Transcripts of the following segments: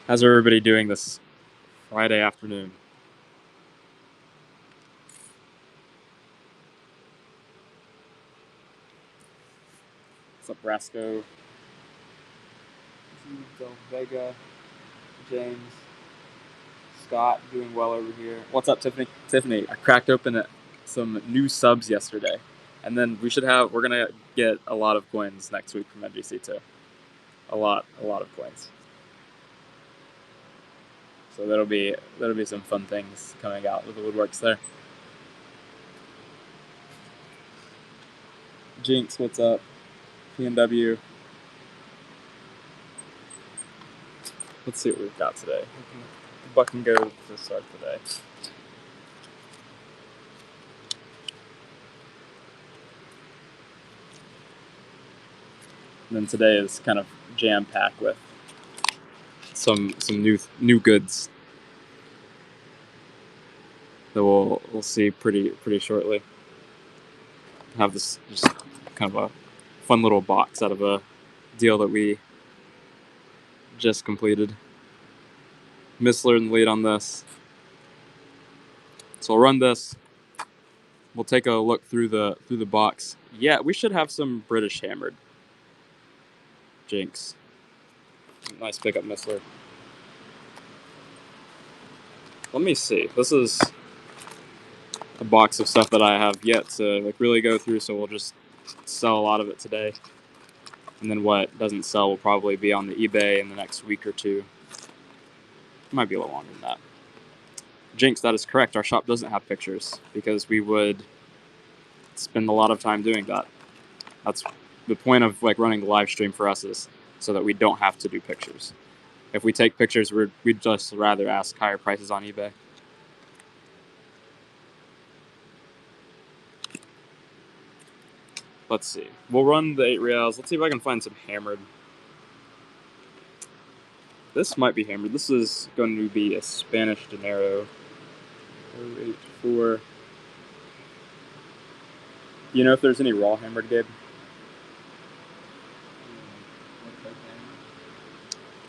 How's everybody doing this Friday afternoon? What's up, Brasco? Del Vega, James, Scott, doing well over here. What's up, Tiffany? Tiffany, I cracked open some new subs yesterday, and then we're gonna get a lot of coins next week from NGC too. A lot of coins. So that'll be some fun things coming out with the woodworks there. Jinx, what's up? PNW. Let's see what we've got today. Buck and go to start today. And then today is kind of jam-packed with some new goods that we'll see pretty shortly. Have this just kind of a fun little box out of a deal that we just completed. Missler in the lead on this. So I'll run this. We'll take a look through the box. Yeah, we should have some British hammered. Jinx. Nice pickup, Missler. Let me see. This is a box of stuff that I have yet to really go through, so we'll just sell a lot of it today. And then what doesn't sell will probably be on the eBay in the next week or two. It might be a little longer than that. Jinx, that is correct. Our shop doesn't have pictures because we would spend a lot of time doing that. That's the point of running the live stream for us, is so that we don't have to do pictures. If we take pictures, we'd just rather ask higher prices on eBay. Let's see. We'll run the 8 reals. Let's see if I can find some hammered. This might be hammered. This is going to be a Spanish dinero. 084. Do you know if there's any raw hammered, Gabe?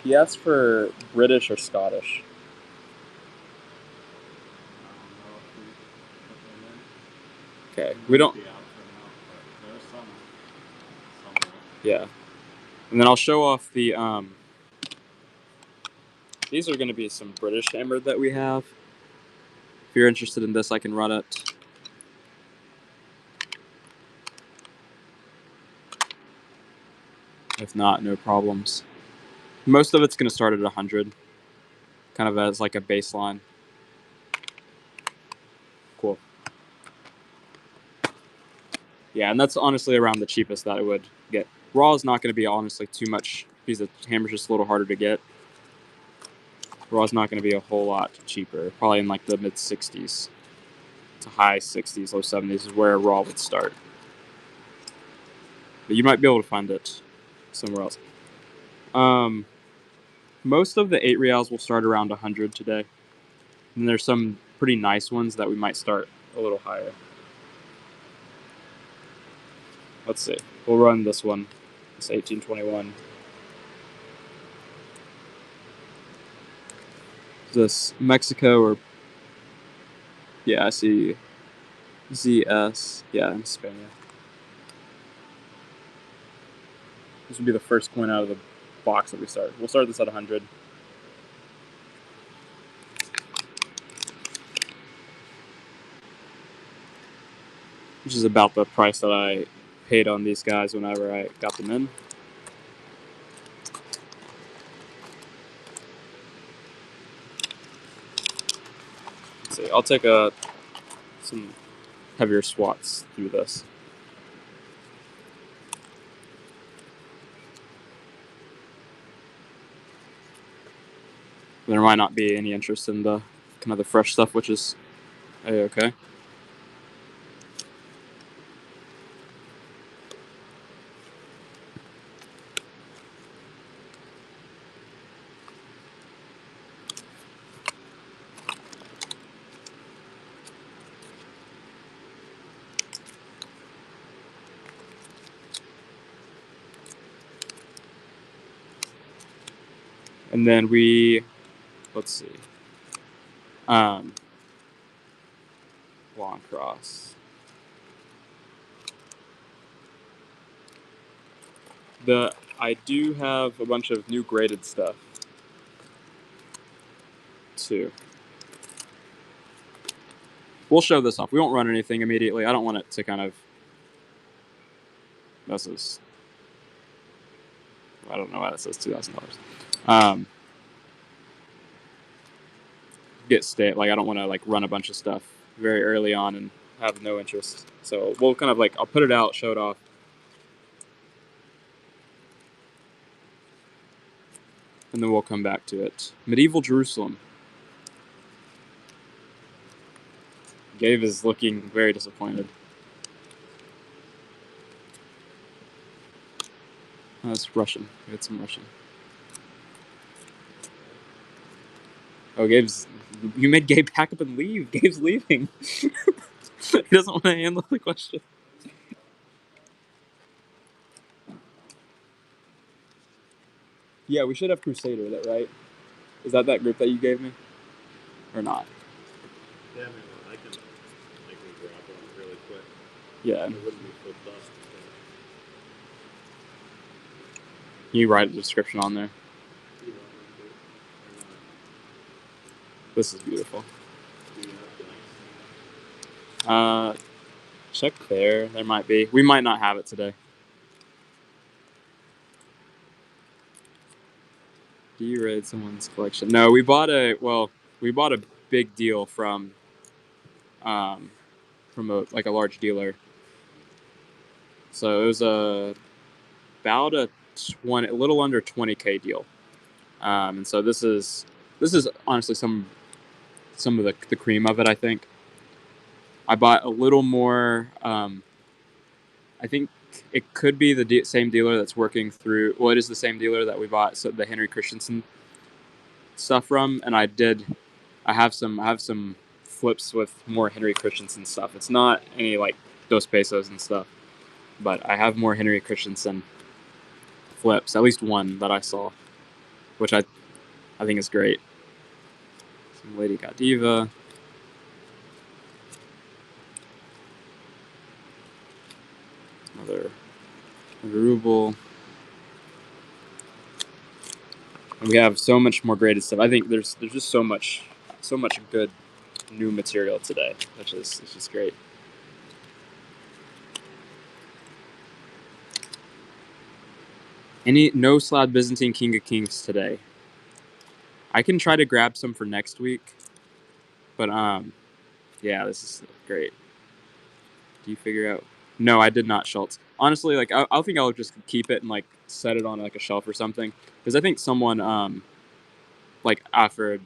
He asked for British or Scottish. Okay, we don't. Yeah, and then I'll show off the. These are going to be some British hammered that we have. If you're interested in this, I can run it. If not, no problems. Most of it's going to start at 100, kind of as like a baseline. Cool. Yeah, and that's honestly around the cheapest that it would get. Raw is not going to be honestly too much because the hammer's just a little harder to get. Raw is not going to be a whole lot cheaper. Probably in like the mid 60s to high 60s, low 70s is where raw would start. But you might be able to find it somewhere else. Most of the 8 reals will start around 100 today. And there's some pretty nice ones that we might start a little higher. Let's see. We'll run this one. It's 1821. Is this Mexico or... Yeah, I see ZS. Yeah, in Spain. This would be the first coin out of the box that we start. We'll start this at 100. Which is about the price that I paid on these guys whenever I got them in. Let's see. I'll take some heavier swats through this. There might not be any interest in the kind of the fresh stuff, which is A-okay. And then we, let's see, long cross. I do have a bunch of new graded stuff too. We'll show this off. We won't run anything immediately. I don't want it to kind of. This is. I don't know why that says $2,000. Get state like I don't want to like run a bunch of stuff very early on and have no interest. So we'll kind of like I'll put it out, show it off. And then we'll come back to it. Medieval Jerusalem. Gabe is looking very disappointed. Oh, it's Russian. We had some Russian. Oh, you made Gabe pack up and leave. Gabe's leaving. He doesn't want to handle the question. Yeah, we should have Crusader, that right? Is that group that you gave me? Or not? Yeah, man, I can grab one really quick. Yeah. It wouldn't be full dust. Can you write a description on there? This is beautiful. Check there. There might be. We might not have it today. Do you raid someone's collection? No, we bought a big deal from a large dealer. So it was about a little under 20K deal. And so this is honestly some of the cream of it, I think. I bought a little more. I think it could be the same dealer that's working through. Well, it is the same dealer that we bought the Henry Christensen stuff from, and I have some flips with more Henry Christensen stuff. It's not any like Dos Pesos and stuff, but I have more Henry Christensen flips. At least one that I saw, which I think is great. Some Lady Godiva. Another ruble. And we have so much more graded stuff. I think there's just so much good new material today, which is it's just great. No Slab Byzantine King of Kings today. I can try to grab some for next week, but yeah, this is great. Do you figure out? No, I did not, Schultz. Honestly, like I think I'll just keep it and like set it on like a shelf or something, because I think someone like offered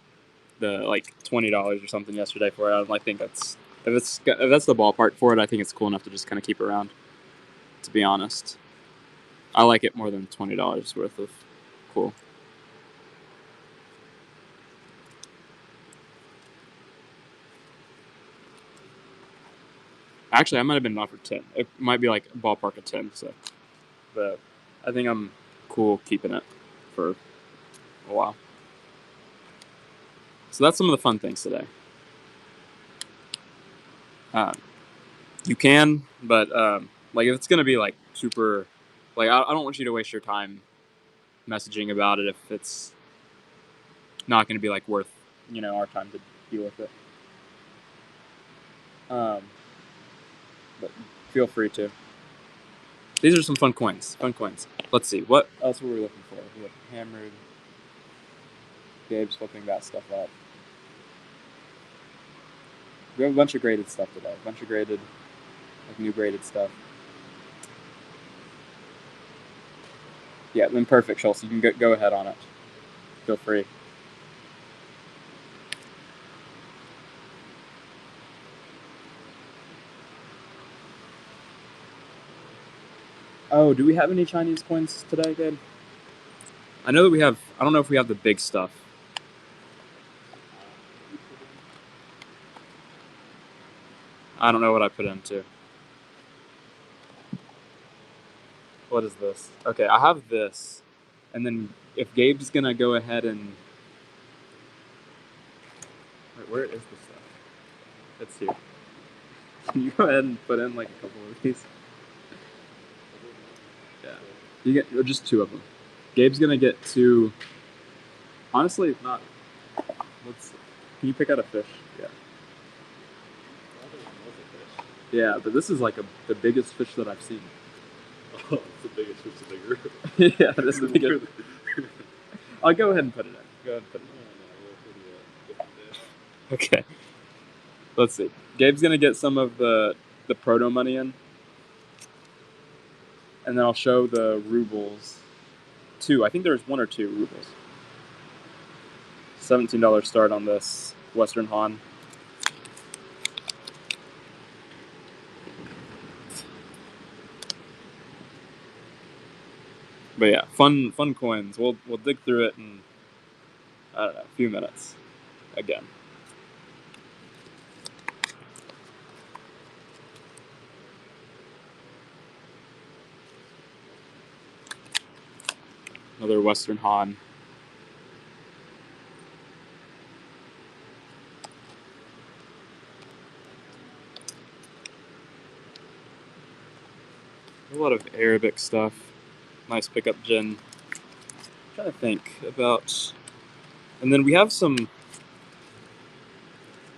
the like $20 or something yesterday for it. I think if that's the ballpark for it, I think it's cool enough to just kind of keep around. To be honest, I like it more than $20 worth of cool. Actually, I might have been offered 10. It might be like a ballpark of 10. So, but I think I'm cool keeping it for a while. So that's some of the fun things today. You can, but like if it's gonna be like super, like I don't want you to waste your time messaging about it if it's not gonna be like worth our time to deal with it. But feel free to. These are some fun coins. Let's see. What else were we looking for? We have hammered. Gabe's flipping that stuff up. We have a bunch of graded stuff today. A bunch of graded, like new graded stuff. Yeah, then perfect, Schultz. You can go ahead on it. Feel free. Oh, do we have any Chinese coins today, Gabe? I know that we have. I don't know if we have the big stuff. I don't know what I put into. What is this? Okay, I have this, and then if Gabe's gonna go ahead and wait, where is the stuff? It's here. Can you go ahead and put in like a couple of these? Yeah, you get or just 2 of them. Gabe's gonna get 2. Honestly, if not, let's. Can you pick out a fish? Yeah. Yeah, but this is like the biggest fish that I've seen. Oh, it's the biggest fish of the group. Yeah, this is the biggest. I'll go ahead and put it in. Go ahead and put it in. Okay. Let's see. Gabe's gonna get some of the proto money in, and then I'll show the rubles. 2. I think there's 1 or 2 rubles. $17 start on this Western Han. But yeah, fun coins. We'll dig through it in I don't know, a few minutes again. Another Western Han. A lot of Arabic stuff. Nice pickup gin. I'm trying to think about, and then we have some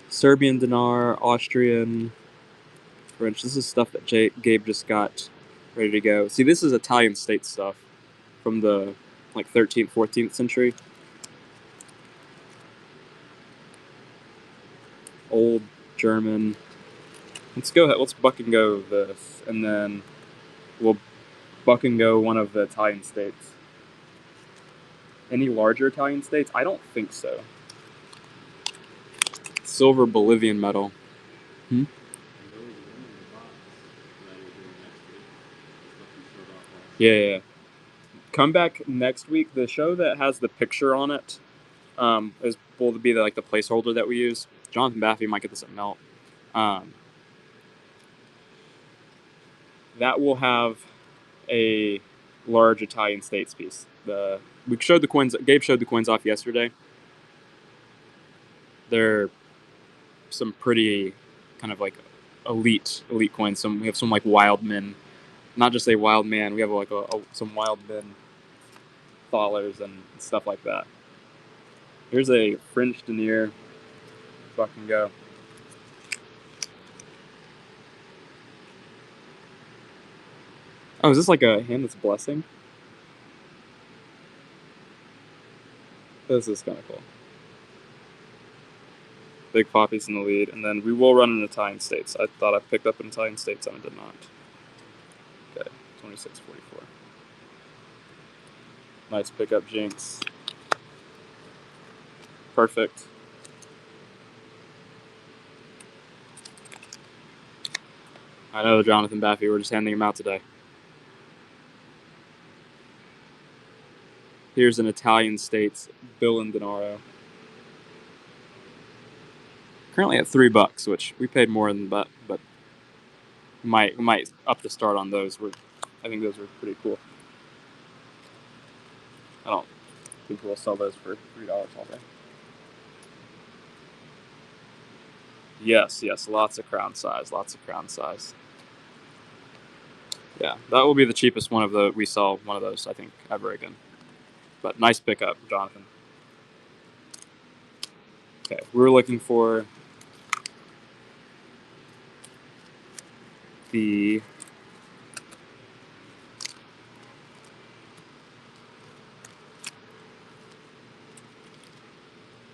Serbian dinar, Austrian, French. This is stuff that Gabe just got ready to go. See, this is Italian state stuff from the like 13th, 14th century. Old German. Let's go ahead. Let's buck and go this, and then we'll buck and go one of the Italian states. Any larger Italian states? I don't think so. Silver Bolivian medal. Yeah. Come back next week. The show that has the picture on it will be the placeholder that we use. Jonathan Baffy might get this at Melt. That will have a large Italian states piece. We showed the coins. Gabe showed the coins off yesterday. They're some pretty kind of like elite coins. We have some like wild men, not just a wild man. We have like some wild men thalers and stuff like that. Here's a French denier. Fucking go. Oh, is this like a Hamlet's blessing? This is kind of cool. Big Poppy's in the lead, and then we will run an Italian States. I thought I picked up an Italian States, and I did not. Okay, 26.44. Nice pickup, Jinx. Perfect. I know, Jonathan Baffy. We're just handing him out today. Here's an Italian States bill in denaro. Currently at $3, which we paid more than that, but we might up the start on those. I think those are pretty cool. I don't think we'll sell those for $3 all day. Yes, lots of crown size. Yeah, that will be the cheapest one of we sell one of those, I think, ever again. But nice pickup, Jonathan. Okay, we were looking for the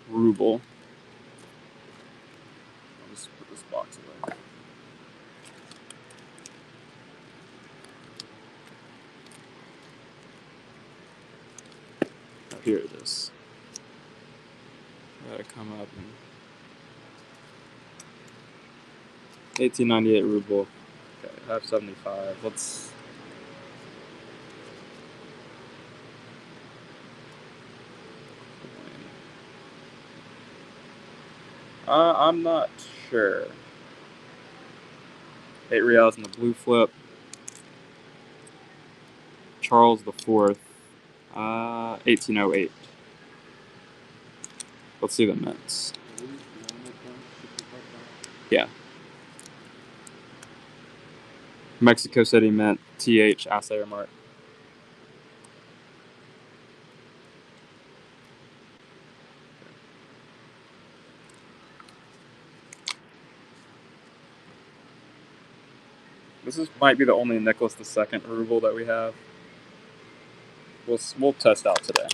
ruble. I'll just put this box away. Oh, here it is. Gotta come up and 1898 ruble. Okay, I have 75. Let's. I'm not sure. 8 reals in the blue flip. Charles IV. 1808. Let's see the mints. Yeah. Mexico City Mint, TH, assay mark. Might be the only Nicholas II ruble that we have. We'll test out today.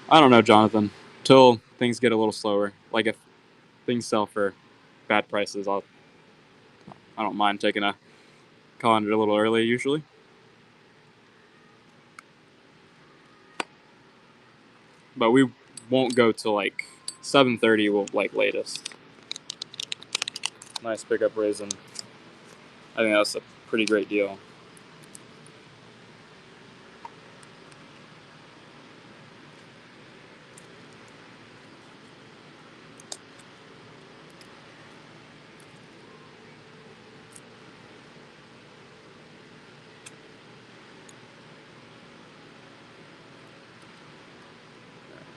I don't know, Jonathan. Till things get a little slower. Like if things sell for bad prices, I don't mind taking a call on it a little early usually. But we won't go till like 7:30. Will like latest. Nice pickup raisin. I think that's a pretty great deal.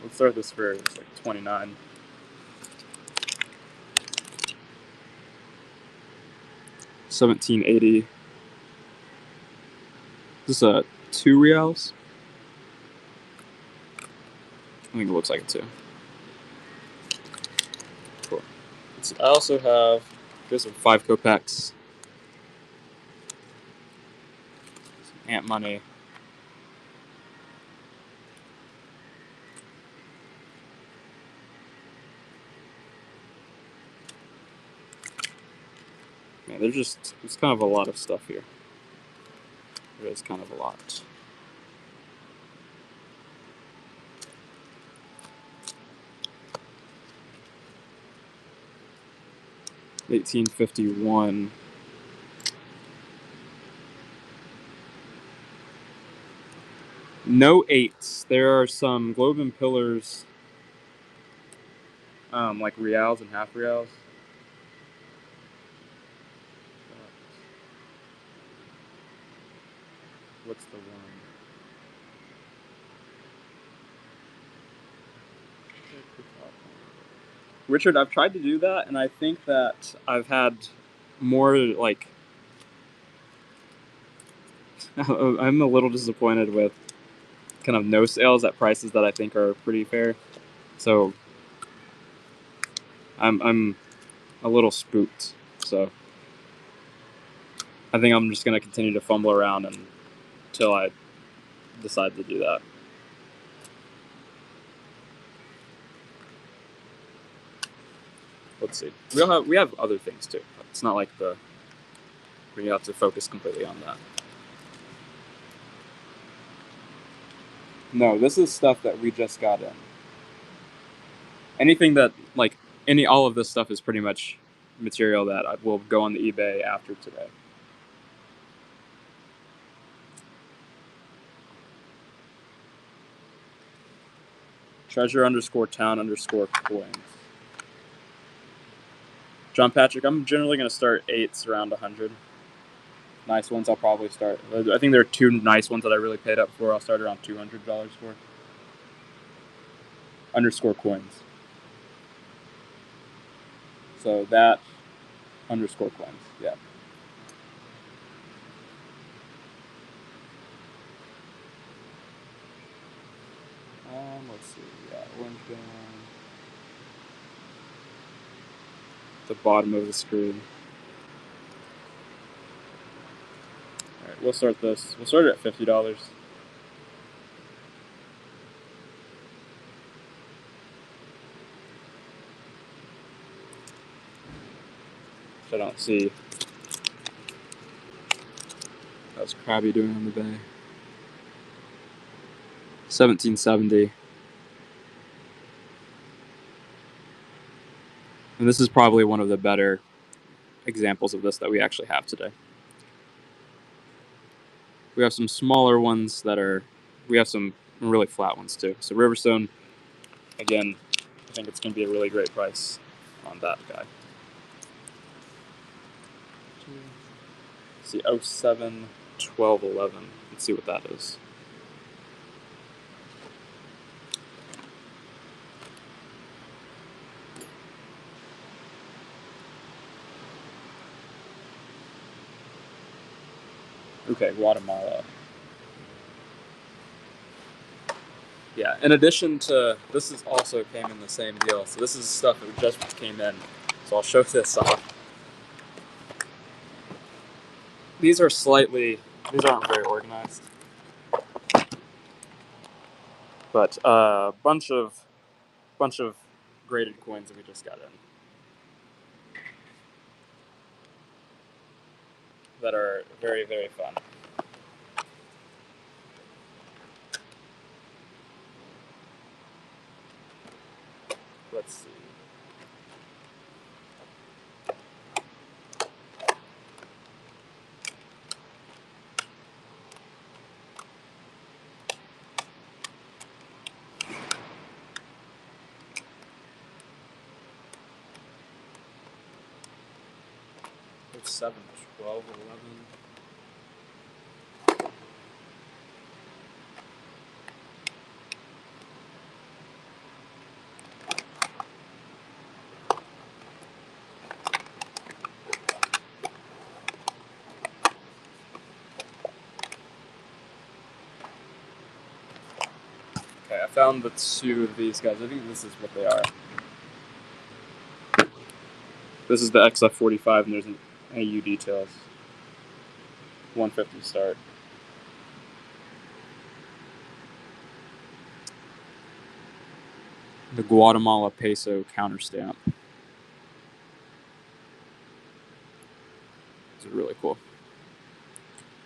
Let's start this for it's like 29. $17.80. Is this a 2 reals? I think it looks like it too. Cool. I also have here's some 5 kopecks. Some ant money. Yeah, there's kind of a lot of stuff here. There is kind of a lot. $18.51. No 8s. There are some globe and pillars, like reals and half reals. What's the one? Richard, I've tried to do that, and I think that I've had more like I'm a little disappointed with kind of no sales at prices that I think are pretty fair. So I'm a little spooked. So I think I'm just gonna continue to fumble around until I decide to do that. Let's see. We have other things too. It's not like we have to focus completely on that. No, this is stuff that we just got in. Anything that like all of this stuff is pretty much material that will go on the eBay after today. Treasure_town_coins. John Patrick, I'm generally going to start 8s around 100. Nice ones I'll probably start. I think there are 2 nice ones that I really paid up for. I'll start around $200 for. _coins. So that _coins, yeah. Let's see, yeah, orange down. The bottom of the screen. Alright, we'll start this. We'll start it at $50. Which I don't see. How's Krabby doing on the bay? 1770. And this is probably one of the better examples of this that we actually have today. We have some smaller ones we have some really flat ones too. So Riverstone, again, I think it's going to be a really great price on that guy. Let's see, 07, 12, 11. Let's see what that is. Okay, Guatemala. Yeah, in addition to, this is also came in the same deal. So this is stuff that just came in. So I'll show this off. These aren't very organized. But bunch of graded coins that we just got in that are very, very fun. Let's see. It's 7, 12, 11. Okay, I found the 2 of these guys. I think this is what they are. This is the XF45, and there's an AU details. 150 start. The Guatemala peso counter stamp. This is really cool.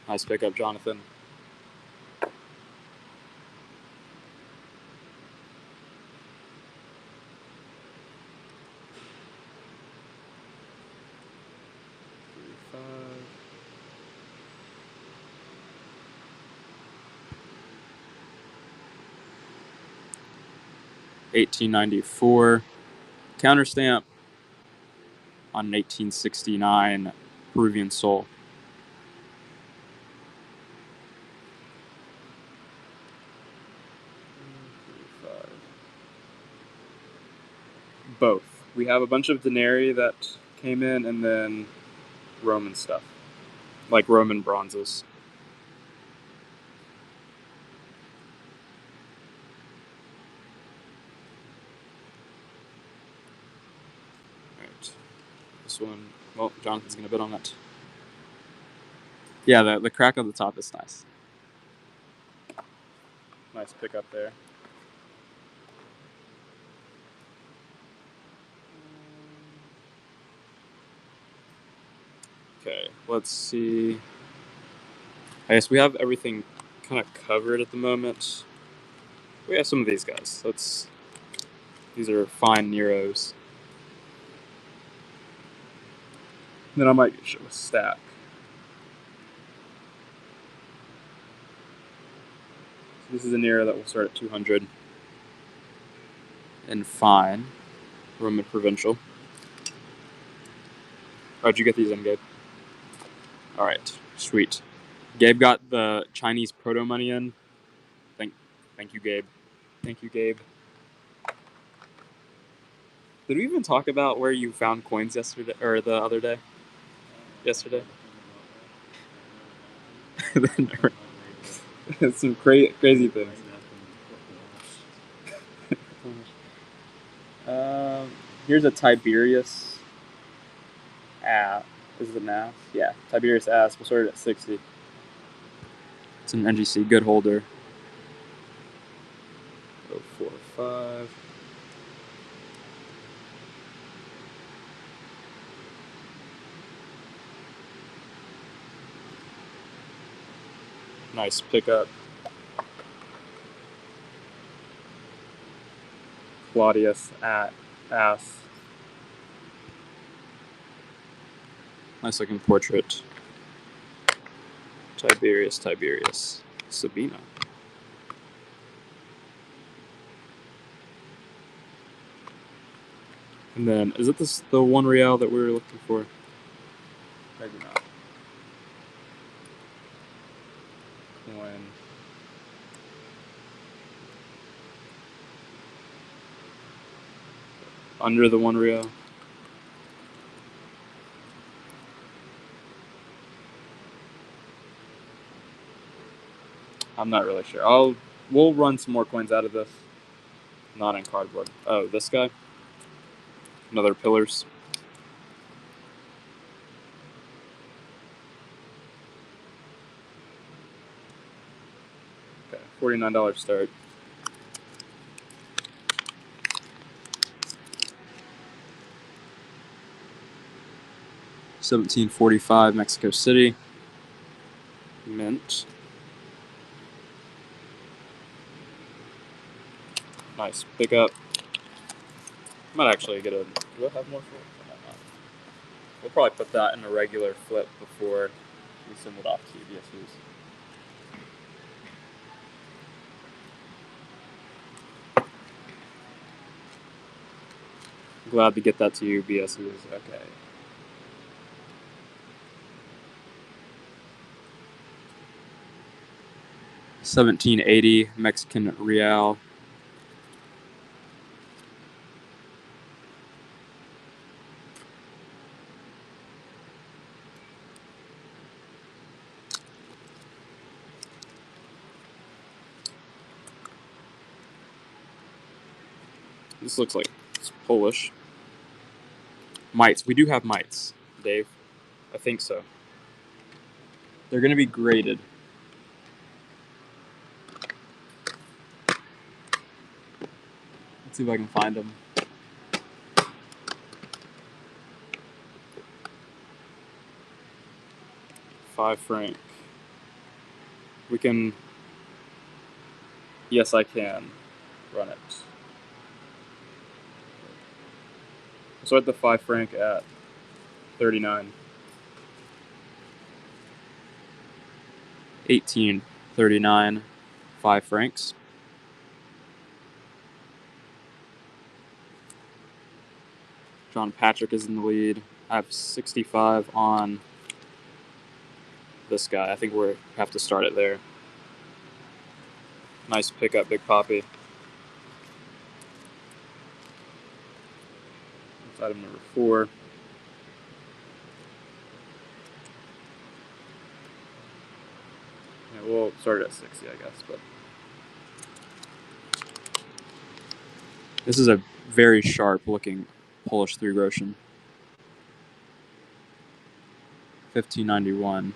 Nice pickup, Jonathan. $18.94 counter stamp on an 1869 Peruvian sol. Both. We have a bunch of denarii that came in, and then Roman stuff, like Roman bronzes. Alright. This one, well, Jonathan's going to bid on it. Yeah, the crack on the top is nice. Nice pickup there. Okay, let's see. I guess we have everything kind of covered at the moment. We have some of these guys. These are fine Neros. Then I might show a stack. So this is a Nero that will start at 200. And fine. Roman provincial. How'd you get these in, Gabe? Alright, sweet. Gabe got the Chinese proto money in. Thank you, Gabe. Thank you, Gabe. Did we even talk about where you found coins yesterday, or the other day? Yesterday? Some crazy things. Here's a Tiberius ass. Is it an ass? Yeah, Tiberius ass. We'll start it at 60. It's an NGC, good holder. 045. Nice pickup. Claudius at ass. Nice looking portrait. Tiberius. Sabina. And then, is it the 1 real that we were looking for? Maybe not. Coin. Under the 1 real. I'm not really sure. We'll run some more coins out of this. Not in cardboard. Oh, this guy. Another pillars. Okay, $49 start. $17.45 Mexico City. Mint. Nice pickup. Might actually get a. Do I have more for it? I might not. We'll probably put that in a regular flip before we send it off to UBSUs. Glad to get that to UBSUs. Okay. $17.80 Mexican real. This looks like it's Polish. Mites. We do have mites, Dave. I think so. They're going to be graded. Let's see if I can find them. Five-franc. We can. Yes, I can run it. So at the Five-franc at 39. 18.39 Five-francs. John Patrick is in the lead. I have 65 on this guy. I think we have to start it there. Nice pickup, Big Poppy. That's item number 4. Yeah, we'll start it at 60, I guess. But this is a very sharp-looking Polish 3 Groschen. 15.91.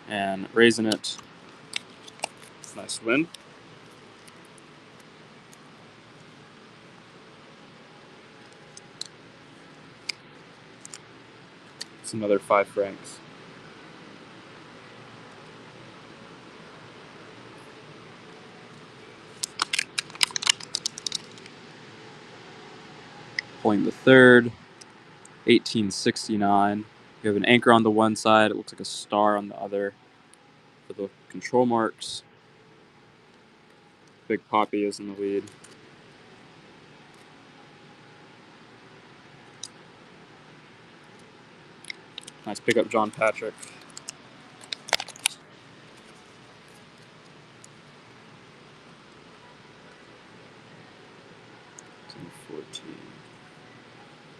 And raising it. Nice win. It's another Five-francs. Pulling the third. 1869. You have an anchor on the one side. It looks like a star on the other for the control marks. Big Poppy is in the lead. Nice pickup, John Patrick.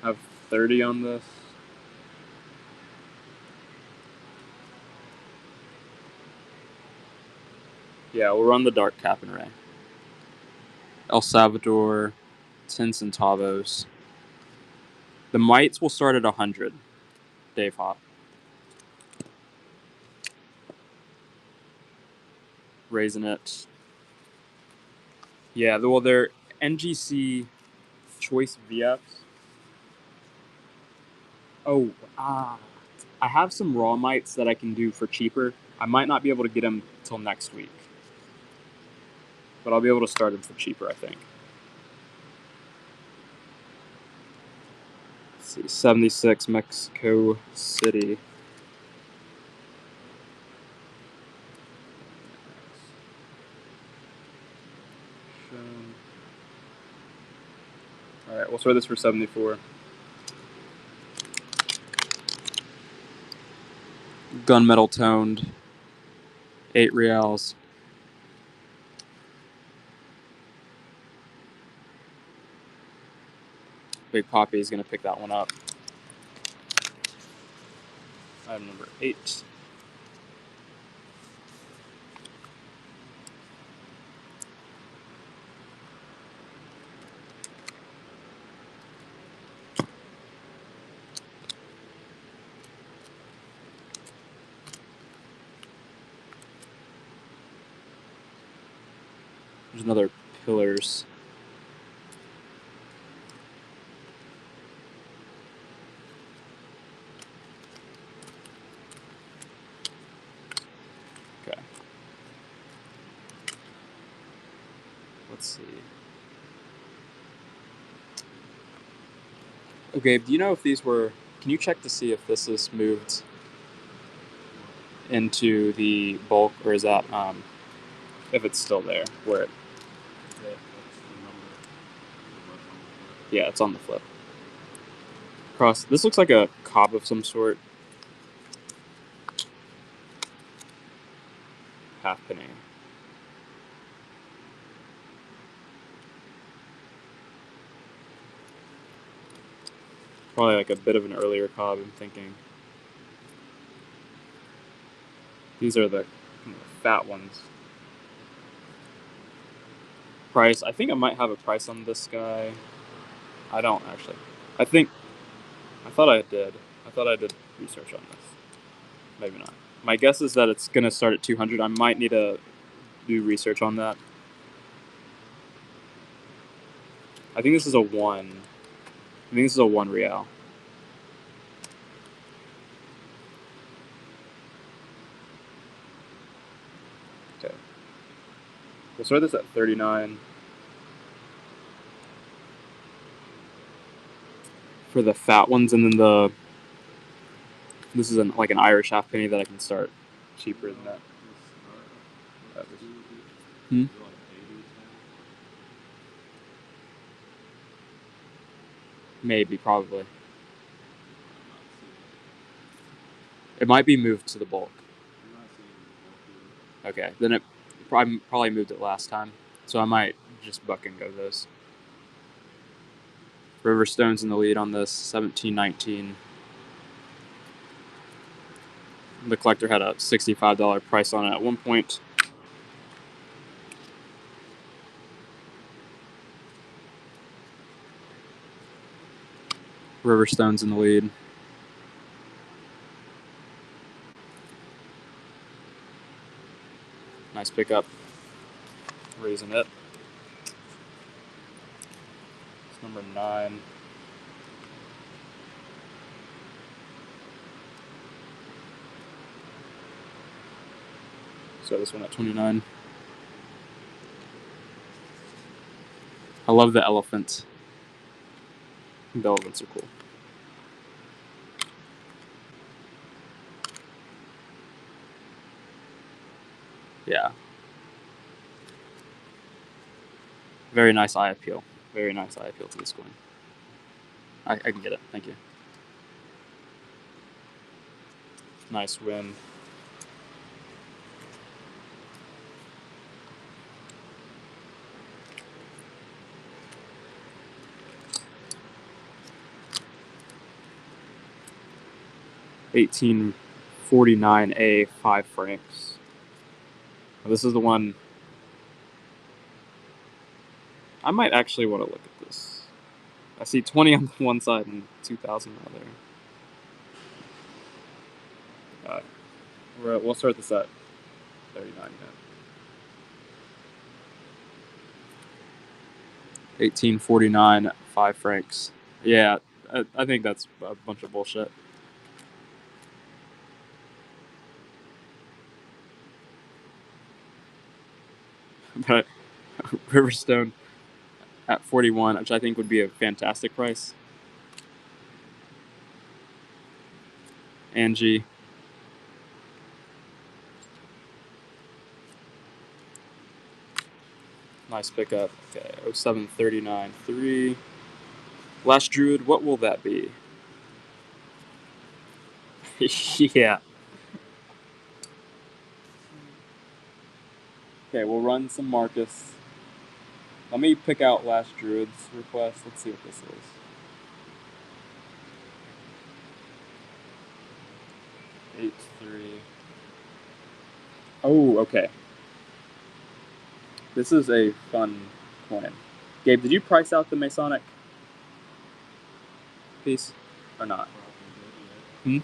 I have 30 on this. Yeah, we'll run the dark cap and ray. El Salvador, 10 centavos. The mites will start at 100. Dave Hop. Raising it. Yeah, well, they're NGC choice VFs. Oh, I have some raw mites that I can do for cheaper. I might not be able to get them till next week. But I'll be able to start them for cheaper, I think. Let's see, 76 Mexico City. All right, we'll start this for 74. Gunmetal toned. 8 reals. Big Poppy is going to pick that one up. Item number 8. There's another pillars. Okay. Let's see. Okay, do you know if these were... Can you check to see if this is moved into the bulk, or is that, if it's still there, where it... Yeah, it's on the flip. Cross. This looks like a cob of some sort. Half penny. Probably like a bit of an earlier cob, I'm thinking. These are the fat ones. Price. I think I might have a price on this guy. I don't actually. I thought I did. I thought I did research on this. Maybe not. My guess is that it's going to start at 200. I might need to do research on that. I think this is a 1. I think this is a 1 real. Okay. We'll start this at 39. For the fat ones, and then this is like an Irish halfpenny that I can start cheaper than that. Hmm? Maybe, probably. It might be moved to the bulk. Okay, then it probably moved it last time, so I might just buck and go those. Riverstone's in the lead on this, 17.19. The collector had a $65 price on it at one point. Riverstone's in the lead. Nice pickup. Raising it. It's number 9. So this one at 29. I love the elephant. The elephants are cool. Yeah. Very nice eye appeal. Very nice eye appeal to this coin. I can get it. Thank you. Nice win. $18.49 5-francs. This is the one. I might actually want to look at this. I see 20 on one side and 2,000 on the other. We'll start this at 39. Yeah. $18.49 5-francs. Yeah, I think that's a bunch of bullshit. But Riverstone at 41, which I think would be a fantastic price. Angie. Nice pickup. Okay, 0739.3. Last Druid, what will that be? Yeah. Okay, we'll run some Marcus. Let me pick out Last Druid's request. Let's see what this is. Eight, 3. Oh, okay. This is a fun coin. Gabe, did you price out the Masonic piece or not? Hmm?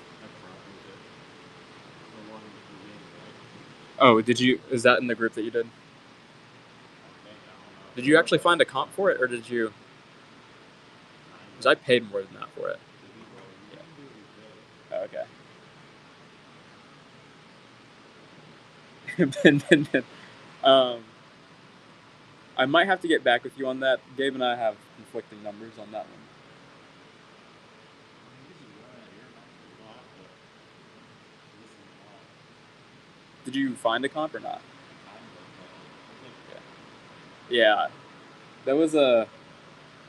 Oh, did you? Is that in the group that you did? Did you actually find a comp for it, or did you? Because I paid more than that for it. Yeah. Oh, okay. I might have to get back with you on that. Gabe and I have conflicting numbers on that one. Did you find a comp or not? Yeah. That was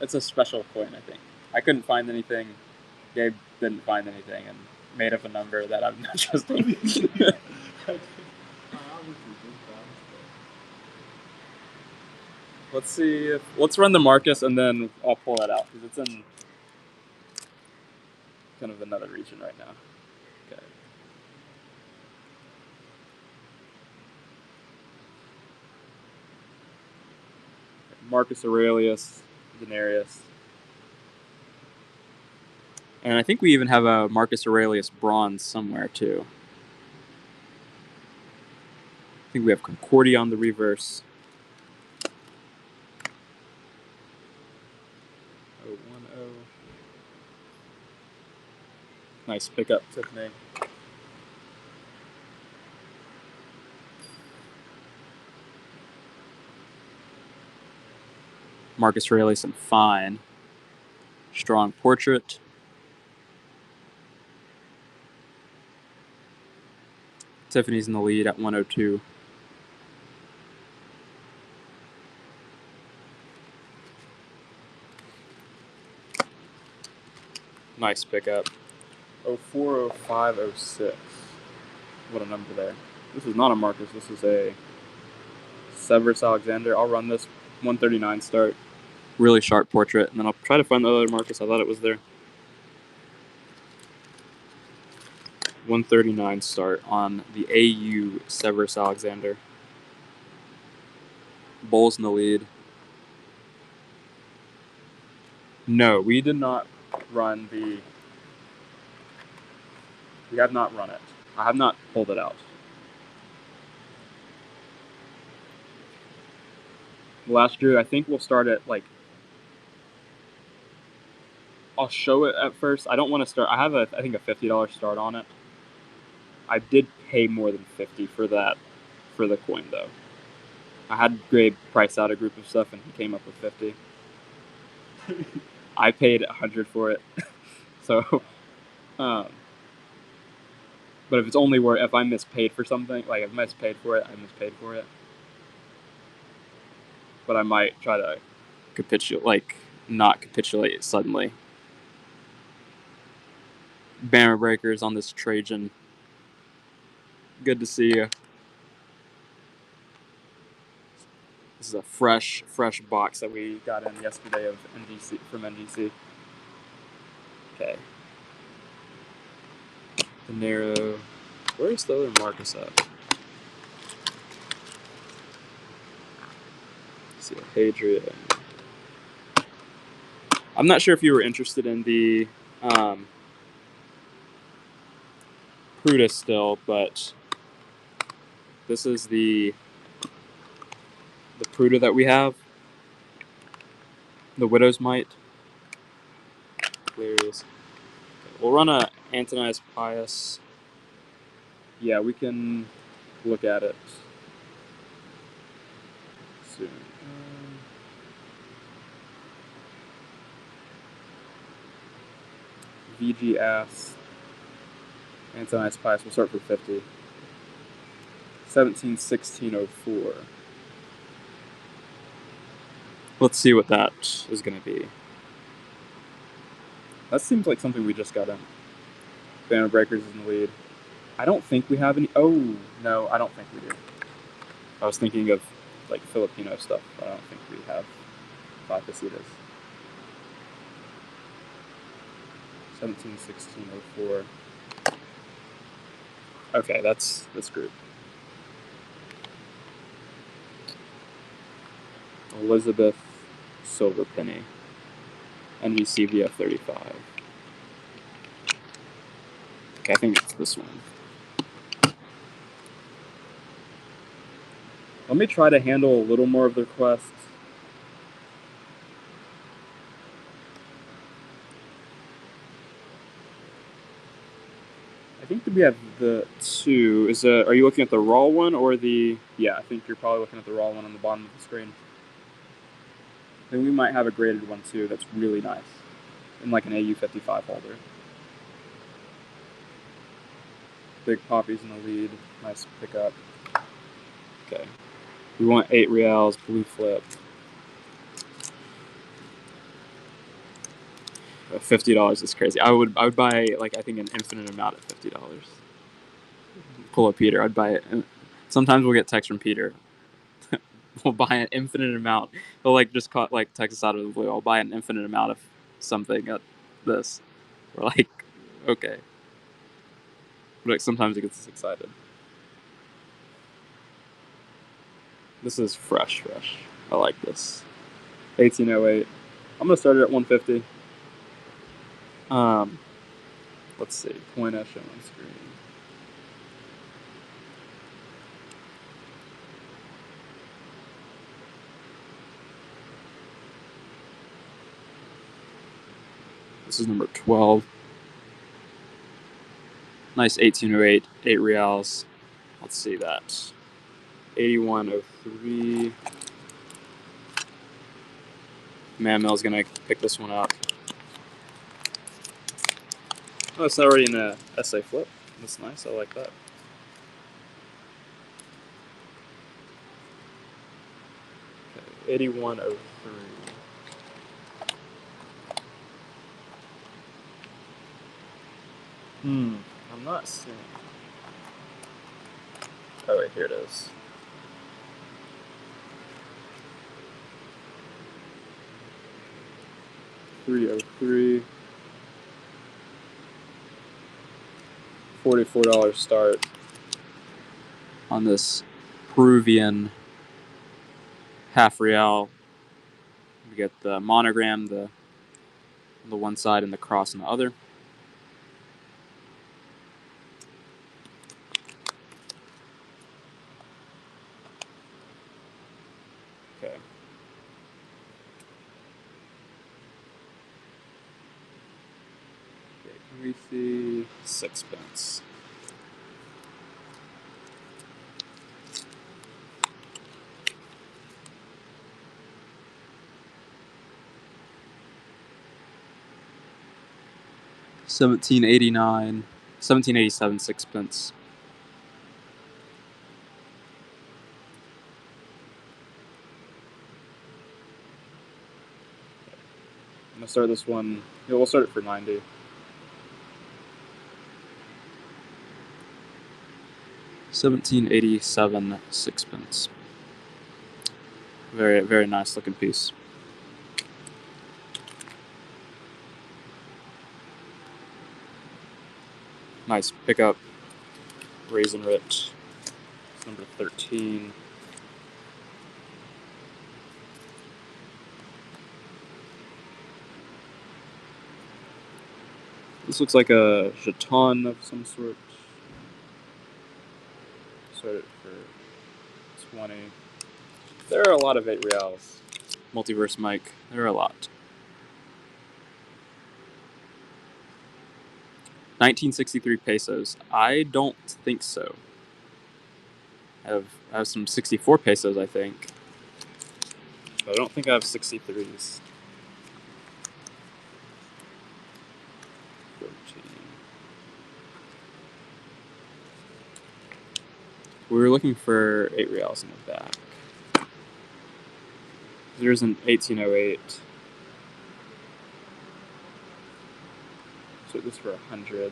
it's a special coin, I think. I couldn't find anything. Gabe didn't find anything and made up a number that I'm not trusting. Let's run the Marcus and then I'll pull that out because it's in kind of another region right now. Okay. Marcus Aurelius, denarius. And I think we even have a Marcus Aurelius bronze somewhere too. I think we have Concordia on the reverse. 010. Nice pickup, Tiffany. Marcus Aurelius and fine. Strong portrait. Tiffany's in the lead at 102. Nice pickup. 04, 05, 06. What a number there. This is not a Marcus. This is a Severus Alexander. I'll run this 139 start. Really sharp portrait. And then I'll try to find the other Marcus. I thought it was there. 139 start on the AU Severus Alexander. Bulls in the lead. No, we did not run the... We have not run it. I have not pulled it out. Last year, I think we'll start at like... I'll show it at first. I don't want to start... I have, I think, a $50 start on it. I did pay more than $50 for that, for the coin, though. I had Gabe price out a group of stuff, and he came up with $50. I paid $100 for it. So, but if it's only where if I mispaid for something, like if I mispaid for it, I mispaid for it. But I might try to capitulate, like not capitulate suddenly. Banner breakers on this Trajan. Good to see you. This is a fresh box that we got in yesterday of NGC from NGC. Okay. The Nero. Where's the other Marcus at? Let's see, Hadrian. I'm not sure if you were interested in the Brutus still, but this is the Pruta that we have. The Widow's Might. Hilarious. Okay, we'll run a Antonius Pius. Yeah, we can look at it soon. VGS. Antonius Pius. We'll start for 50. 171604. Let's see what that is going to be. That seems like something we just got in. Banner Breakers is in the lead. I don't think we have any... Oh, no, I don't think we do. I was thinking of, like, Filipino stuff. But I don't think we have Facasitas. 171604. Okay, that's this group. Elizabeth Silverpenny. NVC VF35. Okay, I think it's this one. Let me try to handle a little more of the requests. think we have the two. Are you looking at the raw one or the? Yeah, I think you're probably looking at the raw one on the bottom of the screen. Then we might have a graded one too. That's really nice, in like an AU55 holder. Big poppies in the lead. Nice pickup. Okay. We want 8 reals, blue flip. $50 is crazy. I would buy like I think an infinite amount at $50. Pull up Peter. I'd buy it. And sometimes we'll get text from Peter. We'll buy an infinite amount. He'll like just like text us out of the blue. I'll buy an infinite amount of something at this. We're like, okay. But like, sometimes he gets us excited. This is fresh. I like this. 1808. I'm gonna start it at 150. Let's see. Point S shown on screen. This is number 12. Nice 1808, 8 reals. Let's see that. 8103. Mammel's gonna pick this one up. Oh, it's already in a SA flip. That's nice. I like that. Okay, 8103. I'm not seeing. Oh wait, here it is. $303. $44 start on this Peruvian half real. We get the monogram on the one side and the cross on the other. Okay. Can we see sixpence? $17.87 sixpence. I'm gonna start this one. Yeah, we'll start it for 90. $17.87 sixpence. Very, very nice looking piece. Nice pickup. Raisin Rit. It's number 13. This looks like a jeton of some sort. Start it for 20. There are a lot of 8 reals. Multiverse Mike. There are a lot. 1963 pesos. I don't think so. I have some 64 pesos, I think. But I don't think I have 63s. 13. We were looking for 8 reals in the back. There's an 1808. So this for 100.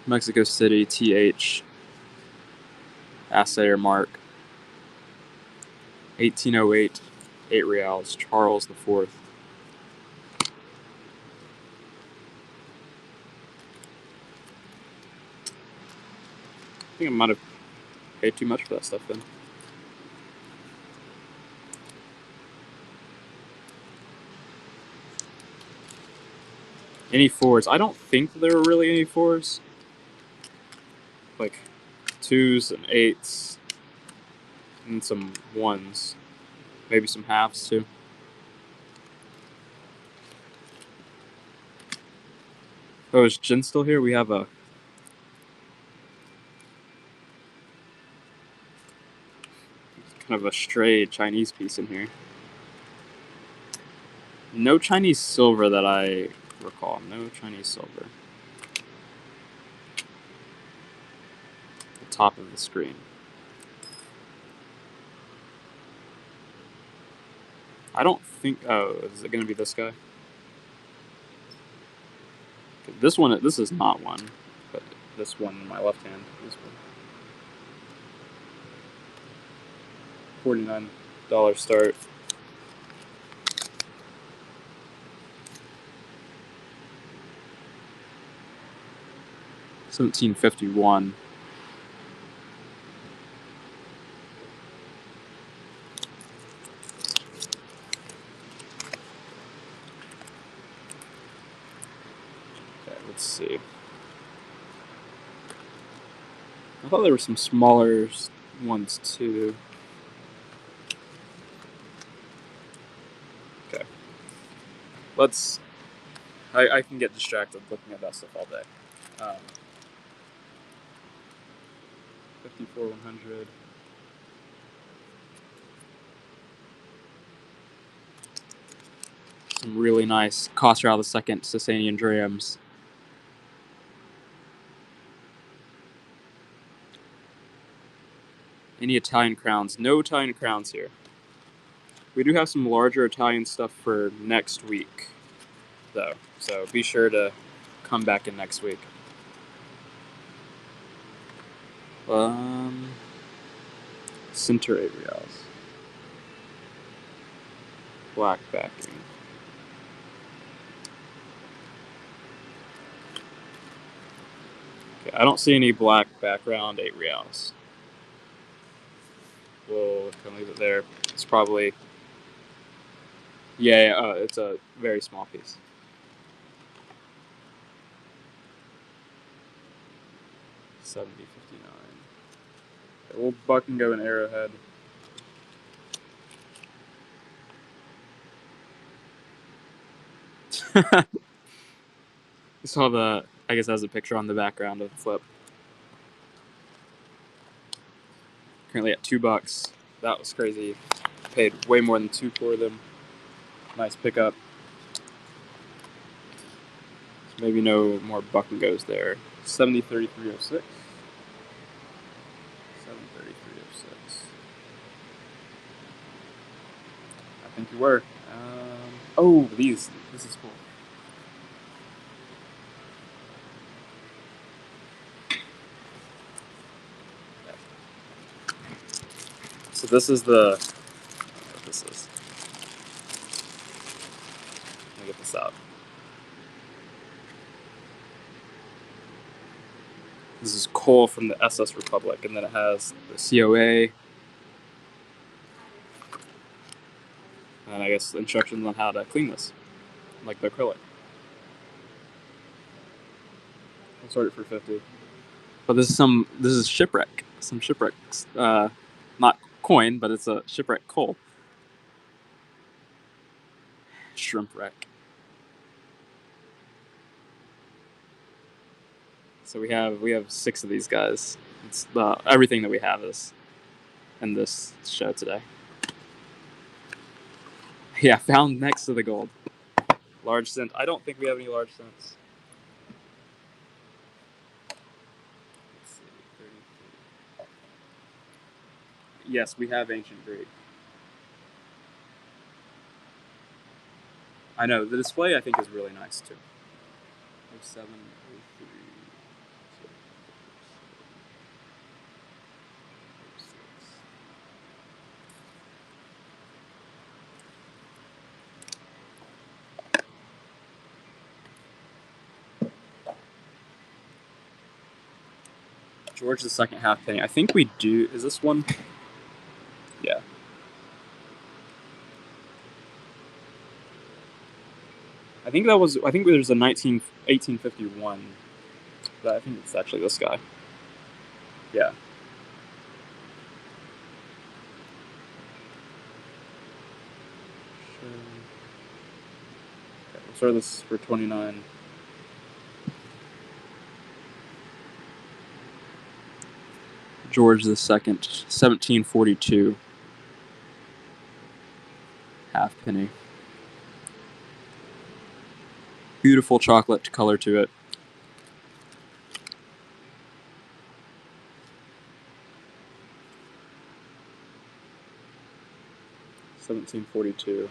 Mexico City, TH. Assayer mark. 1808, 8 reals, Charles IV. I think I might have paid too much for that stuff then. Any 4s? I don't think there were really any 4s. Like 2s and 8s. And some 1s. Maybe some halves too. Oh, is Jin still here? We have a kind of a stray Chinese piece in here. No Chinese silver that I recall. No Chinese silver. The top of the screen. I don't think. Oh, is it going to be this guy? This one. This is not one, but this one in my left hand is one. $49 start. $17.51. Okay, let's see. I thought there were some smaller ones too. Okay. Let's. I can get distracted looking at that stuff all day. 54-100. Some really nice Khosrow II Sasanian drams. Any Italian crowns? No Italian crowns here. We do have some larger Italian stuff for next week, though. So be sure to come back in next week. Center 8 reals. Black backing. Okay, I don't see any black background 8 reals. We'll kind of leave it there. It's probably... Yeah, it's a very small piece. $70.59. Okay, we'll buck and go an arrowhead. You saw the... I guess that was a picture on the background of the flip. Currently at $2. That was crazy. Paid way more than 2 for them. Nice pickup. Maybe no more buck and goes there. 70.3306. 7.3306. I think you were. Oh, these. This is cool. So this is the. I don't know what this is. Let me get this out. This is coal from the SS Republic, and then it has the COA. And I guess instructions on how to clean this, like the acrylic. I'll sort it for 50. But this is Shipwreck. Some Shipwrecks. Not coin, but it's a Shipwreck coal. Shrimp wreck. So we have 6 of these guys. It's everything that we have is in this show today. Yeah, found next to the gold. Large cent. I don't think we have any large cents. Let's see, 33. Yes, we have ancient Greek. I know the display. I think is really nice too. 07, 03. George the Second halfpenny. I think we do. Is this one? Yeah. I think that was. I think there's a 1851. But I think it's actually this guy. Yeah. Okay, we'll start this for 29. George II, 1742. Halfpenny. Beautiful chocolate color to it. $17.42.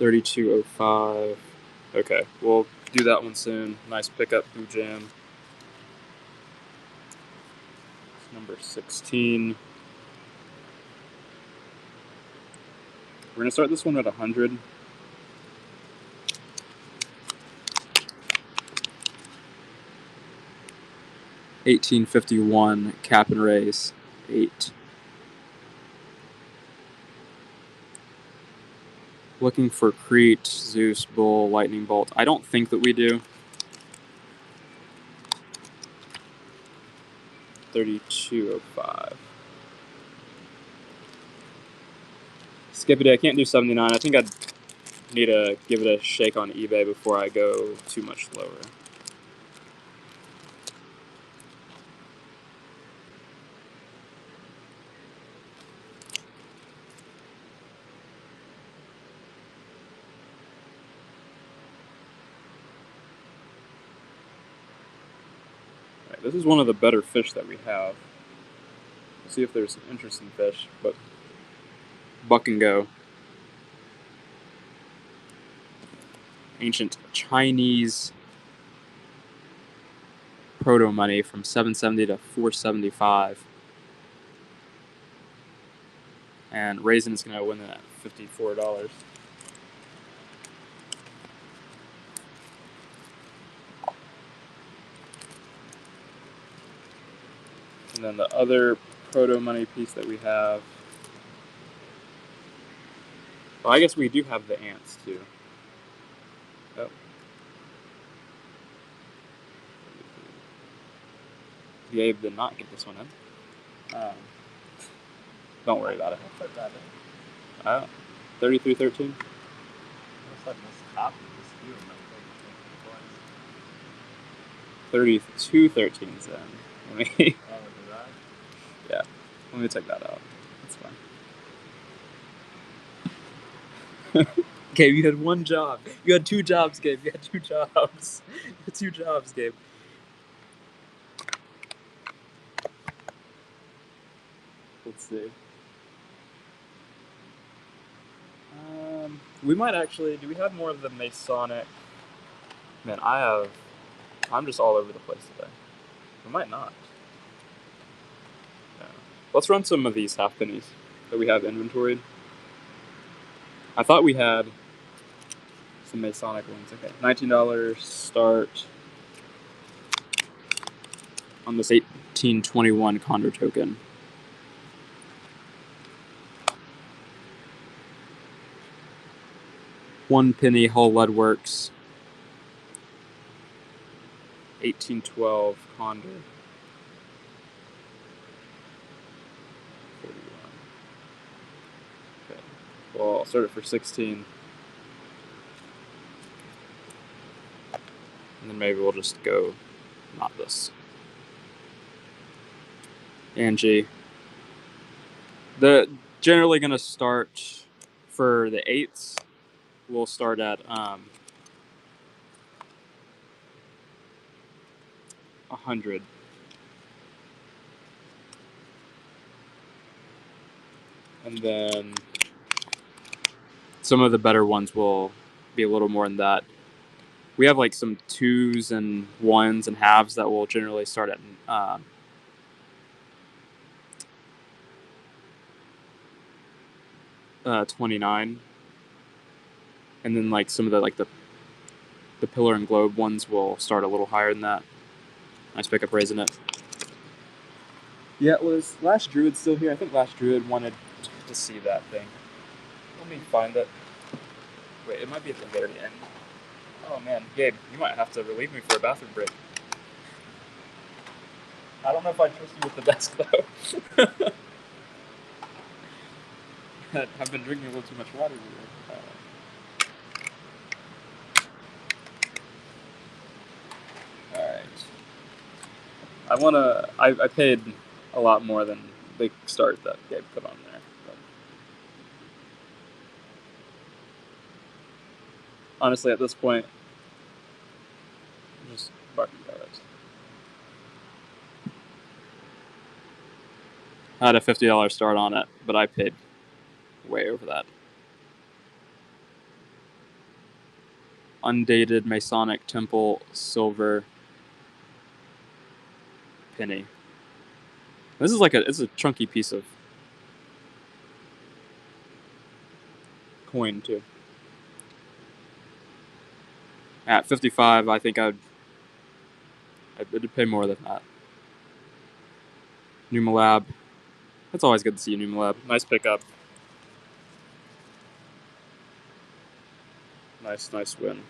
$32.05. Okay, we'll do that one soon. Nice pickup, Blue Jam. It's number 16. We're gonna start this one at 100. $18.51 cap and raise 8. Looking for Crete, Zeus, Bull, Lightning Bolt. I don't think that we do. 32.05. Skippity, I can't do 79. I think I'd need to give it a shake on eBay before I go too much lower. Right, this is one of the better fish that we have. Let's see if there's some interesting fish, but buck and go. Ancient Chinese proto money from 770 to 475. And Raisin's going to win at $54. And then the other proto money piece that we have. Well, I guess we do have the ants too. Oh. Gabe did not get this one in. Don't worry about it. I'll put that in. Oh, 33.13. Looks like this copy is here. 32.13 then. Let me. Oh, look at that. Yeah. Let me take that out. That's fine. Gabe, you had one job. You had 2 jobs, Gabe. You had 2 jobs. You had 2 jobs, Gabe. Let's see. We might actually. Do we have more of the Masonic? Man, I'm just all over the place today. We might not. Yeah. Let's run some of these half pennies that we have inventoried. I thought we had some Masonic ones. Okay, $19 start on this 1821 Condor token. $1 penny Hull Lead Works. 1812 Condor. 41. Okay. Well, I'll start it for 16. And then maybe we'll just go not this. Angie. The generally gonna start for the 8s. We'll start at 100. And then some of the better ones will be a little more than that. We have like some 2s and 1s and halves that will generally start at 29. And then like some of the pillar and globe ones will start a little higher than that. Nice pickup raising it. Yeah, was Last Druid still here? I think Last Druid wanted to see that thing. Let me find it. Wait, it might be at the very end. Oh man, Gabe, you might have to relieve me for a bathroom break. I don't know if I trust you with the desk though. I've been drinking a little too much water today. Alright. I paid a lot more than the start that Gabe put on there. But honestly, at this point, I'm just fucking about it. I had a $50 start on it, but I paid way over that. Undated Masonic Temple silver penny. This is like it's a chunky piece of coin too. At 55, I think I'd pay more than that. Numalab. It's always good to see Numalab. Nice pickup. Nice win.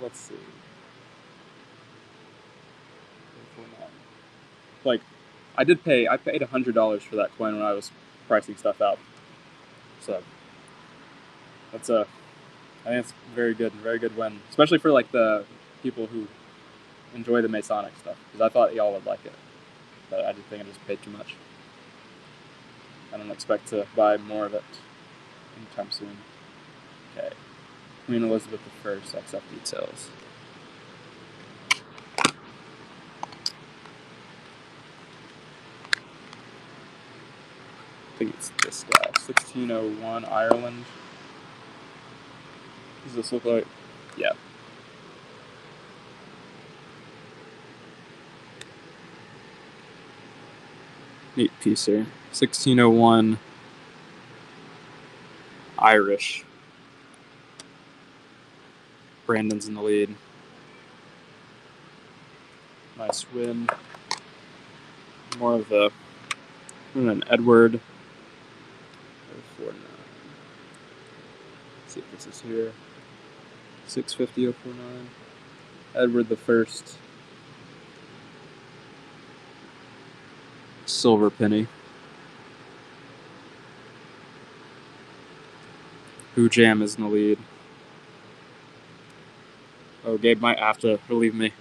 Let's see. Like, I paid $100 for that coin when I was pricing stuff out. So that's I think it's very good win, especially for like the people who enjoy the Masonic stuff, because I thought y'all would like it, but I think I just paid too much. I don't expect to buy more of it anytime soon. Okay, Queen Elizabeth I, XF details. I think it's this guy, 1601 Ireland. Does this look like? Yeah. Neat piece here. 1601 Irish. Brandon's in the lead. Nice win. More of an Edward. 049. Let's see if this is here. 650.049. Edward the First. Silver penny. Who Jam is in the lead. Oh, Gabe might have to relieve me.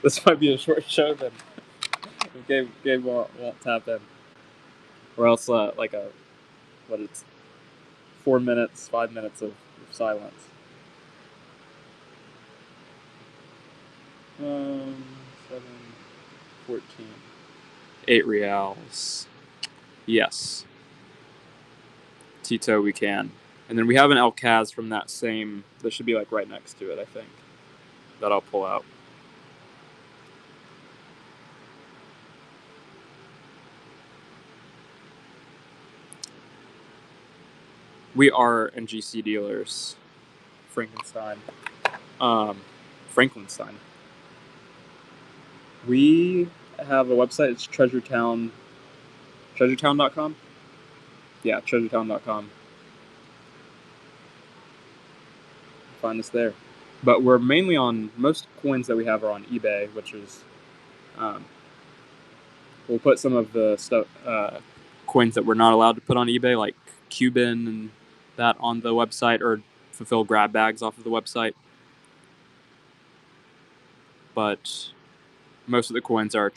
This might be a short show then. Gabe won't tap in. Or else, it's 4 minutes, 5 minutes of silence. 7, 14. 8 reals. Yes. Tito, we can. And then we have an El Caz from that same, that should be like right next to it, I think. That I'll pull out. We are NGC dealers. Frankenstein. Franklinstein. We have a website, it's treasuretown.com. Yeah, treasuretown.com. Find us there. But we're mainly on, most coins that we have are on eBay, which is, we'll put some of the stuff, coins that we're not allowed to put on eBay, like Cuban and that, on the website, or fulfill grab bags off of the website. But most of the coins are,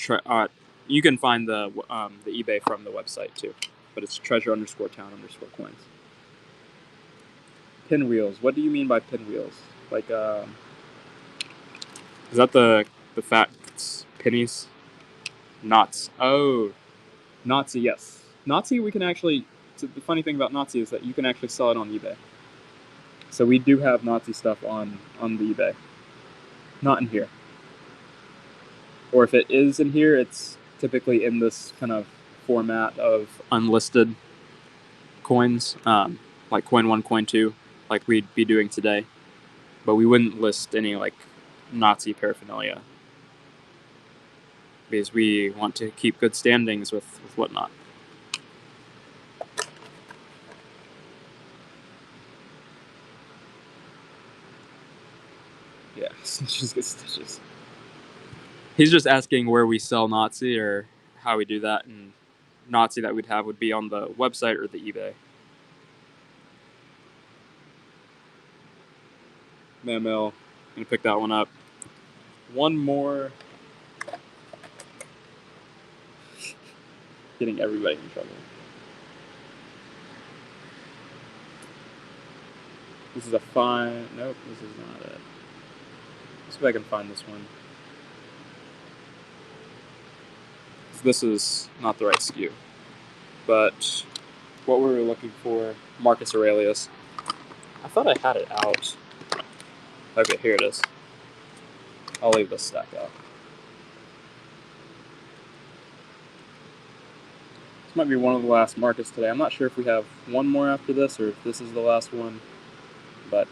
you can find the eBay from the website too, but it's treasure_town_coins. Pinwheels. What do you mean by pinwheels? Like, is that the fat pennies? Knots. Oh, Nazi, yes. Nazi, we can actually, so the funny thing about Nazi is that you can actually sell it on eBay. So we do have Nazi stuff on the eBay. Not in here. Or if it is in here, it's typically in this kind of format of unlisted coins, like coin 1, coin 2, like we'd be doing today. But we wouldn't list any like Nazi paraphernalia, because we want to keep good standings with whatnot. Yeah, Snitches get stitches. He's just asking where we sell Nazi or how we do that, and Nazi that we'd have would be on the website or the eBay. Man Mill. Gonna pick that one up. One more. Getting everybody in trouble. This is a fine. Nope, this is not it. Let's see if I can find this one. This is not the right SKU. But what we were looking for, Marcus Aurelius. I thought I had it out. Okay, here it is. I'll leave this stack out. This might be one of the last Marcus today. I'm not sure if we have one more after this or if this is the last one. But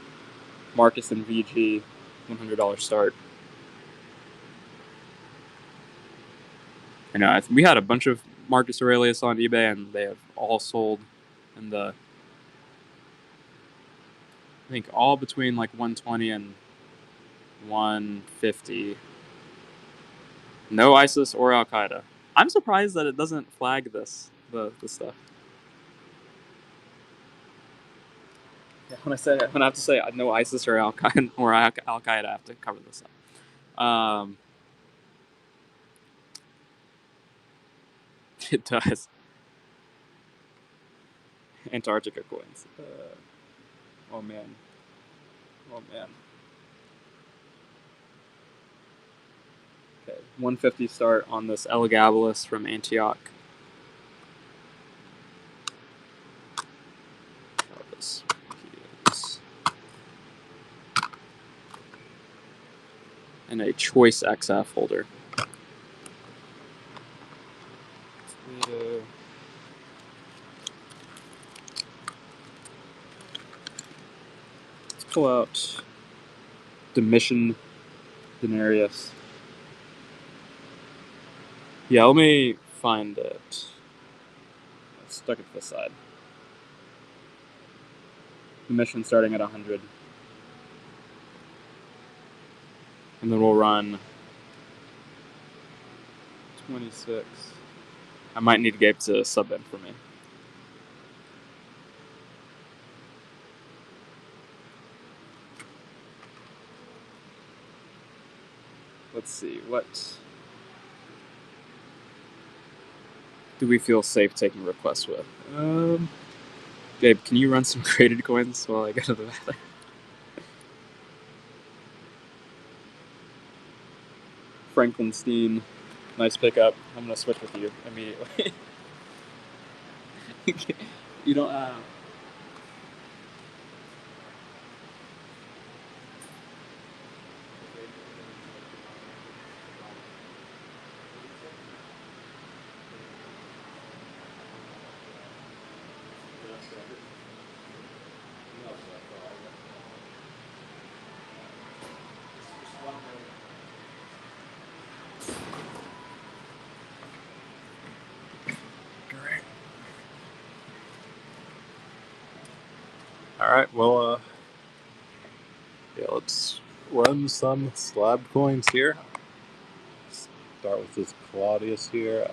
Marcus and VG, $100 start. I know, we had a bunch of Marcus Aurelius on eBay and they have all sold in the, I think all between like 120 and 150. No ISIS or Al Qaeda. I'm surprised that it doesn't flag this, the stuff. Yeah, when I have to say no ISIS or Al Qaeda, I have to cover this up. It does. Antarctica coins. Oh man. Oh man. Okay, 150 start on this Elagabalus from Antioch. This is and a choice XF holder. Let's pull out Domitian Denarius. Yeah, let me find it. It's stuck at this side. Domitian starting at 100. And then we'll run 26. I might need Gabe to sub in for me. Let's see, what do we feel safe taking requests with? Gabe, can you run some graded coins while I go to the bathroom? Franklinstein, nice pickup. I'm gonna switch with you immediately. You don't. All right, well, yeah, let's run some slab coins here. Start with this Claudius here.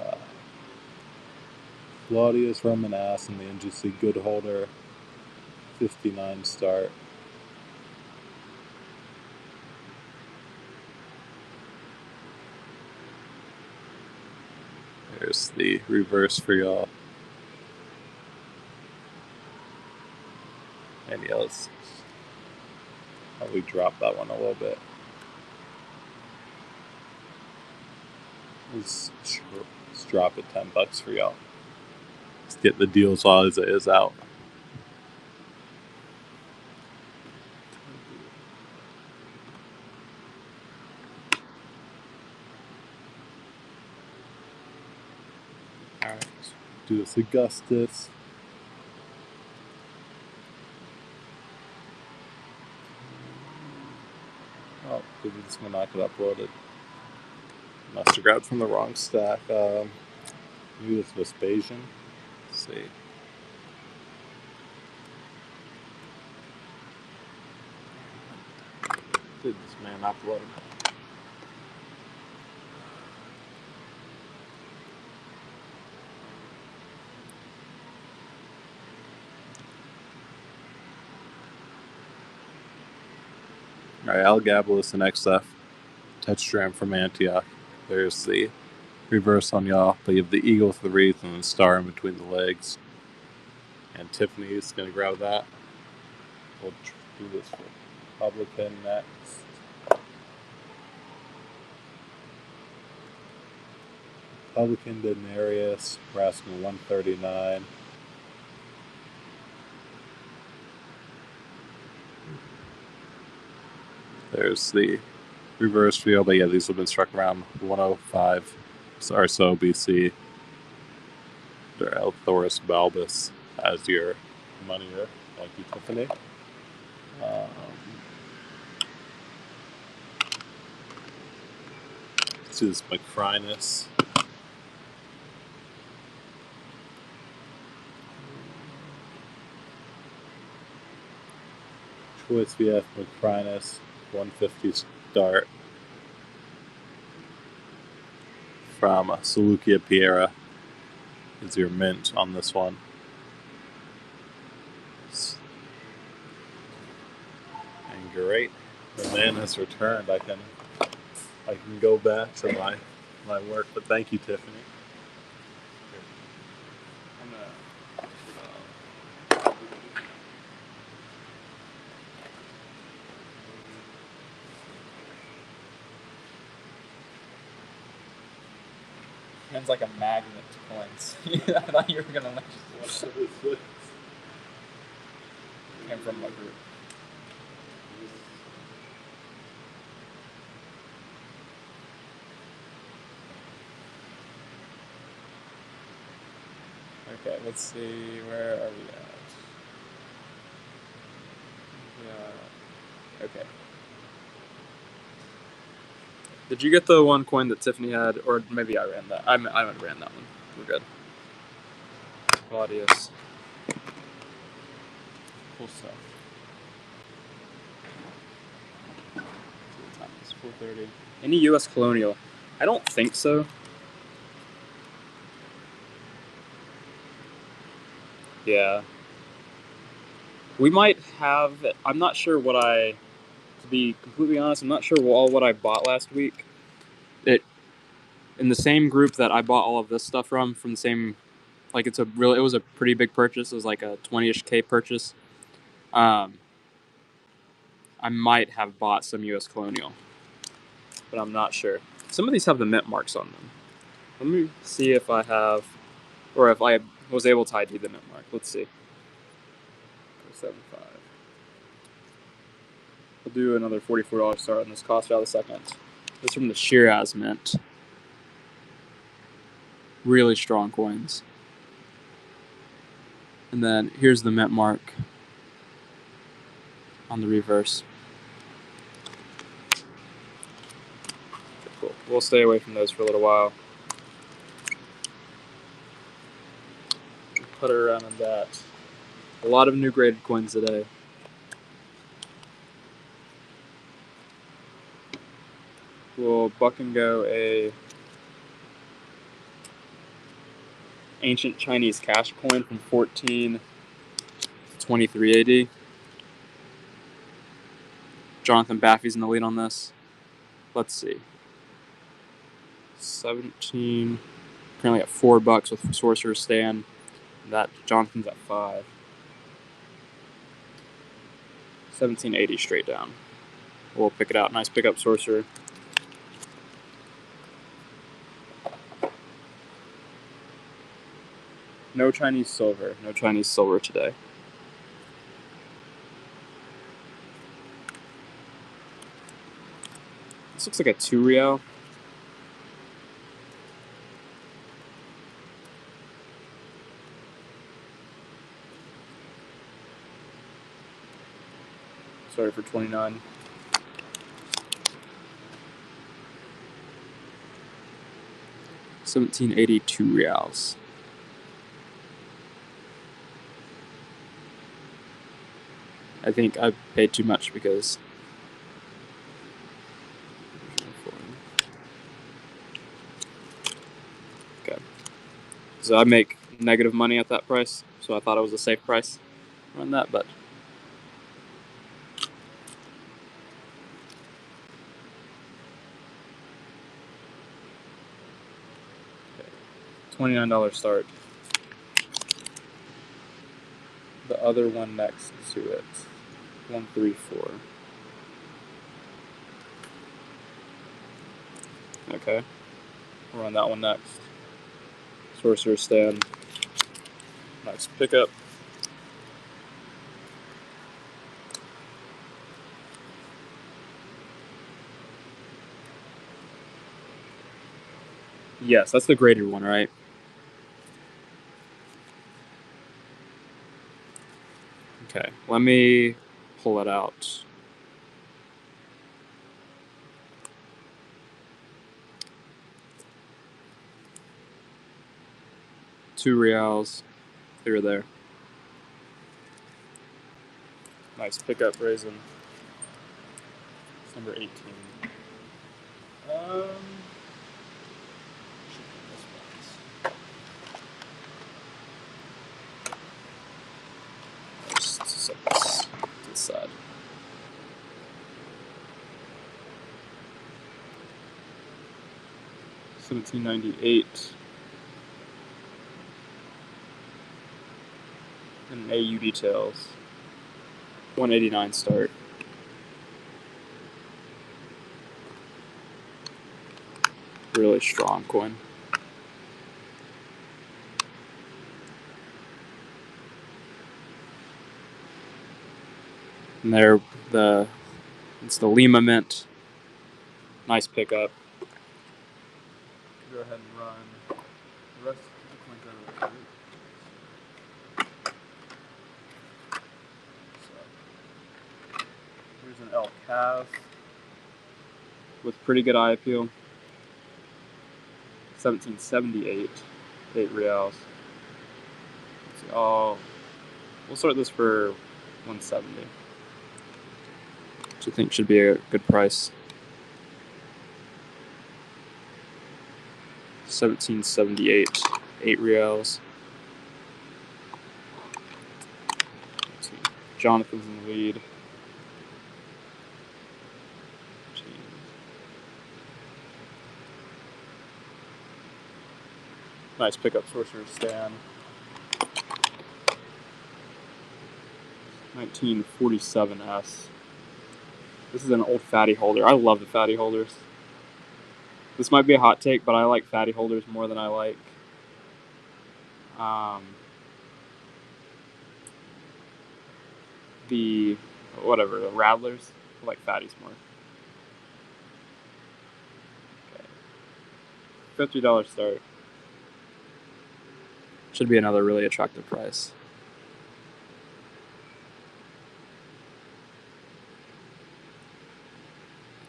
Claudius Roman ass in the NGC good holder. 59 start. There's the reverse for y'all. And yeah, let's probably drop that one a little bit. Let's drop it $10 for y'all. Let's get the deals all as it is out. Alright, do this Augustus. Oh, maybe this one not get uploaded. Must have grabbed from the wrong stack. Maybe this Vespasian. Let's see. Did this man upload? All right, Elagabalus and XF tetragram from Antioch. There's the reverse on y'all, but you have the eagle with the wreath and the star in between the legs. And Tiffany's gonna grab that. We'll do this for Republican next. Republican Denarius, we're asking 139. There's the reverse wheel, but yeah, these have been struck around 105 or so BC. They're Althoris Balbus as your moneyer. Thank you, Tiffany. This is Macrinus. Choice VF Macrinus, 150 start from Seleucia Piera is your mint on this one. And great, the man has returned. I can go back to my work, but thank you, Tiffany. Man's like a magnet to coins. I thought you were gonna just came from my group. Okay, let's see, where are we at? Yeah. Okay. Did you get the one coin that Tiffany had, or maybe I ran that? I ran that one. We're good. Claudius. Cool stuff. 4:30. Any U.S. colonial? I don't think so. Yeah. We might have. I'm not sure what I. To be completely honest, I'm not sure what I bought last week. It in the same group that I bought all of this stuff from the same. Like it was a pretty big purchase. It was like a 20-ish K purchase. I might have bought some U.S. colonial, but I'm not sure. Some of these have the mint marks on them. Let me see if I have, or if I was able to ID the mint mark. Let's see. 475. We'll do another $44 start on this cost out of the second. This is from the Shiraz mint. Really strong coins. And then here's the mint mark on the reverse. Cool. We'll stay away from those for a little while. Put her around on that. A lot of new graded coins today. We'll buck and go a ancient Chinese cash coin from 1423 AD. Jonathan Baffy's in the lead on this. Let's see. 17. Currently at $4 with Sorcerer's Stand. That Jonathan's at 5. 1780 straight down. We'll pick it out. Nice pickup, Sorcerer. No Chinese silver. No Chinese silver today. This looks like a 2 real. Sorry for 29. $17.82 reals. I think I paid too much because okay. So I make negative money at that price, so I thought it was a safe price on that, but $29 start. The other one next to it, 134. Okay, we'll run that one next. Sorcerer stand. Nice pickup. Yes, that's the graded one, right? Okay, let me pull it out. $2 here or there. Nice pickup, raisin. It's number 18. Just set this to the side. $17.98. And AU details. $189 start. Really strong coin. And there, it's the Lima Mint. Nice pickup. Go ahead and run the rest of the coins out of the so, here's an El Cav with pretty good eye appeal. 1778, $8. Let's see. Oh, we'll sort this for 170, which I think should be a good price. 1778, $8. Let's see. Jonathan's in the lead. Nice pickup, Sorcerer's Stand. 1947S. This is an old fatty holder. I love the fatty holders. This might be a hot take, but I like fatty holders more than I like the rattlers. I like fatties more. Okay. $50 start. Should be another really attractive price.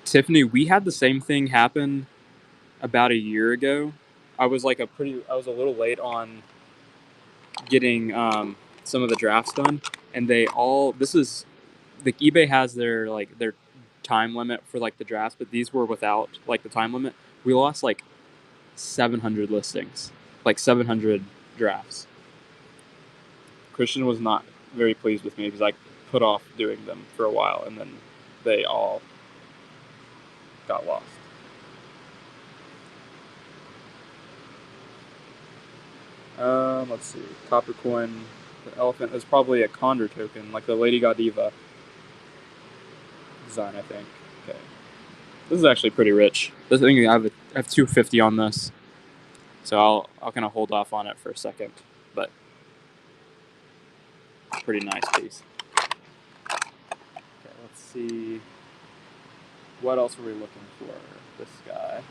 Tiffany, we had the same thing happen about a year ago. I was a little late on getting some of the drafts done, and eBay has their time limit for the drafts, but these were without the time limit. We lost 700 listings, 700 drafts. Christian was not very pleased with me because I put off doing them for a while, and then they all got lost. Let's see. Copper coin. The elephant is probably a Condor token, like the Lady Godiva design, I think. Okay. This is actually pretty rich. This thing, I have 250 on this, so I'll kind of hold off on it for a second, but pretty nice piece. Okay, let's see. What else are we looking for? This guy.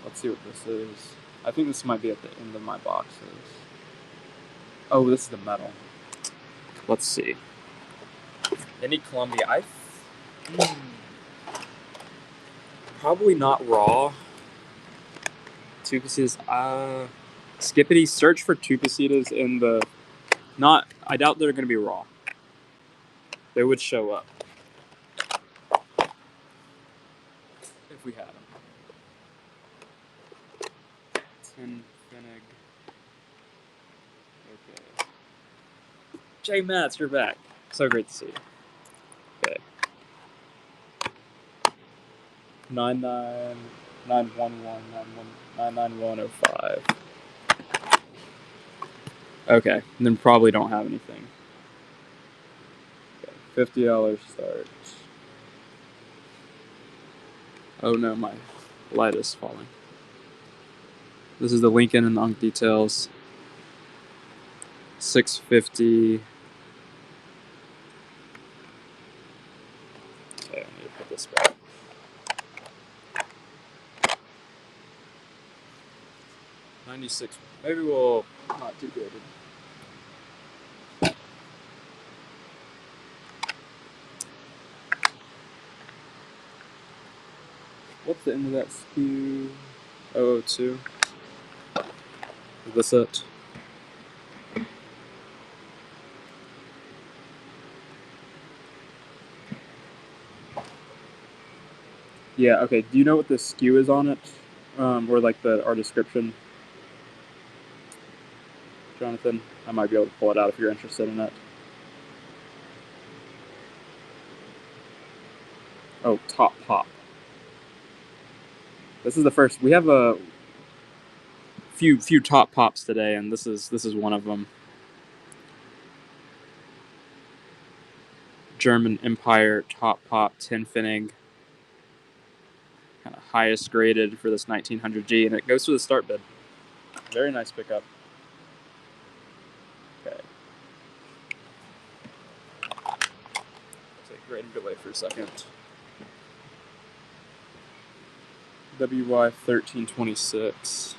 Let's see what this is. I think this might be at the end of my boxes. Oh, this is the metal. Let's see. Any Columbia. Probably not raw. Two pieces. Skippity, search for two pieces in the. I doubt they're going to be raw. They would show up if we had them. Tin Finnig. Okay. Jay Matz, you're back. So great to see you. Okay. 99, 99105. Okay, and then probably don't have anything. Okay, $50 start. Oh no, my light is falling. This is the Lincoln and the Unk details. 650. Okay, I need to put this back. 96. Maybe we'll not too good. What's the end of that skew? 002. Is this it? Yeah, okay. Do you know what the skew is on it? Or like our description? Jonathan? I might be able to pull it out if you're interested in it. Oh, top pop. This is the first. We have a few top pops today, and this is one of them. German Empire top pop 10 Finnig. Kind of highest graded for this 1900G, and it goes to the start bid. Very nice pickup. Okay. Take grade and delay for a second. WY 1326.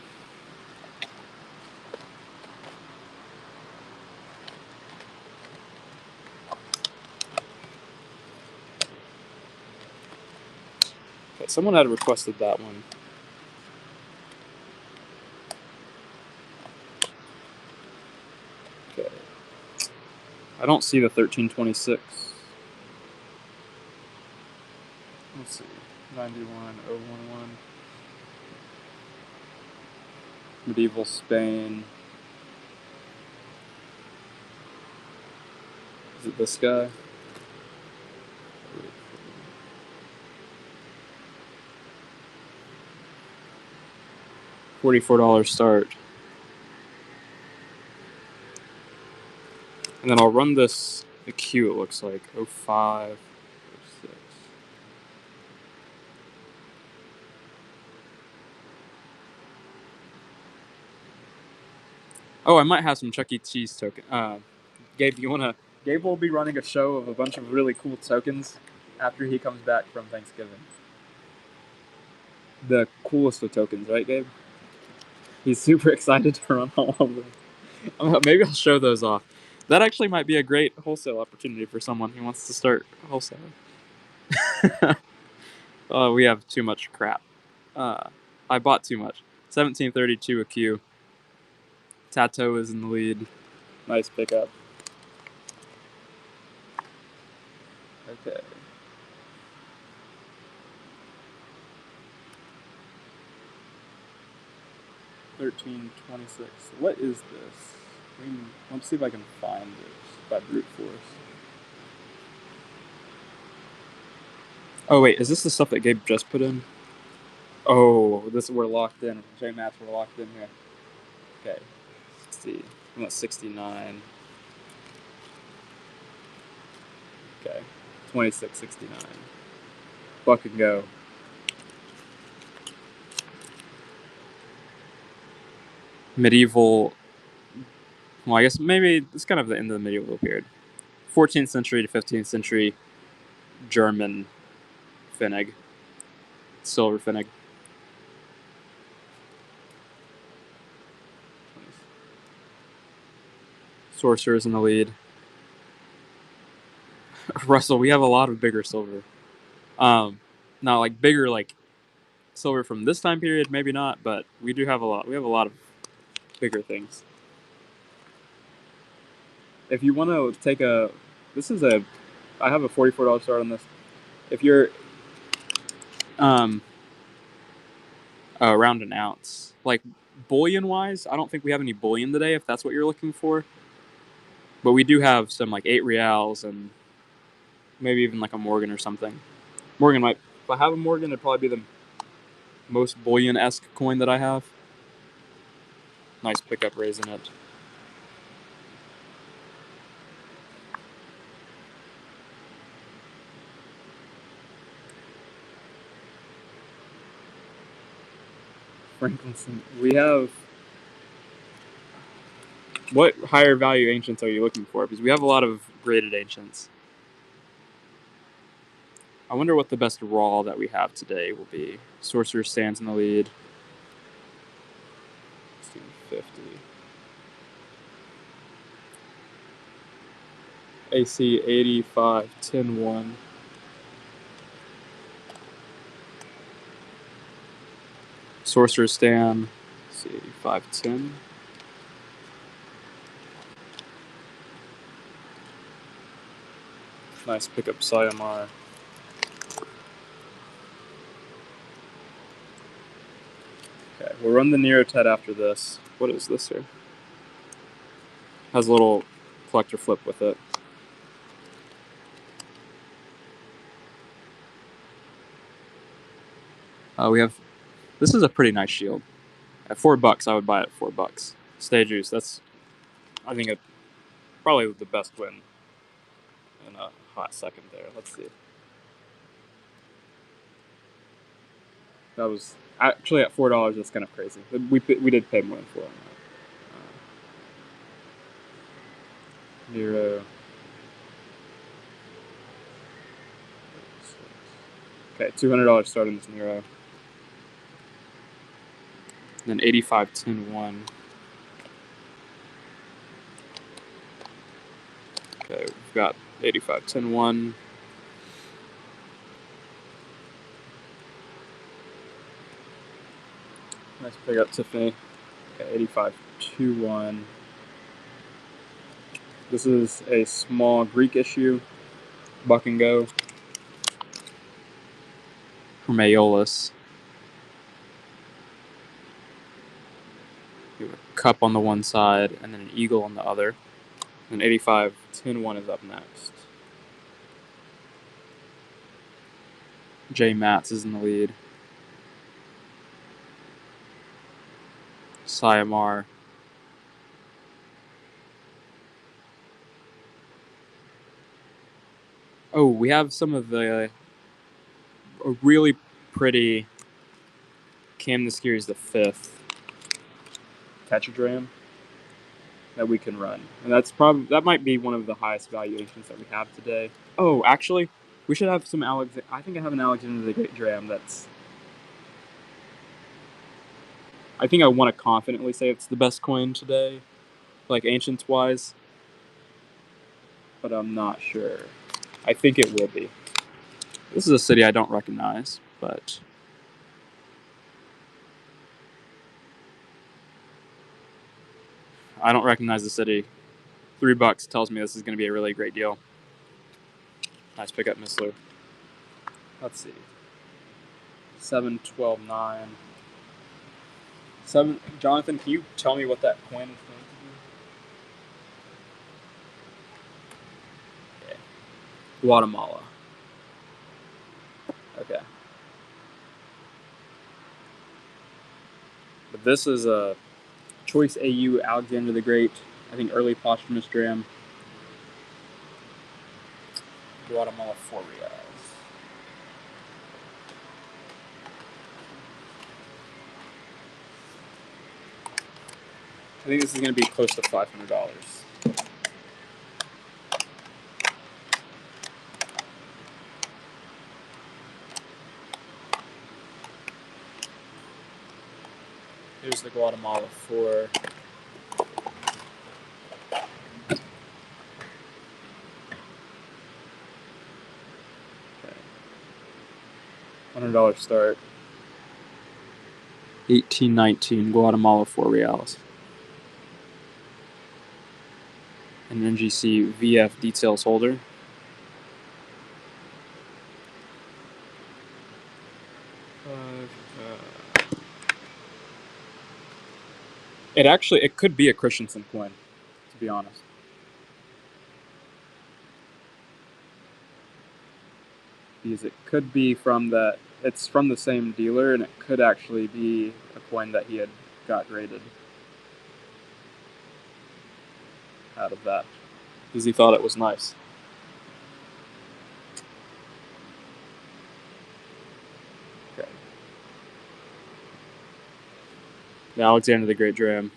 Okay, someone had requested that one. Okay. I don't see the 1326. Let's see. 91011. Medieval Spain. Is it this guy? $44 start. And then I'll run this, the Q it looks like, 05, 06. Oh, I might have some Chuck E. Cheese token. Gabe, Gabe will be running a show of a bunch of really cool tokens after he comes back from Thanksgiving. The coolest of tokens, right, Gabe? He's super excited to run all of them. Maybe I'll show those off. That actually might be a great wholesale opportunity for someone who wants to start wholesaling. Oh, we have too much crap. I bought too much. 1732 a Q. Tato is in the lead. Nice pickup. Okay. $13.26. What is this? Let's see if I can find it by brute force. Oh wait, is this the stuff that Gabe just put in? Oh, we're locked in. J-Mats, we're locked in here. Okay. Let's see. I'm at 69. Okay. 26.69. Buck and go. Medieval. Well, I guess maybe it's kind of the end of the medieval period. 14th century to 15th century German Finnig. Silver Finnig. Sorcerer's in the lead. Russell, we have a lot of bigger silver. Not like bigger like silver from this time period, maybe not, but we do have a lot. We have a lot of bigger things. If you want to take I have a $44 start on this. If you're around an ounce, like bullion wise, I don't think we have any bullion today. If that's what you're looking for, but we do have some like 8 reals and maybe even like a Morgan or something. Morgan might. If I have a Morgan, it'd probably be most bullion-esque coin that I have. Nice pickup raising it. Frankincense. We have... What higher value ancients are you looking for? Because we have a lot of graded ancients. I wonder what the best raw that we have today will be. Sorcerer stands in the lead. 1650. AC 85, 10, 1. Sorcerer stand. AC 85, 10. Nice pickup Sayamar. Okay, we'll run the Nerotet after this. What is this here? Has a little collector flip with it. We have... This is a pretty nice shield. At $4, I would buy it at $4. Stay juice. That's, I think, probably the best win in a hot second there. Let's see. That was actually at $4. That's kind of crazy. We did pay more than $4 on that. Nero. Okay, $200 start on this Nero. And then 85, 10, 1. Okay, we've got 85, 10, 1. Nice pick up, Tiffany. Okay, 85, 2, 1. This is a small Greek issue. Buck and go. From Aurelius. You have a cup on the one side and then an eagle on the other. And 85, 10, 1 is up next. J Matz is in the lead. Sayamar. Oh, we have some of the a really pretty Cam the Series the 5th Tetradram that we can run. And that might be one of the highest valuations that we have today. Oh, actually, we should have some I think I have an Alexander the Great Dram that's... I think I want to confidently say it's the best coin today, like ancients-wise. But I'm not sure. I think it will be. This is a city I don't recognize, but... I don't recognize the city. $3 tells me this is going to be a really great deal. Nice pickup, Missler. Let's see. 7, 12, 9. 7. Jonathan, can you tell me what that coin is going to be? Okay. Guatemala. Okay. But this is a Choice AU Alexander the Great. I think early posthumous dram. Guatemala 4 reals. I think this is going to be close to $500. Here's the Guatemala 4. Okay. $100 start. 1819 Guatemala 4 reals. An NGC VF details holder. It could be a Christensen coin, to be honest. Because it could be from that it's from the same dealer, and it could actually be a coin that he had got graded out of that because he thought it was nice. Okay. The Alexander the Great dram.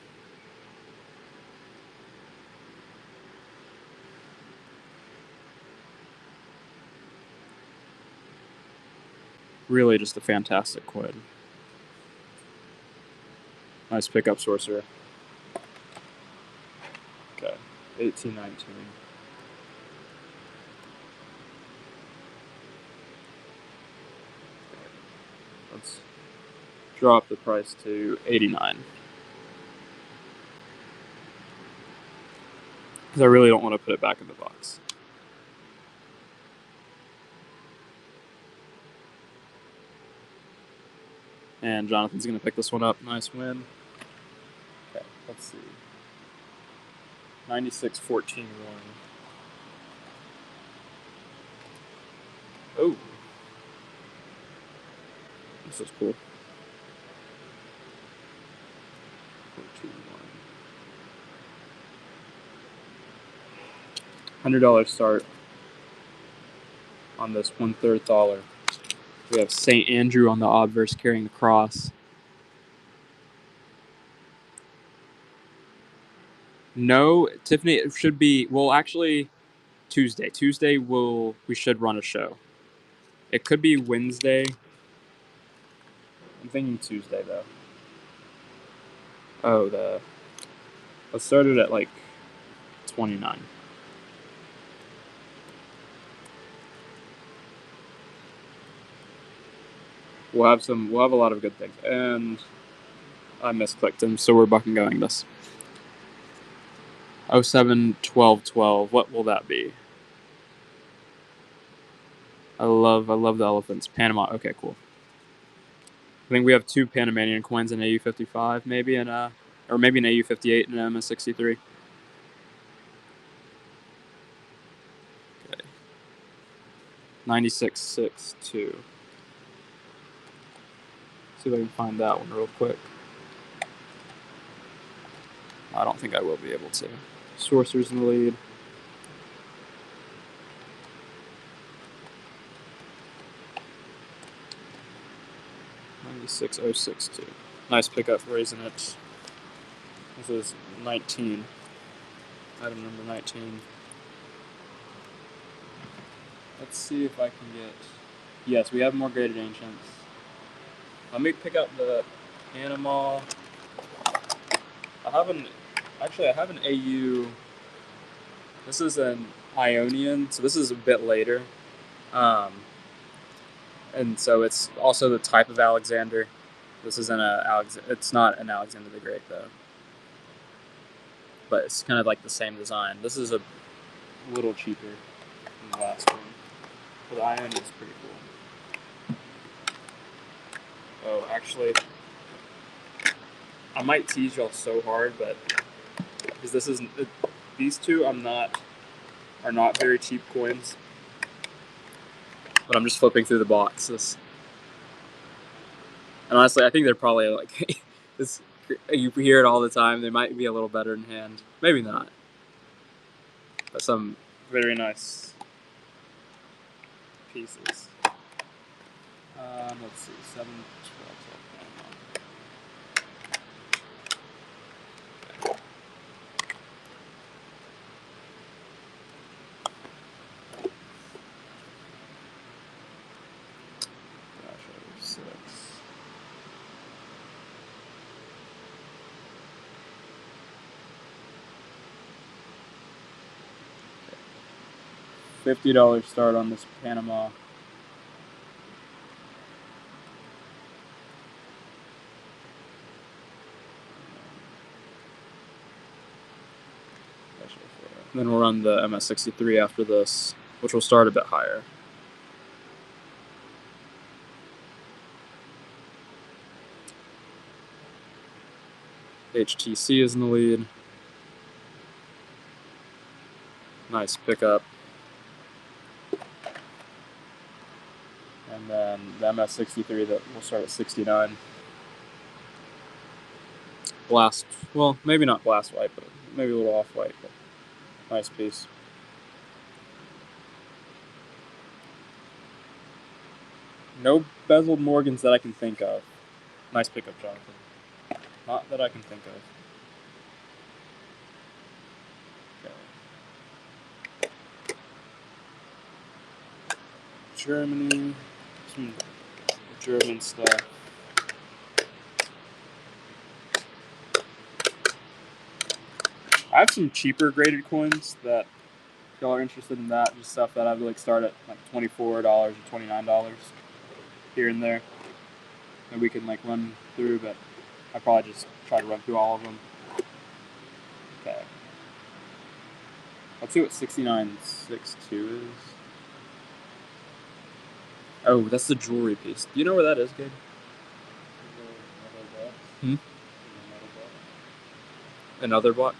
Really just a fantastic coin. Nice pickup, sorcerer. Okay, 1819. Let's drop the price to 89. Because I really don't want to put it back in the box. And Jonathan's going to pick this one up. Nice win. Okay, let's see. 96-14-1. Oh. This is cool. 14-1. $100 start on this 1/3 dollar. We have St. Andrew on the obverse carrying the cross. No, Tiffany, it should be, well, actually, Tuesday. Tuesday, we should run a show. It could be Wednesday. I'm thinking Tuesday, though. Oh, let's start it at, like, 29. We'll have a lot of good things. And I misclicked him, so we're bucking going this. 07-12-12. What will that be? I love the elephants. Panama. Okay, cool. I think we have 2 Panamanian coins in AU55, maybe, and or maybe an AU58 and an MS63. Okay. 96.62. See if I can find that one real quick. I don't think I will be able to. Sorcerer's in the lead. $96.062. Nice pickup, raising it. This is 19. Item number 19. Let's see if I can get. Yes, we have more graded ancients. Let me pick up the Panama. I have an AU. This is an Ionian, so this is a bit later. And so it's also the type of Alexander. This isn't it's not an Alexander the Great, though. But it's kind of like the same design. This is a little cheaper than the last one. But the Ionian is pretty cool. Oh, actually, I might tease y'all so hard, but because these two are not very cheap coins. But I'm just flipping through the boxes. And honestly, I think they're probably like this. You hear it all the time. They might be a little better in hand. Maybe not. But some very nice pieces. Let's see, 7, 12, 12. $50 start on this Panama. Then we'll run the MS63 after this, which will start a bit higher. HTC is in the lead. Nice pickup. And then the MS63 that will start at 69. Blast, well, maybe not blast white, but maybe a little off white, but nice piece. No bezeled Morgans that I can think of. Nice pickup, Jonathan. Not that I can think of. Okay. Germany, some German stuff. I have some cheaper graded coins that if y'all are interested in that, just stuff that I would like start at like $24 or $29 here and there. And we can like run through, but I probably just try to run through all of them. Okay. Let's see what 6962 is. Oh, that's the jewelry piece. Do you know where that is, Gabe? Another box?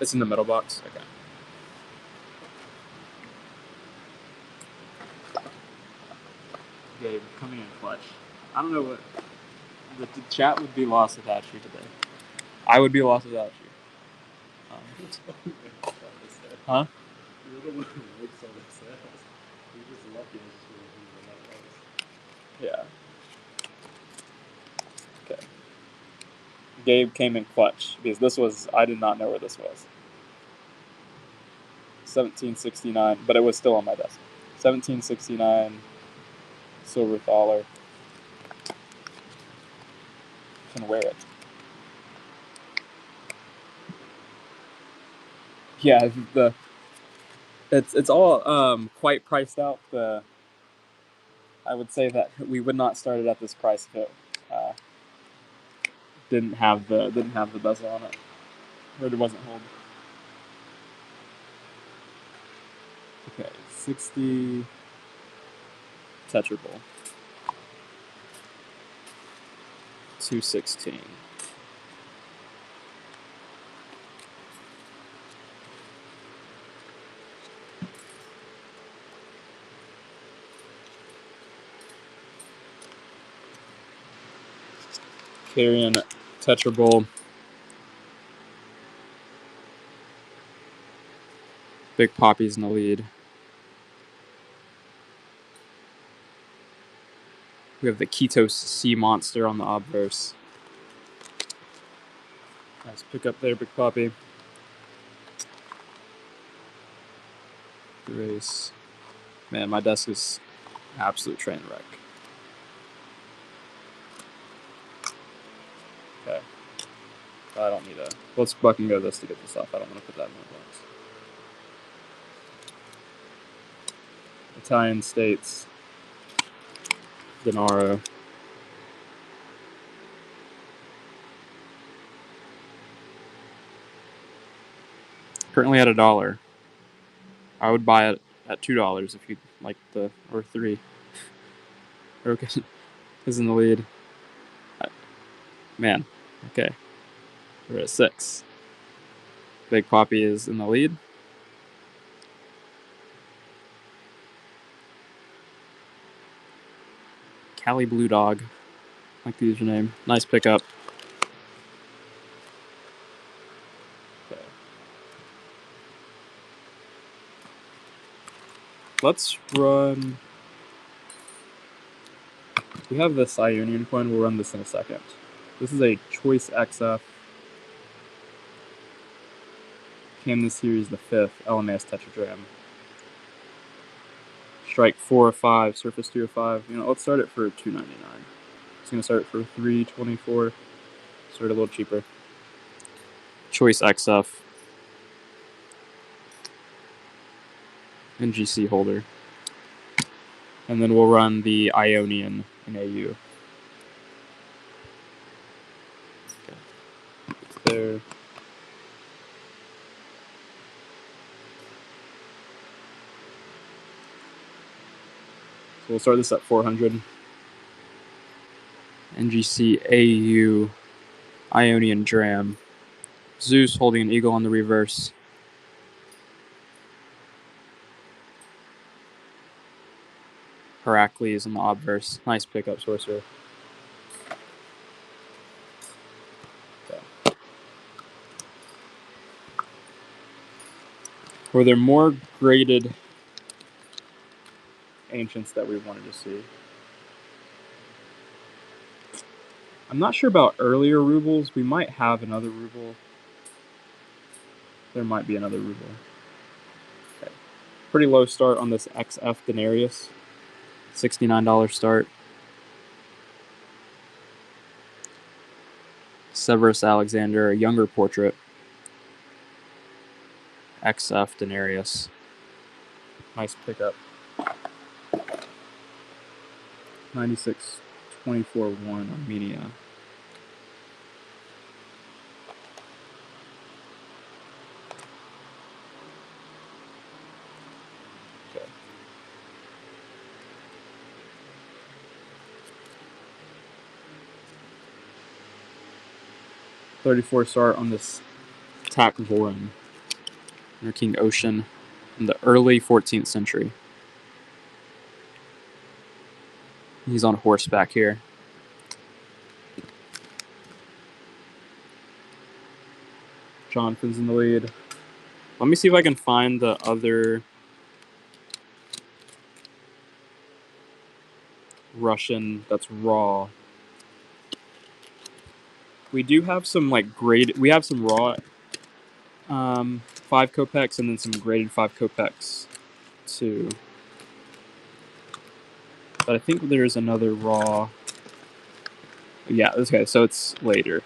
It's in the metal box? Okay. Gabe, coming in clutch. I don't know what... The chat would be lost without you today. I would be lost without you. Huh? You're the one who makes all the sales. You're just lucky to Yeah. Okay. Gabe came in clutch because this was... I did not know where this was. 1769, but it was still on my desk. 1769 silver thaler. Can wear it. Yeah, it's all quite priced out. I would say that we would not start it at this price if it didn't have the bezel on it, or it wasn't hold. Okay, 60 tetrable. 216. Carrying tetrable. Big Poppy's in the lead. We have the Ketos Sea Monster on the obverse. Nice pick up there, Big Poppy. Race. Man, my desk is an absolute train wreck. Okay. I don't need a... Let's buck and go this to get this off. I don't want to put that in my box. Italian States. Denaro. Currently at $1. I would buy it at $2 if you like the... or $3. Okay. Is in the lead. Man. Okay. We're at 6. Big Poppy is in the lead. Cali Blue Dog. Like the username. Nice pickup. Okay. Let's run... We have this Ionian coin. We'll run this in a second. This is a Choice XF. Came this series the 5th. LMAS Tetragram. Strike 405. Surface 205. You know, let's start it for $2.99. It's gonna start for $3.24. Start a little cheaper. Choice XF. NGC holder. And then we'll run the Ionian in AU. Okay. It's there. So we'll start this at 400. NGC AU Ionian Dram. Zeus holding an eagle on the reverse. Heracles in the obverse. Nice pickup, sorcerer. Okay. Were there more graded ancients that we wanted to see? I'm not sure about earlier rubles. We might have another ruble. There might be another ruble. Okay. Pretty low start on this XF denarius. $69 start. Severus Alexander, a younger portrait. XF denarius. Nice pickup. 96.24.1 Armenia. Okay. $34 start on this Tak Vorin. Under King Ocean in the early 14th century. He's on horseback here. Jonathan's in the lead. Let me see if I can find the other Russian that's raw. We do have some like grade. We have some raw 5 kopecks and then some graded 5 kopecks too. But I think there's another raw. Yeah, okay, so it's later.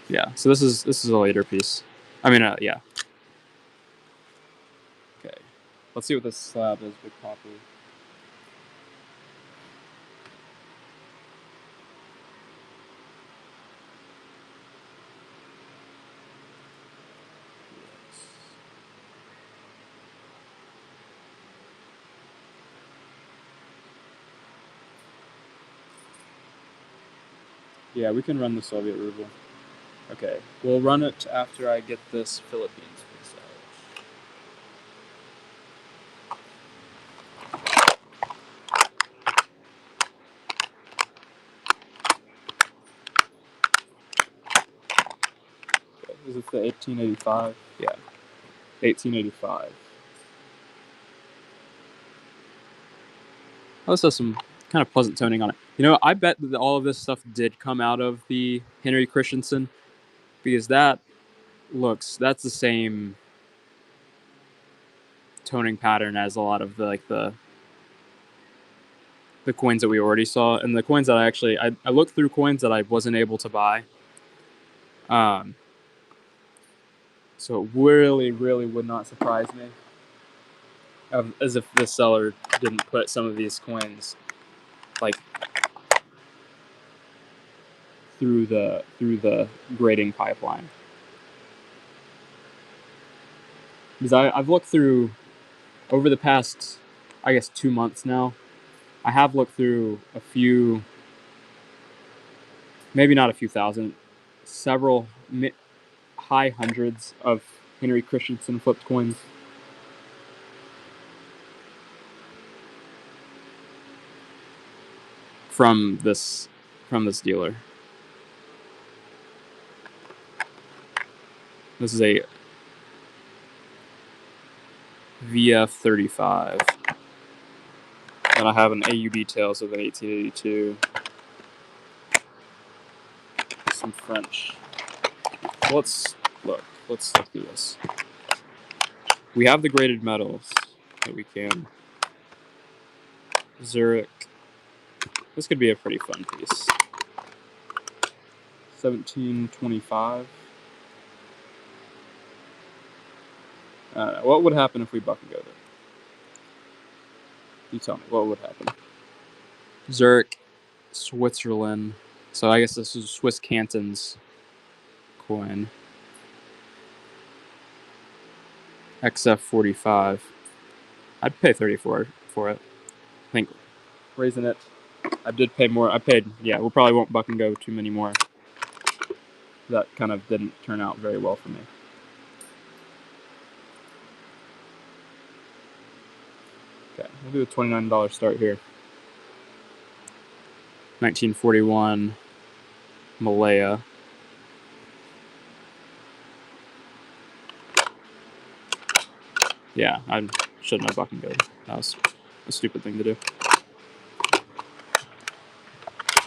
Yeah, so this is a later piece. I mean, yeah. Okay, let's see what this slab is, Big Poppy. Yeah, we can run the Soviet ruble. Okay, we'll run it after I get this Philippines piece out. Okay, is it the 1885? Yeah, 1885. Oh, this has some kind of pleasant toning on it. You know, I bet that all of this stuff did come out of the Henry Christensen, because that's the same toning pattern as a lot of the coins that we already saw, and the coins that I looked through coins that I wasn't able to buy. So it really, really would not surprise me as if the seller didn't put some of these coins like through the grading pipeline. Because I've looked through over the past, I guess, 2 months now. I have looked through a few, maybe not a few thousand, several high hundreds of Henry Christensen flipped coins. From this dealer. This is a VF35. And I have an AU details of an 1882. Some French. Let's look through this. We have the graded metals that we can. Zurich. This could be a pretty fun piece. 1725. What would happen if we buck and go there? You tell me, what would happen? Zurich, Switzerland. So I guess this is Swiss cantons coin. XF45. I'd pay 34 for it. I think raising it. I did pay more. Yeah, we probably won't buck and go too many more. That kind of didn't turn out very well for me. We'll do a $29 start here. 1941 Malaya. Yeah, I shouldn't have fucking go. That was a stupid thing to do.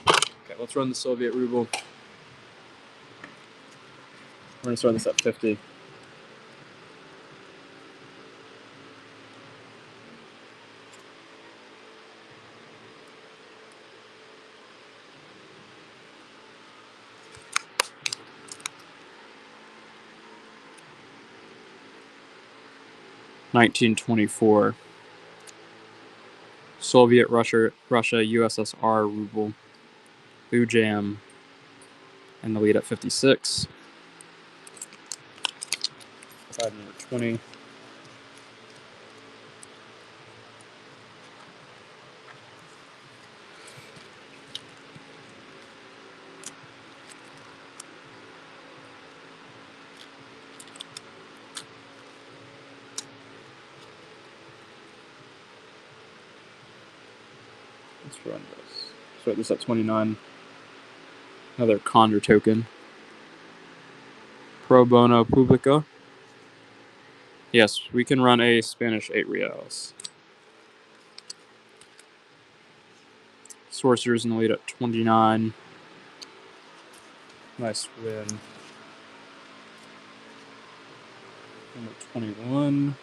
Okay, let's run the Soviet ruble. We're gonna start this at 50. $1924 Soviet Russia USSR ruble. Bujam and the lead at 56. 520. Let's run this. Start this at 29. Another Condor token. Pro bono publica. Yes, we can run a Spanish 8 reals. Sorcerers in the lead at 29. Nice win. Number 21.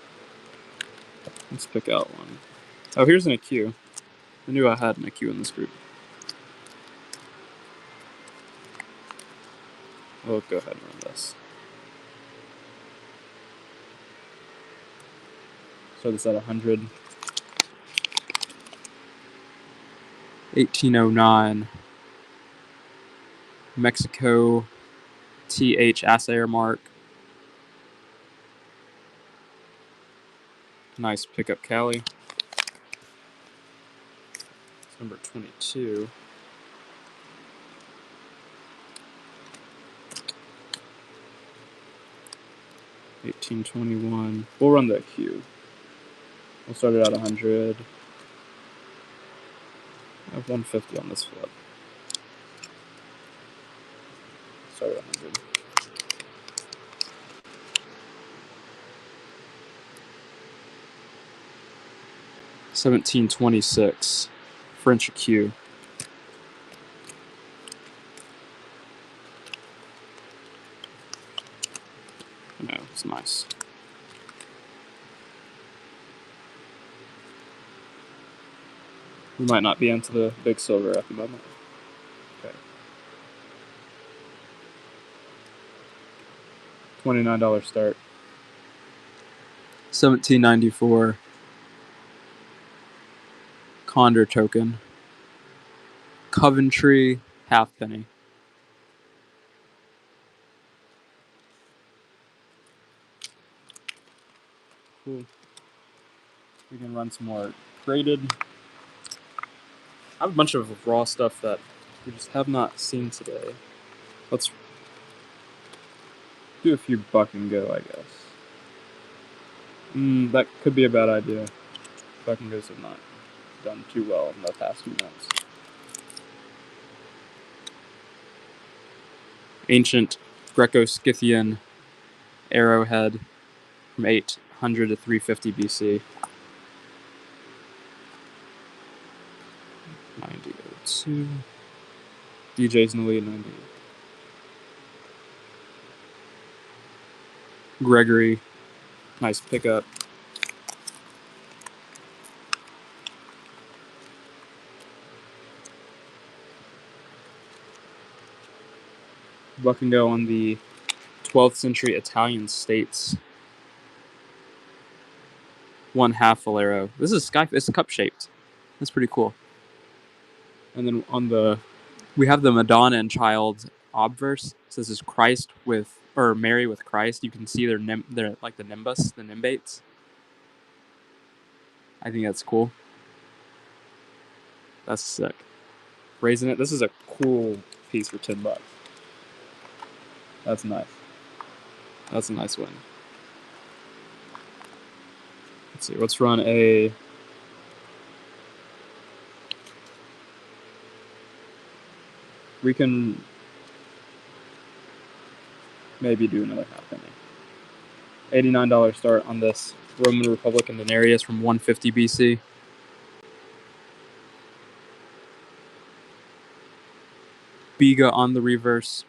Let's pick out one. Oh, here's an AQ. I knew I had an AQ in this group. We'll go ahead and run this. Start this at 100. 1809. Mexico TH Assayer mark. Nice pickup Cali. It's number 22. $18.21. We'll run that Q. We'll start it at 100. I have 150 on this flip. Start at 100. $17.26. French Q. No, it's nice. We might not be into the big silver at the moment. Okay. $29 start. 1794. Condor token. Coventry halfpenny. Cool. We can run some more graded. I have a bunch of raw stuff that we just have not seen today. Let's do a few buck and go, I guess. That could be a bad idea. Buck and goes have not done too well in the past few months. Ancient Greco-Scythian arrowhead from 800 to 350 BC. 92. DJ's in the lead, 90. Gregory, nice pickup. Buck and go on the 12th century Italian states. 1/2 Valero. This is it's cup shaped. That's pretty cool. And then on the, we have the Madonna and Child obverse. So this is Christ with, or Mary with Christ. You can see their like the nimbus, the nimbates. I think that's cool. That's sick. Raising it. This is a cool piece for $10. That's nice. That's a nice win. Let's see. Let's run a We can maybe do another half penny. $89 start on this Roman Republic and denarius from 150 BC. Biga on the reverse.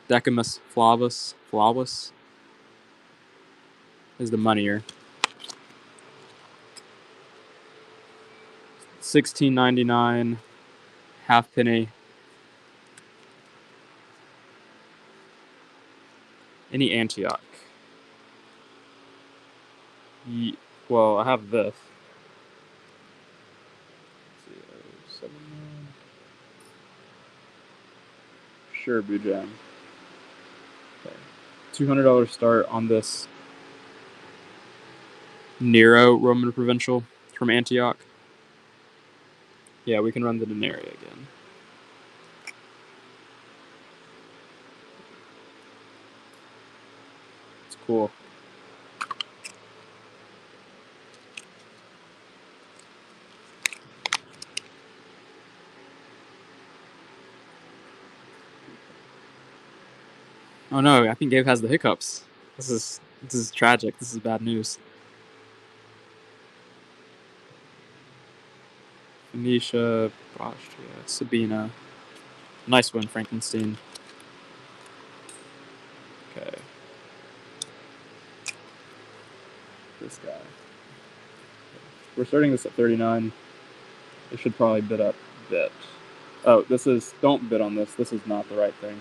Decimus Flavus is the moneyer. $16.99, half penny. Any Antioch? Well, I have this. Let's see, 079. Sure, Bujam. Okay. $200 start on this Nero Roman Provincial from Antioch. Yeah, we can run the denarii again. It's cool. Oh no, I think Gabe has the hiccups. This is tragic. This is bad news. Phoenicia, Austria, Sabina. Nice one, Frankenstein. Okay. This guy. We're starting this at 39. It should probably bid up a bit. Oh, don't bid on this. This is not the right thing.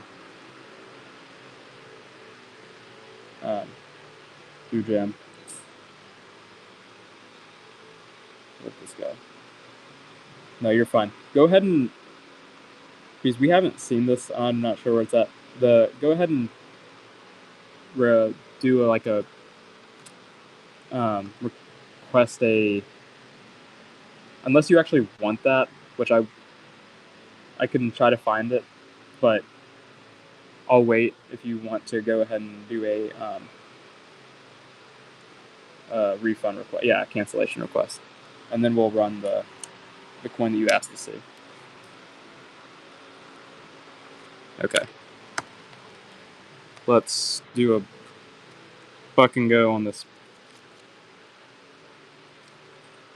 Do jam. With this guy. No, you're fine. Go ahead and, because we haven't seen this, I'm not sure where it's at. Go ahead and do request unless you actually want that, which I can try to find it, but I'll wait if you want to go ahead and do a refund request. Yeah, cancellation request. And then we'll run the coin that you asked to see. Okay. Let's do a buck and go on this.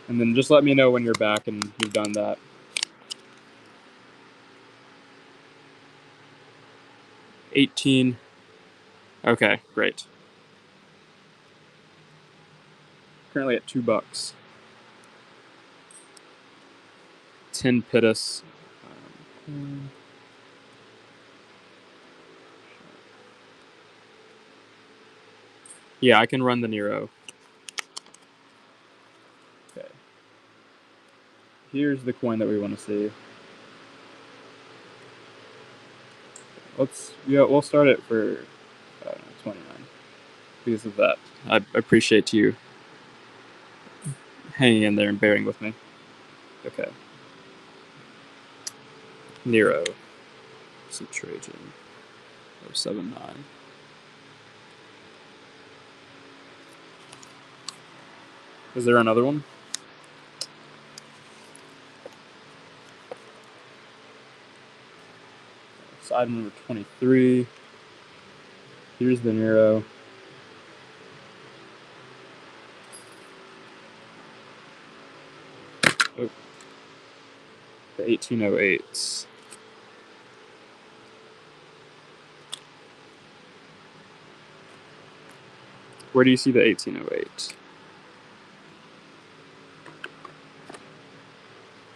And then just let me know when you're back and you've done that. $18. Okay, great. Currently at $2. 10 pittus. Yeah, I can run the Nero. Okay. Here's the coin that we want to see. We'll start it for 29 because of that. I appreciate you hanging in there and bearing with me. Okay. Nero. Trajan. 079. Is there another one? Side number 23. Here's the Nero. Oh. The 1808s. Where do you see the 1808?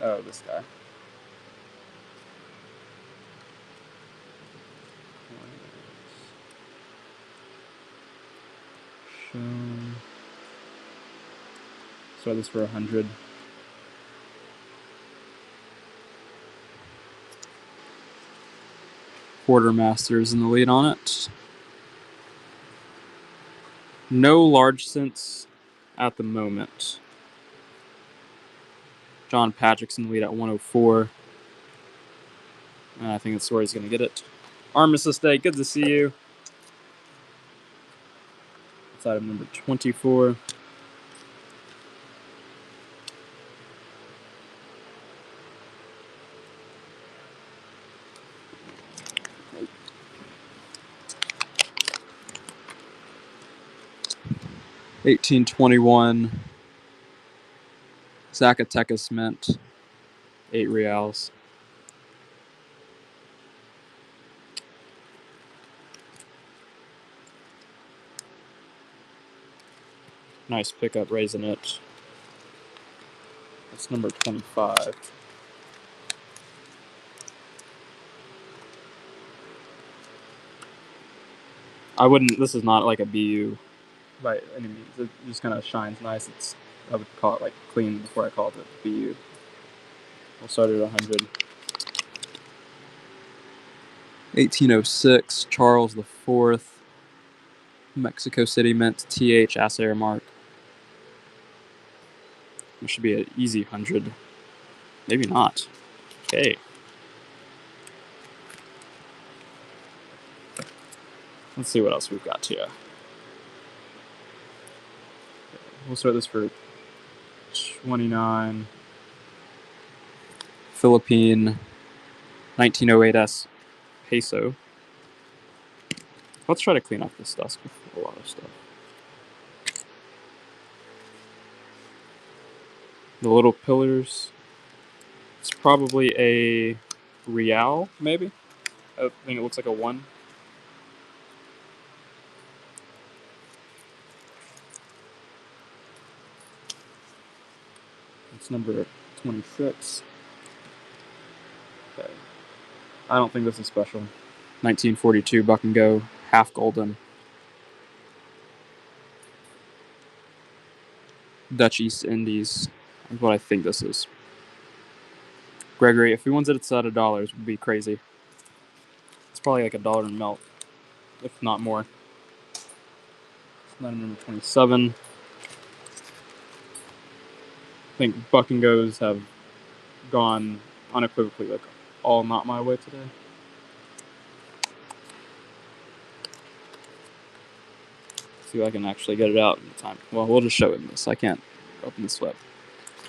Oh, this guy. Start this for 100. Quartermaster's in the lead on it. No large cents at the moment. John Patrick's in the lead at 104. And I think that's where he's going to get it. Armistice Day, good to see you. That's item number 24. 1821 Zacatecas mint, 8 reals. Nice pickup raising it. That's number 25. I wouldn't, this is not like a BU by any means. It just kind of shines nice. I would call it like clean before I called it BU. We'll start at 100. 1806 Charles IV Mexico City mint TH Asair mark. It should be an easy 100. Maybe not. Okay. Let's see what else we've got here. We'll start this for 29. Philippine 1908S peso. Let's try to clean up this dust with a lot of stuff. The little pillars. It's probably a real, maybe? I think it looks like a 1. It's number 26. Okay. I don't think this is special. 1942 Buck and Go, half golden. Dutch East Indies is what I think this is. Gregory, if he wins it, it's at $1, it would be crazy. It's probably like $1 in melt, if not more. It's not number 27. I think Buck and Goes have gone unequivocally like all not my way today. See if I can actually get it out in time. Well, we'll just show him this. I can't open this web.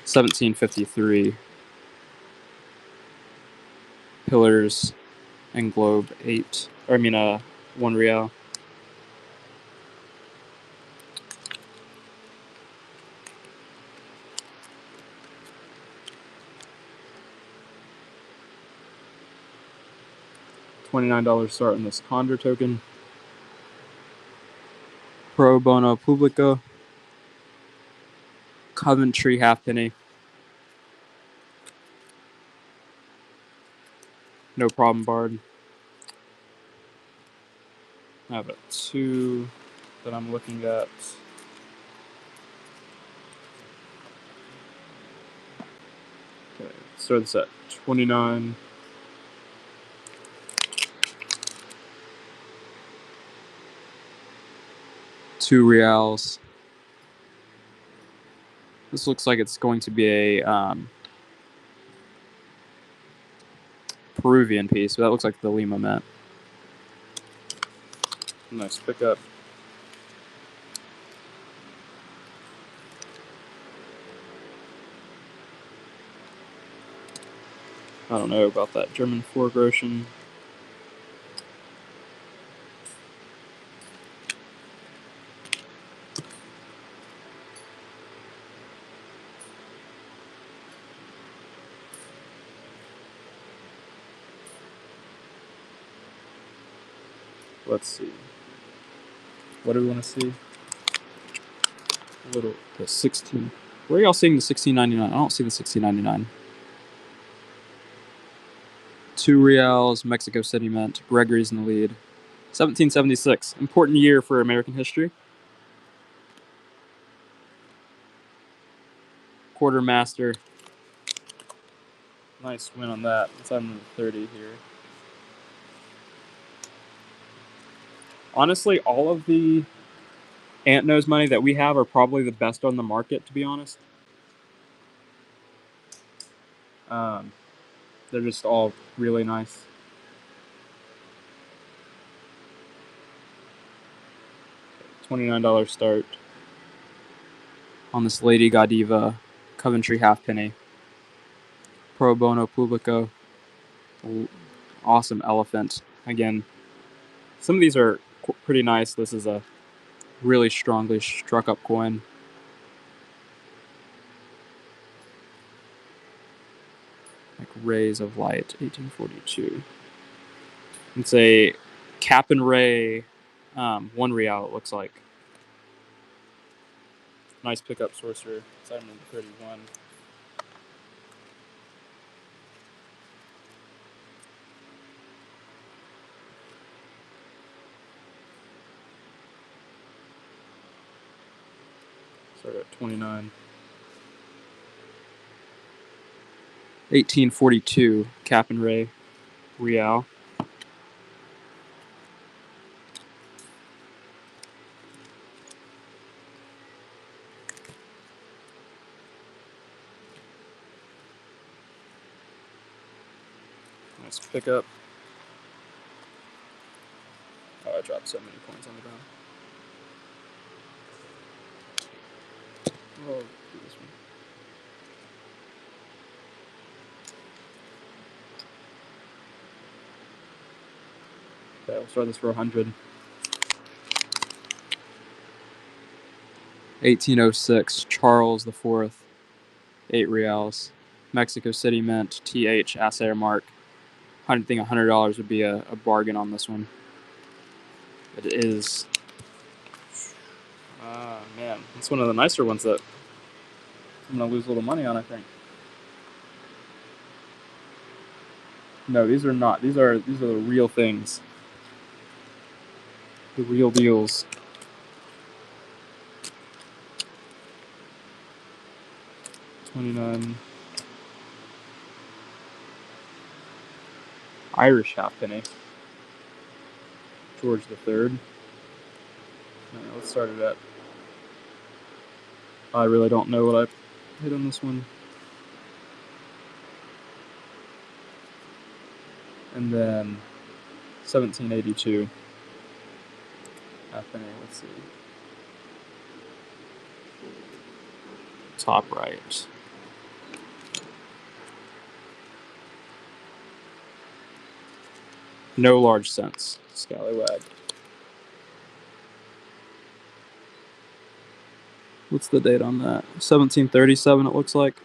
1753 pillars and globe 8. Or I mean 1 real. $29 start on this Condor token. Pro Bono Publico. Coventry halfpenny. No problem barred. I have a 2 that I'm looking at. Okay, start this at 29. $2 reals. This looks like it's going to be a Peruvian piece, but that looks like the Lima mint. Nice pickup. I don't know about that German 4 Groschen. Let's see. What do we want to see? A little, the 16. Where are y'all seeing the 16.99? I don't see the 16.99. 2 reals, Mexico City mint. Gregory's in the lead. 1776, important year for American history. Quartermaster. Nice win on that. It's on 30 here. Honestly, all of the Ant Nose money that we have are probably the best on the market, to be honest. They're just all really nice. $29 start on this Lady Godiva Coventry halfpenny. Pro Bono Publico. Awesome elephant. Again, some of these are pretty nice. This is a really strongly struck up coin. Like Rays of Light, 1842. It's a cap and ray, 1 real, it looks like. Nice pickup sorcerer. It's item number 31. Start at 29. 1842, cap and ray, real. Nice pickup. Oh, I dropped so many coins on the ground. Oh, do this one. Okay, we'll start this for 100. 1806, Charles IV, 8 reals. Mexico City Mint, TH, Assayer Mark. I think $100 would be a bargain on this one. It is. Man, it's one of the nicer ones that I'm gonna lose a little money on, I think. No, these are not. These are the real things. The real deals. $29. Irish halfpenny. George III. Let's start it at. I really don't know what I hit on this one. And then 1782. Halfpenny, let's see. Top right. No large cents. Scallywag. What's the date on that? 1737, it looks like.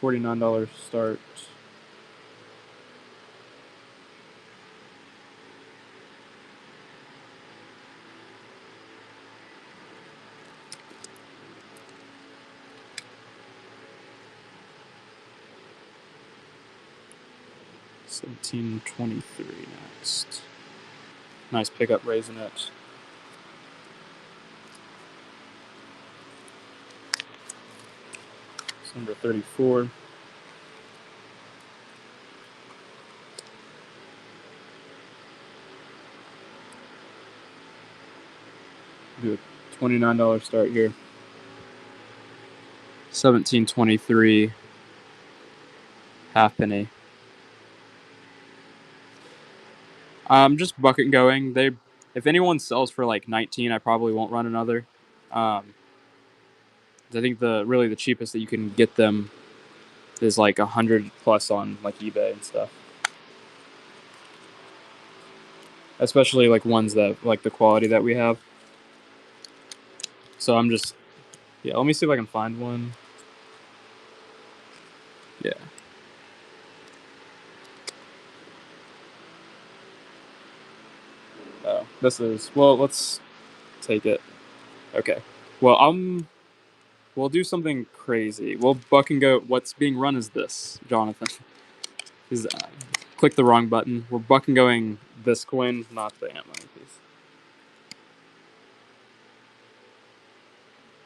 $49 start. $17.23 next. Nice pickup raising it. It's number 34. Do a $29 start here. 17.23 halfpenny. I'm just bucket going. If anyone sells for like 19, I probably won't run another. I think the cheapest that you can get them is like 100 plus on like eBay and stuff. Especially like ones that like the quality that we have. So I'm just, yeah, let me see if I can find one. Yeah. Oh, this is, well, let's take it. Okay. Well, we'll do something crazy. We'll buck and go. What's being run is this, Jonathan. Click the wrong button. We're buck and going this coin, not the ant money piece.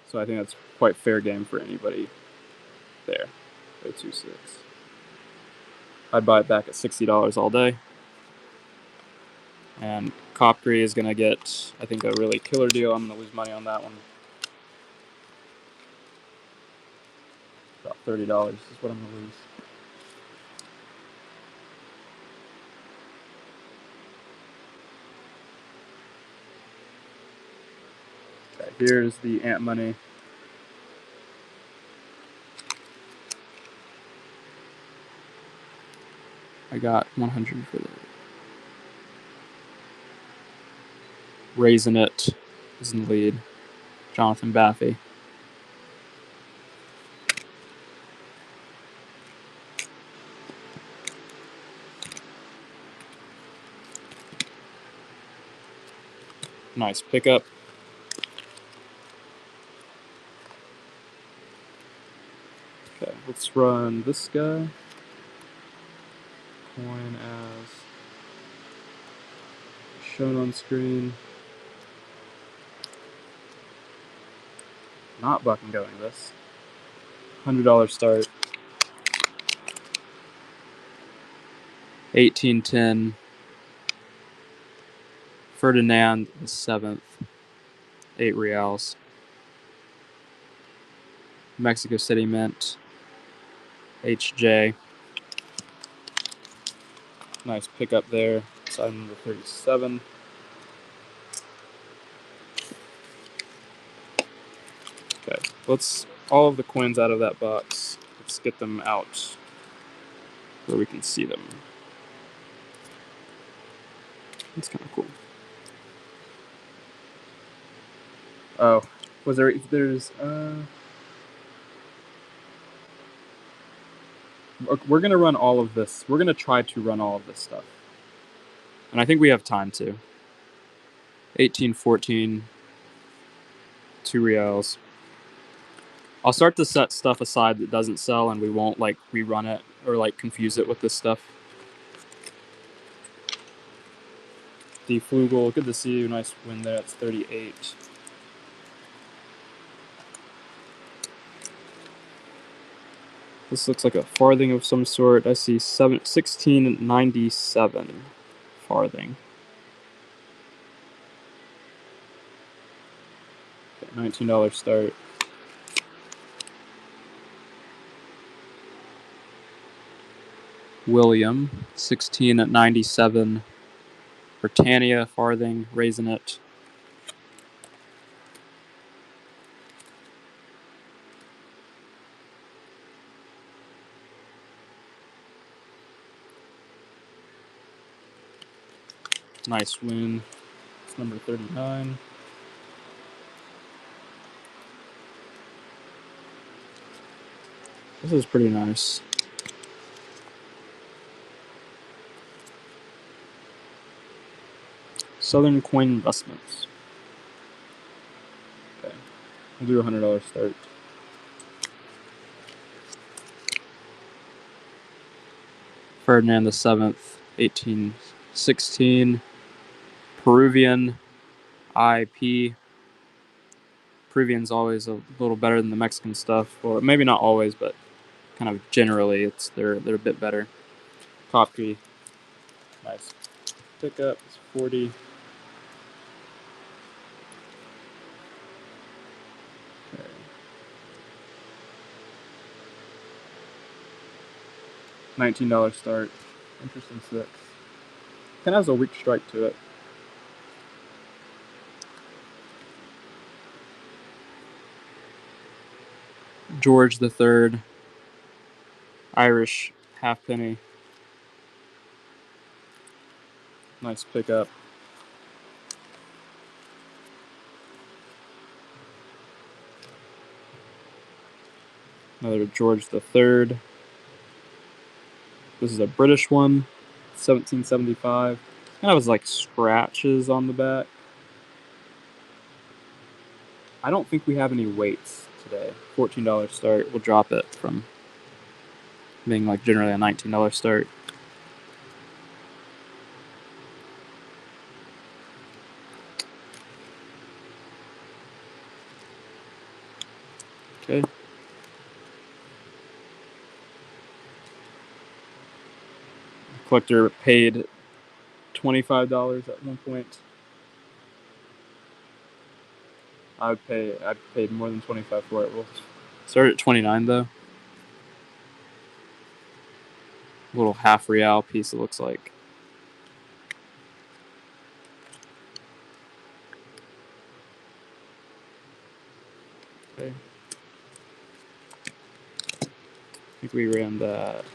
So I think that's quite fair game for anybody there. 026. I'd buy it back at $60 all day. And Copry is going to get, I think, a really killer deal. I'm going to lose money on that one. About $30 is what I'm going to lose. Okay, here's the ant money. I got 100 for that. Raising It is in the lead. Jonathan Baffy. Nice pickup. Okay, let's run this guy. Coin as shown on screen. Not bucking going this. $100 start. 1810. Ferdinand the 7th. 8 reals. Mexico City Mint. HJ. Nice pickup there. Side number 37. Okay, let's all of the coins out of that box. Let's get them out where we can see them. That's kind of cool. Oh, was there? There's. We're gonna run all of this. We're gonna try to run all of this stuff, and I think we have time to. 1814. 2 reals. I'll start to set stuff aside that doesn't sell, and we won't like rerun it or like confuse it with this stuff. The Flugel, good to see you. Nice win there. That's 38. This looks like a farthing of some sort. I see 1697 farthing. Okay, $19 start. William, 1697. Britannia, farthing, raising it. Nice win. It's number 39. This is pretty nice. Southern Coin Investments. Okay, we'll do a $100 start. Ferdinand the 7th, 1816. Peruvian, IP. Peruvian's always a little better than the Mexican stuff. Well, maybe not always, but kind of generally, they're a bit better. Copy. Nice pickup. It's 40. Okay. $19 start. Interesting 6. Kind of has a weak strike to it. George the 3rd. Irish halfpenny. Nice pickup. Another George the 3rd. This is a British one. 1775. Kind of has like scratches on the back. I don't think we have any weights today. $14 start. We'll drop it from being like generally a $19 start. Okay. Collector paid $25 at one point. I'd paid more than 25 for it. We'll start at 29 though. Little half real piece it looks like. Okay. I think we ran that.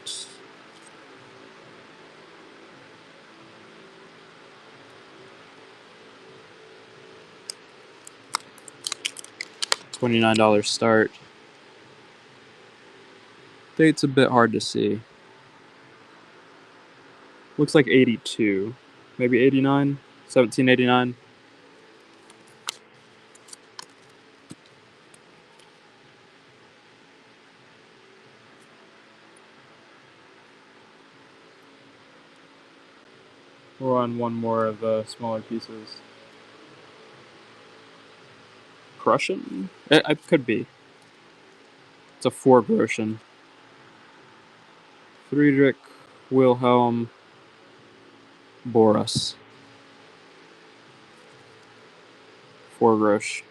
$29 start. Date's a bit hard to see. Looks like 82. Maybe 89? 1789? We're on one more of the smaller pieces. Prussian? It could be. It's a 4 groschen. Friedrich Wilhelm Boris. 4 grosch.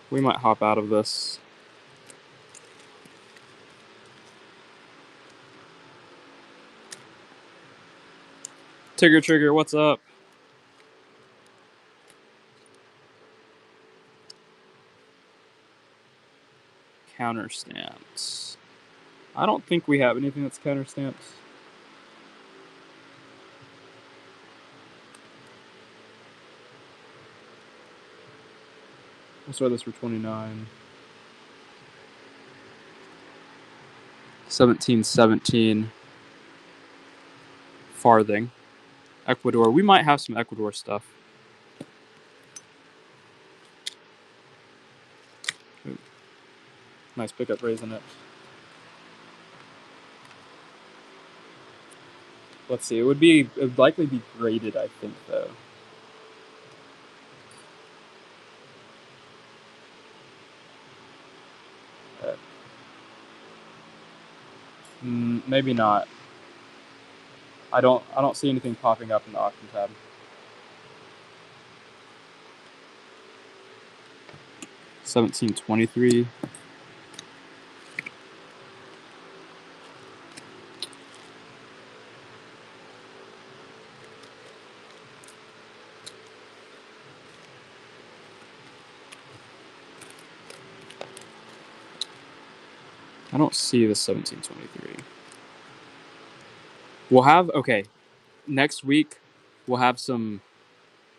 We might hop out of this. Trigger, what's up? Counter stamps. I don't think we have anything that's counter stamps. We'll start this for 29. 1717. Farthing. Ecuador. We might have some Ecuador stuff. Ooh. Nice pickup raising it. Let's see. It would likely be graded, I think, though. Okay. Maybe not. I don't see anything popping up in the auction tab. $17.23. I don't see the 1723. We'll have, okay, next week we'll have some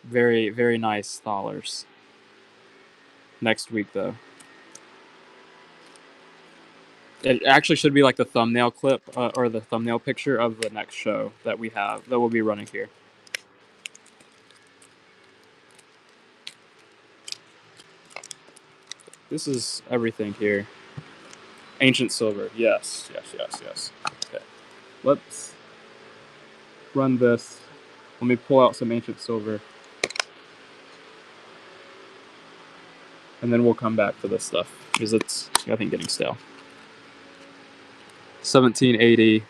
very, very nice thalers. Next week, though. It actually should be like the thumbnail clip or the thumbnail picture of the next show that we have, that we'll be running here. This is everything here. Ancient silver. Yes. Okay. Let's run this. Let me pull out some ancient silver. And then we'll come back to this stuff because it's, I think, getting stale. 1780.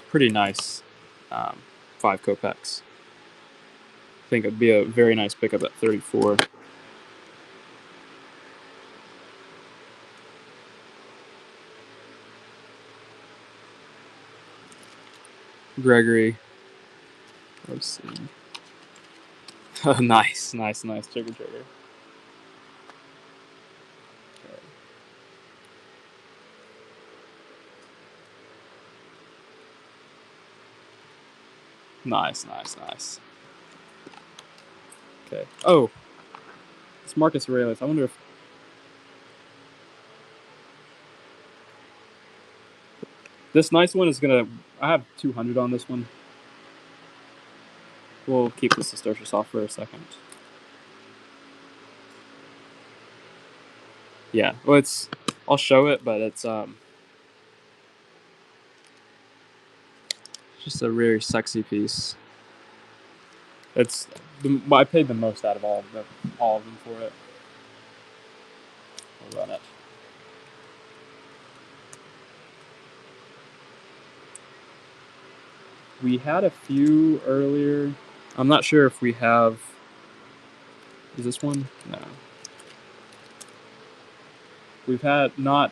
Pretty nice. 5 kopecks. I think it'd be a very nice pickup at 34. Gregory. Let's see. Oh, nice. Trigger. Okay. Nice. Okay. Oh, it's Marcus Aurelius. I wonder if this nice one is gonna. I have 200 on this one. We'll keep this Astartes off for a second. Yeah, well, it's. I'll show it, but it's just a very sexy piece. It's. I paid the most out of all of them for it. We'll run it. We had a few earlier. I'm not sure if we have. Is this one? No. We've had not.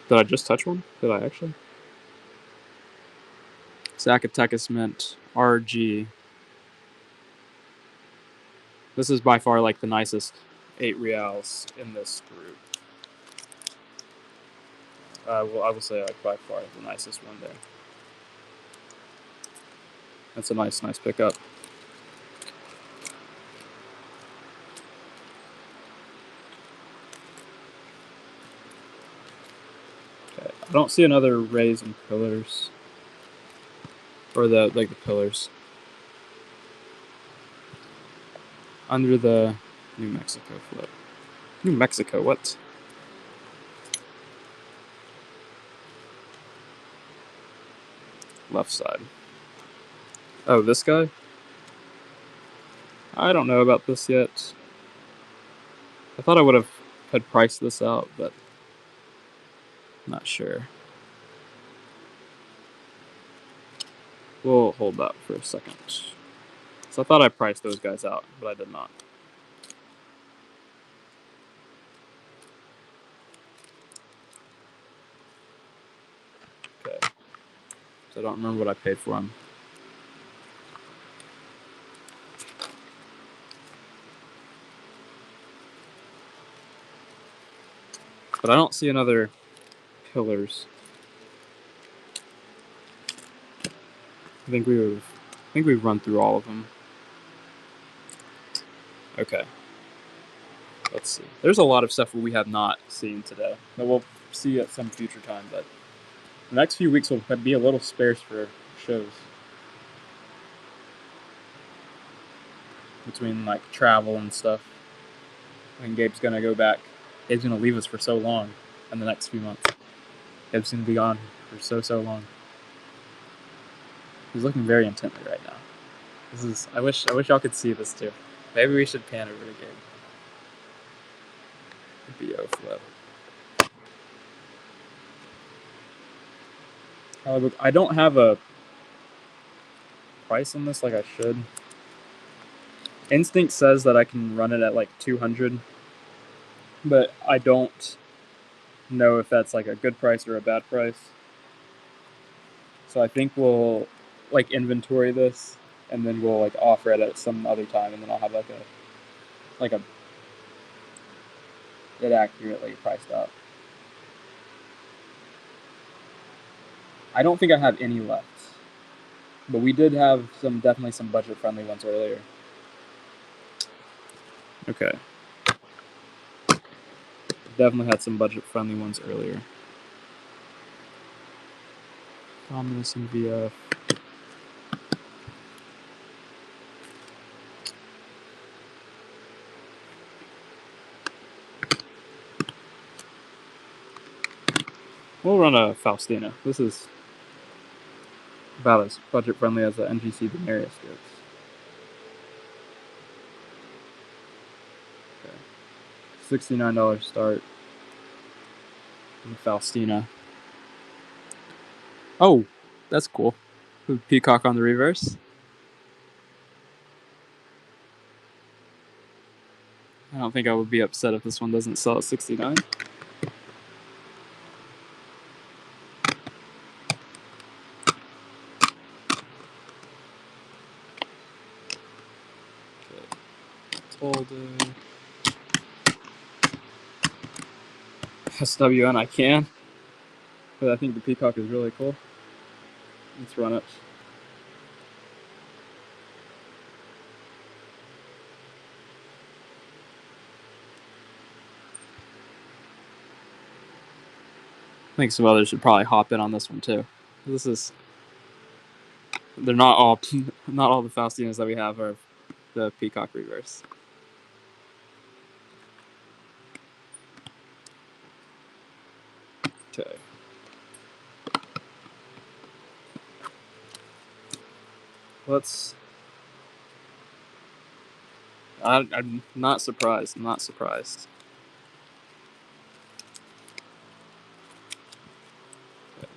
Did I just touch one? Did I actually? Zacatecas mint RG. This is by far like the nicest 8 reals in this group. Well, I will say like by far the nicest one there. That's a nice pickup. Okay. I don't see another rays and pillars, or the pillars under the New Mexico float. New Mexico, what? Left side. Oh, this guy? I don't know about this yet. I thought I would have had priced this out, but not sure. We'll hold that for a second. So I thought I priced those guys out, but I did not. Okay. So I don't remember what I paid for them. But I don't see another pillars. I think we've run through all of them. Okay. Let's see. There's a lot of stuff we have not seen today that we'll see at some future time, but the next few weeks will be a little sparse for shows. Between like travel and stuff. I think Gabe's gonna go back. Gabe's gonna leave us for so long in the next few months. Gabe's gonna be gone for so long. He's looking very intently right now. This is I wish y'all could see this too. Maybe we should pan over to Gabe. BO flip. I don't have a price on this like I should. Instinct says that I can run it at like 200, but I don't know if that's like a good price or a bad price. So I think we'll like inventory this and then we'll like offer it at some other time, and then I'll have like a it accurately priced up. I don't think I have any left, but we did have definitely some budget friendly ones earlier. Okay. Definitely had some budget friendly ones earlier. Ominous and VF. We'll run a Faustina. This is about as budget friendly as the NGC Denarius gets. Okay. $69 start. And the Faustina. Oh, that's cool. With peacock on the reverse. I don't think I would be upset if this one doesn't sell at 69. SWN I can, but I think the peacock is really cool. Let's run it. I think some others should probably hop in on this one too. They're not all the Faustinas that we have are the peacock reverse. Okay. I'm not surprised. I'm not surprised. Okay.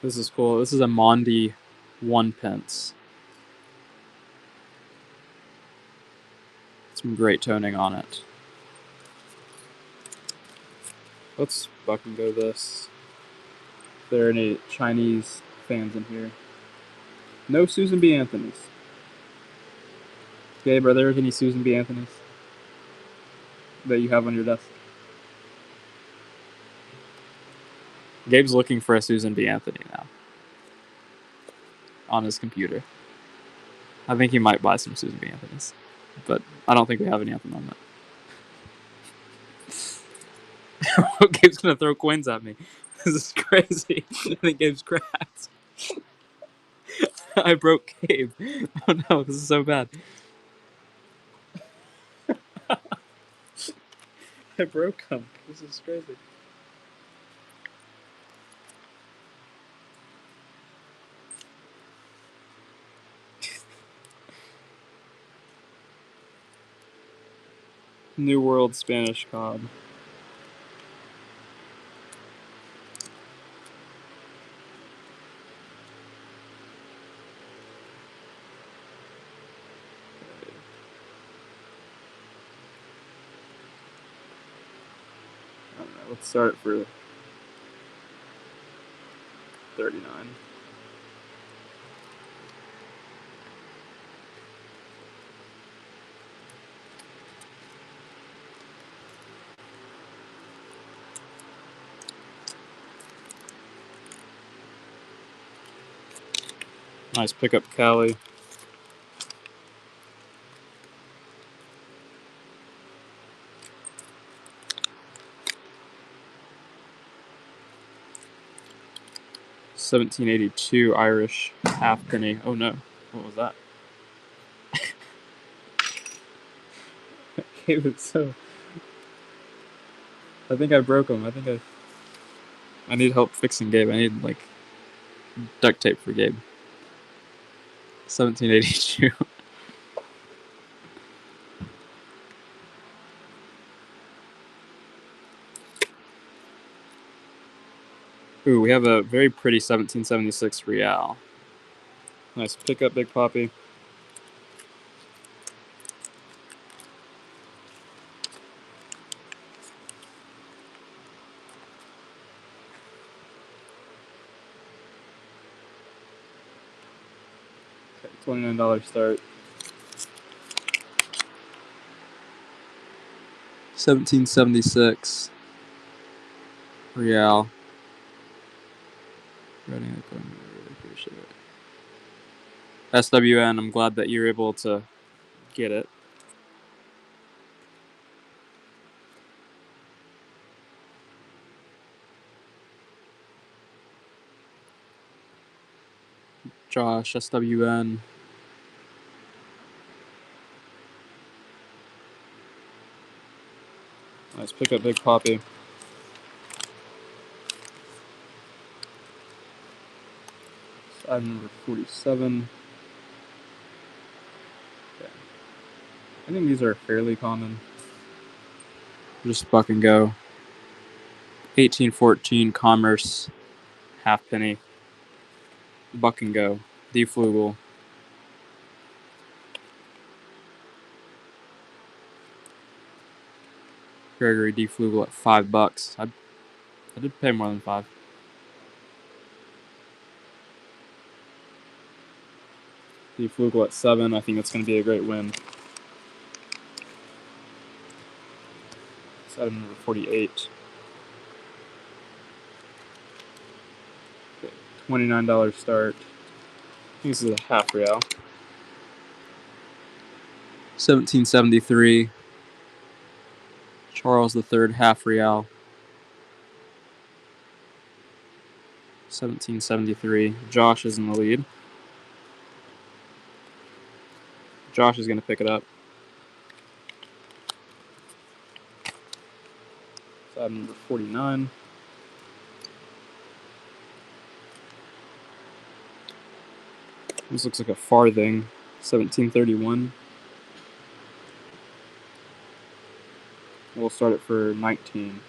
This is cool. This is a Mondi 1 pence. Some great toning on it. Let's fucking go this. If there are any Chinese fans in here. No Susan B. Anthony's. Gabe, are there any Susan B. Anthony's that you have on your desk? Gabe's looking for a Susan B. Anthony now on his computer. I think he might buy some Susan B. Anthony's, but I don't think we have any at the moment. Gabe's gonna throw coins at me. This is crazy. I think Gabe's cracked. I broke Gabe. Oh no, this is so bad. I broke him. This is crazy. New World Spanish cod. I don't know. Let's start it for 39. Nice pickup, Cali. $17.82 Irish halfpenny. Oh no, what was that? Gabe is so. I think I broke him. I need help fixing Gabe. I need like duct tape for Gabe. 1782. Ooh, we have a very pretty 1776 Real. Nice pickup, Big Poppy. Okay, $29 start. 1776 Real. Really appreciate it. SWN, I'm glad that you're able to get it. Josh, SWN. Nice pickup, Big Poppy. Item number 47. Okay. I think these are fairly common. Just fucking go. 1814 Commerce halfpenny. Buck and go. D Flugel. Gregory D Flugel at $5. I did pay more than 5. D Flugel at 7. I think it's going to be a great win. It's item number 48. Okay, $29 start. I think this is a half real. 1773. Charles III half real. 1773. Josh is in the lead. Josh is going to pick it up. It's item number 49. This looks like a farthing. 1731. We'll start it for 19.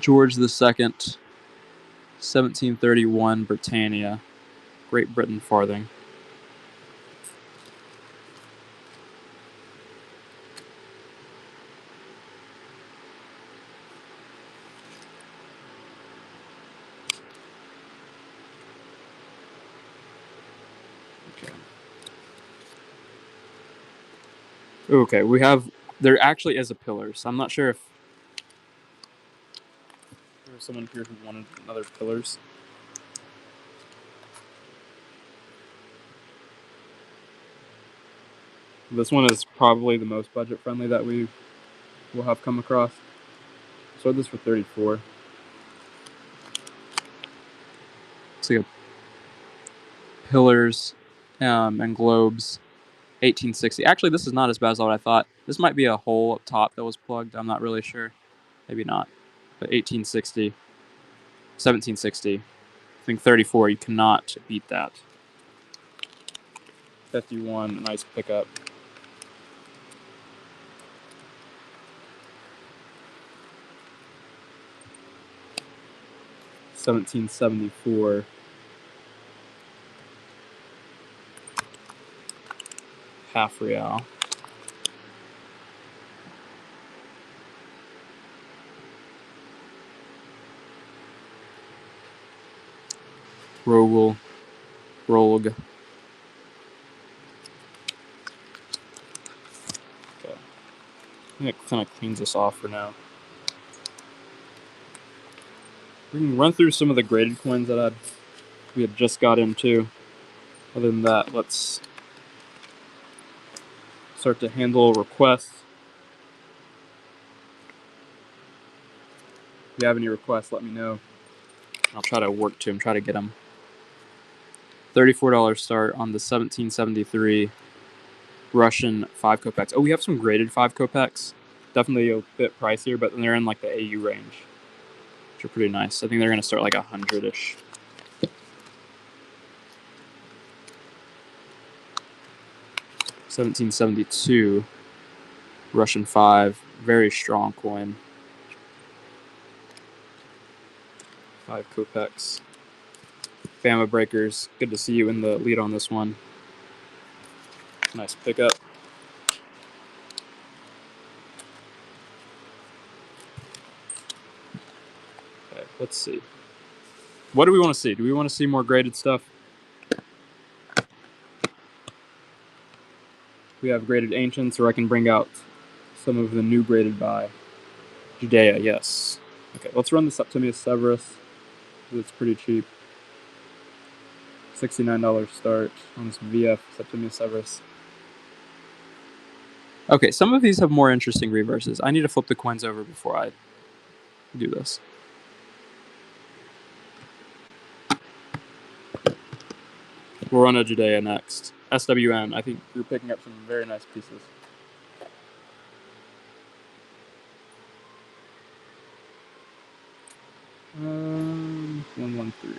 George II, 1731 Britannia. Great Britain farthing. Okay, we have. There actually is a pillar, so I'm not sure if there was someone here who wanted another pillars. This one is probably the most budget friendly that we will have come across. Sold this for $34. Looks like a pillars and globes, 1860. Actually, this is not as bad as what I thought. This might be a hole up top that was plugged. I'm not really sure. Maybe not. But 1860, 1760. I think 34. You cannot beat that. 51. Nice pickup. $17.74. Half real. Rogue. Okay. I think it kind of cleans us off for now. We can run through some of the graded coins that we had just got into. Other than that, let's start to handle requests. If you have any requests, let me know. I'll try to work to them, try to get them. $34 start on the 1773 Russian 5 kopecks. Oh, we have some graded 5 kopecks. Definitely a bit pricier, but they're in like the AU range, which are pretty nice. I think they're going to start like 100-ish. $17.72 Russian 5, very strong coin. 5 kopecks. Bama Breakers, good to see you in the lead on this one. Nice pickup. Okay, let's see. What do we want to see? Do we want to see more graded stuff? We have graded ancients, or I can bring out some of the new graded by Judea, yes. Okay, let's run the Septimius Severus. It's pretty cheap. $69 start on this VF Septimius Severus. Okay, some of these have more interesting reverses. I need to flip the coins over before I do this. We'll run a Judea next. SWN, I think you're picking up some very nice pieces. Um, 113.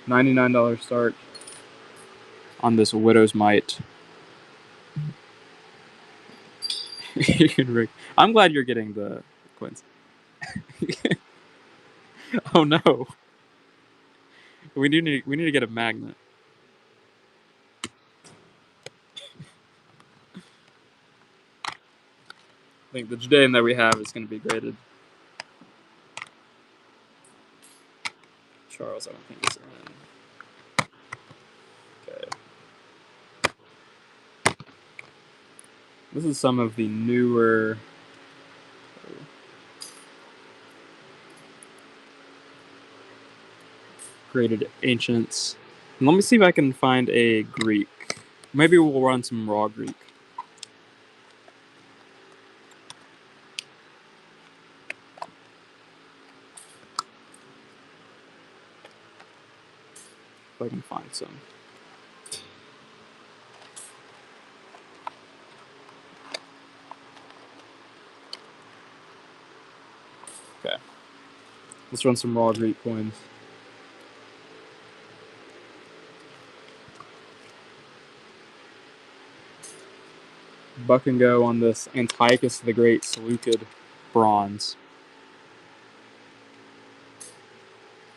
$99 start on this Widow's Mite. I'm glad you're getting the coins. Oh no. We need to get a magnet. I think the Judean that we have is going to be graded. Charles, I don't think is in. Okay. This is some of the newer. Graded ancients. And let me see if I can find a Greek. Maybe we'll run some raw Greek. If I can find some. Okay. Let's run some raw Greek coins. Buck and go on this Antiochus the Great Seleucid bronze.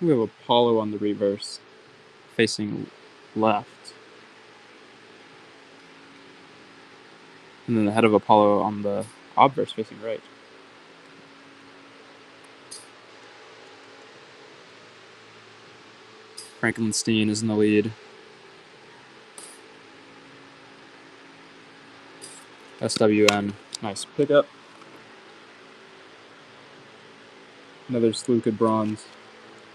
We have Apollo on the reverse, facing left. And then the head of Apollo on the obverse facing right. Frankenstein is in the lead. SWN, nice pickup. Another Seleucid bronze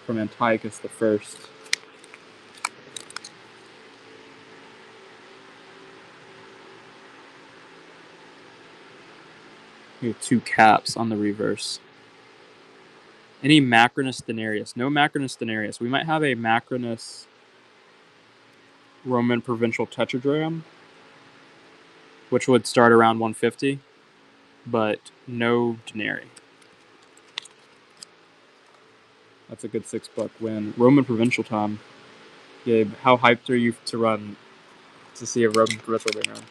from Antiochus the First. We have 2 caps on the reverse. Any Macrinus denarius? No Macrinus denarius. We might have a Macrinus Roman provincial tetradrachm, which would start around 150, but no denarii. That's a good $6 win. Roman provincial time. Gabe, how hyped are you to see a Roman provincial ring run?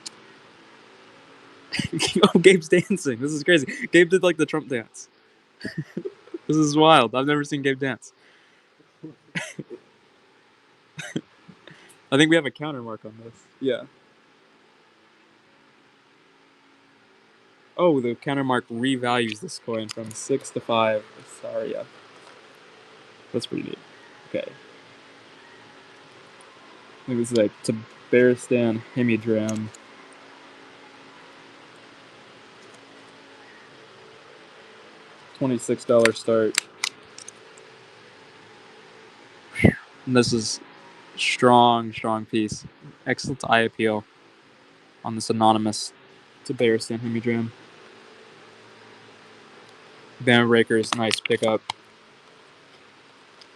Oh, Gabe's dancing. This is crazy. Gabe did like the Trump dance. This is wild. I've never seen Gabe dance. I think we have a counter mark on this. Yeah. Oh, the counter mark revalues this coin from 6 to 5. Sorry, yeah. That's pretty neat. Okay. I think this is a Tabaristan Hemidram. $26 start. And this is strong piece. Excellent eye appeal on this anonymous Tabaristan Hemidram. Band Breakers, nice pickup.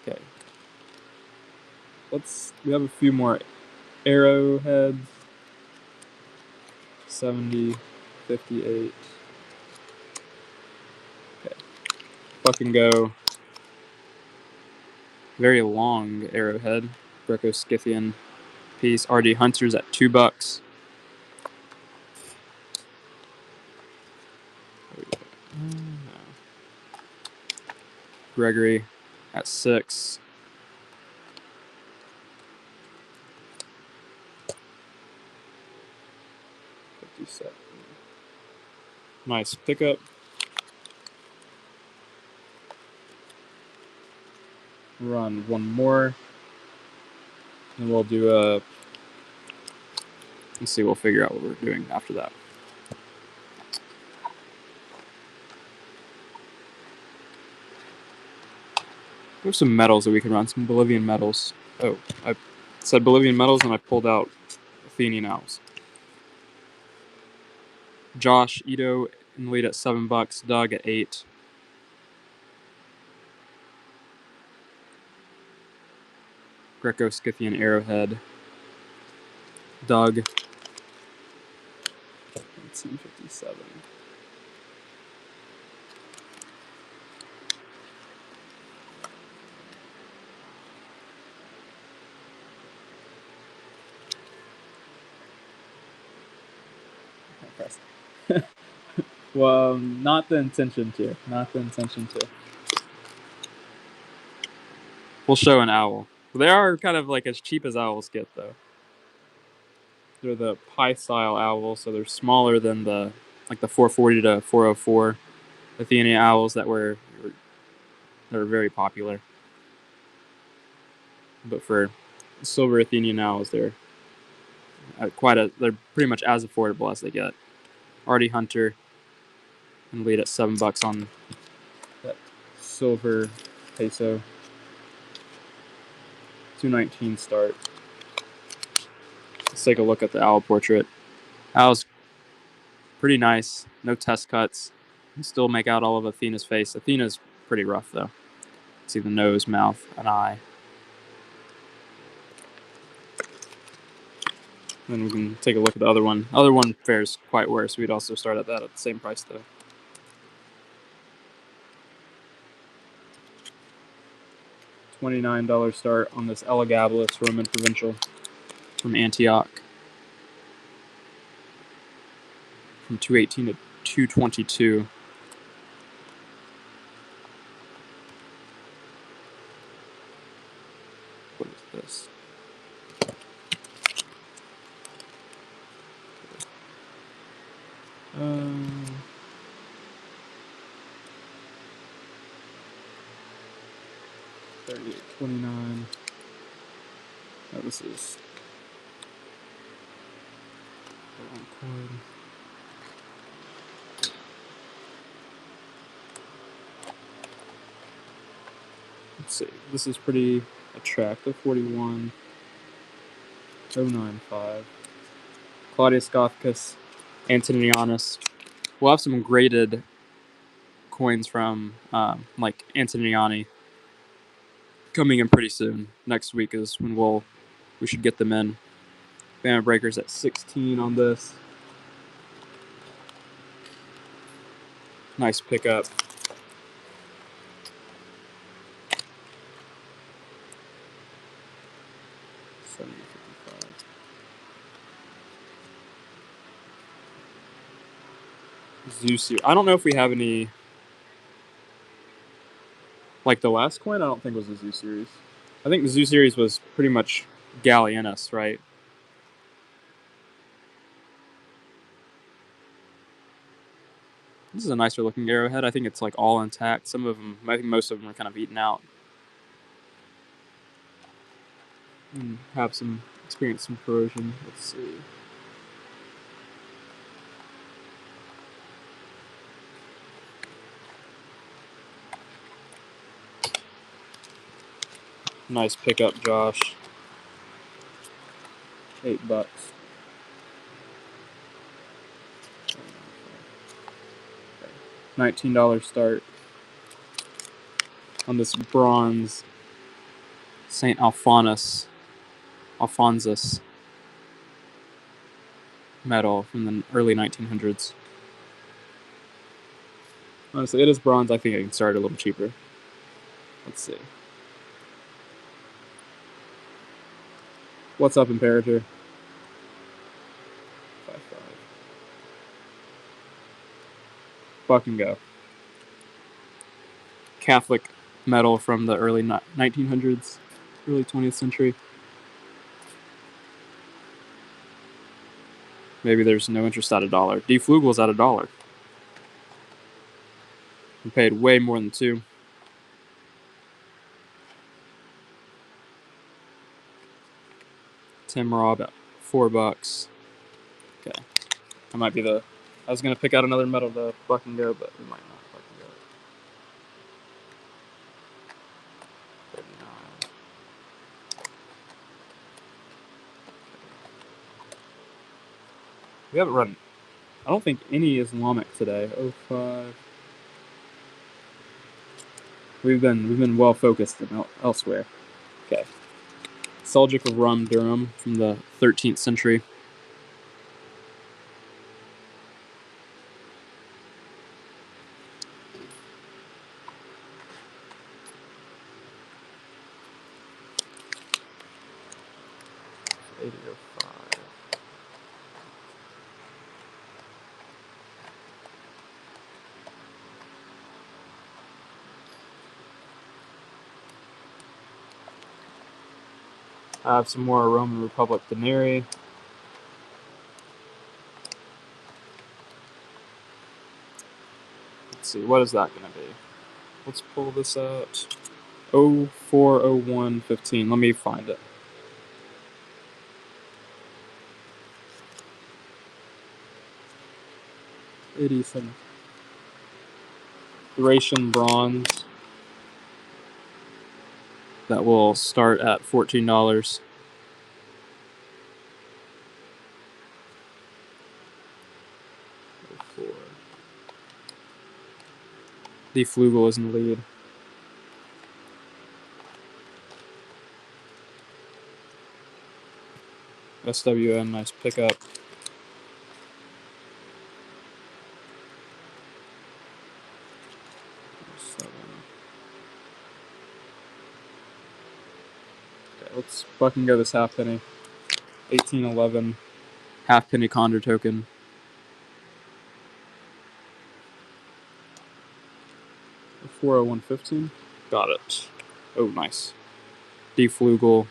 Okay. We have a few more arrowheads. 70, 58. Okay. Fucking go. Very long arrowhead. Greco-Scythian piece. RD Hunters at $2. Gregory at 6. Nice pickup. Run one more. And we'll do let's see, we'll figure out what we're doing after that. There's some metals that we can run, some Bolivian metals. Oh, I said Bolivian metals and I pulled out Athenian owls. Josh, Ito in the lead at $7. Doug at 8. Greco-Scythian arrowhead. Doug. 1957. Well, not the intention to. We'll show an owl. They are kind of like as cheap as owls get, though. They're the pie style owls, so they're smaller than the 440 to 404 Athenian owls that were very popular. But for silver Athenian owls, they're they're pretty much as affordable as they get. RD Hunter and lead at $7 on that silver peso. 219 start. Let's take a look at the owl portrait. Owl's pretty nice. No test cuts. You still make out all of Athena's face. Athena's pretty rough though. See the nose, mouth, and eye. Then we can take a look at the other one. Other one fares quite worse. We'd also start at that at the same price though. $29 start on this Elagabalus Roman provincial from Antioch. From 218 to 222. What is this? $38.29. Oh, this is the wrong coin. Let's see. This is pretty attractive. 41,095. Claudius Gothicus, Antonianus. We'll have some graded coins from like Antoniani coming in pretty soon. Next week is when we should get them in. Banner breakers at 16 on this. Nice pickup. Zoo series. I don't know if we have any. Like the last coin, I don't think was a Zoo series. I think the Zoo series was pretty much Gallienus, right? This is a nicer looking arrowhead. I think it's like all intact. Some of them, I think most of them are kind of eaten out. And have some experience some corrosion. Let's see. Nice pickup, Josh. $8. $19 start on this bronze Saint Alphonsus medal from the early 1900s. Honestly, it is bronze. I think I can start a little cheaper. Let's see. What's up, Imperator? 5-5. Fucking go. Catholic medal from the early 1900s, early 20th century. Maybe there's no interest at $1. D. Flugel's at $1. We paid way more than 2. Tim Robb at $4. Okay. That might be the. I was gonna pick out another medal to fucking go, but we might not fucking go. 39. We haven't run. I don't think any Islamic today. 05. We've been well focused elsewhere. Okay. Seljuk of Rum Durham from the 13th century. I have some more Roman Republic denarii. Let's see, what is that going to be? Let's pull this out. 040115. Let me find it. 87. Thracian bronze. That will start at $14. The Flugel is in the lead. SWN, nice pickup. Okay, let's fucking go this halfpenny. 1811. Halfpenny Condor token. $401.15. Got it. Oh, nice. D. Flugel.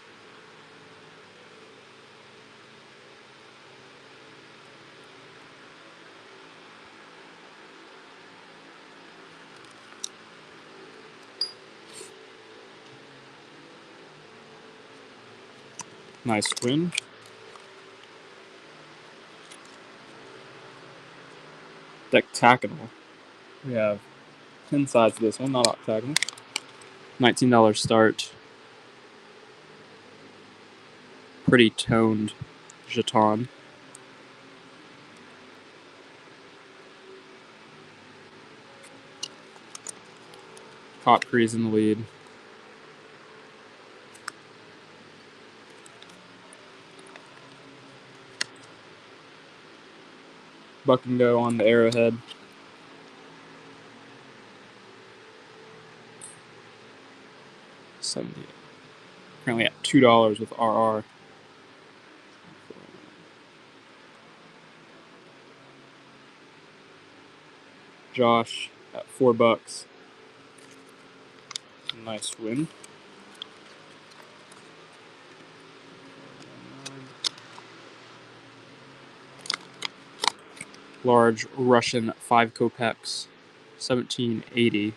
Nice twin. Dectagonal. We have 10 sides to this one, not octagonal. $19 start. Pretty toned jeton. Top Crease in the lead. Buck and Go on the arrowhead. $70. Currently at $2 with RR. Josh at $4. Nice win. Large Russian 5 kopecks. 1780.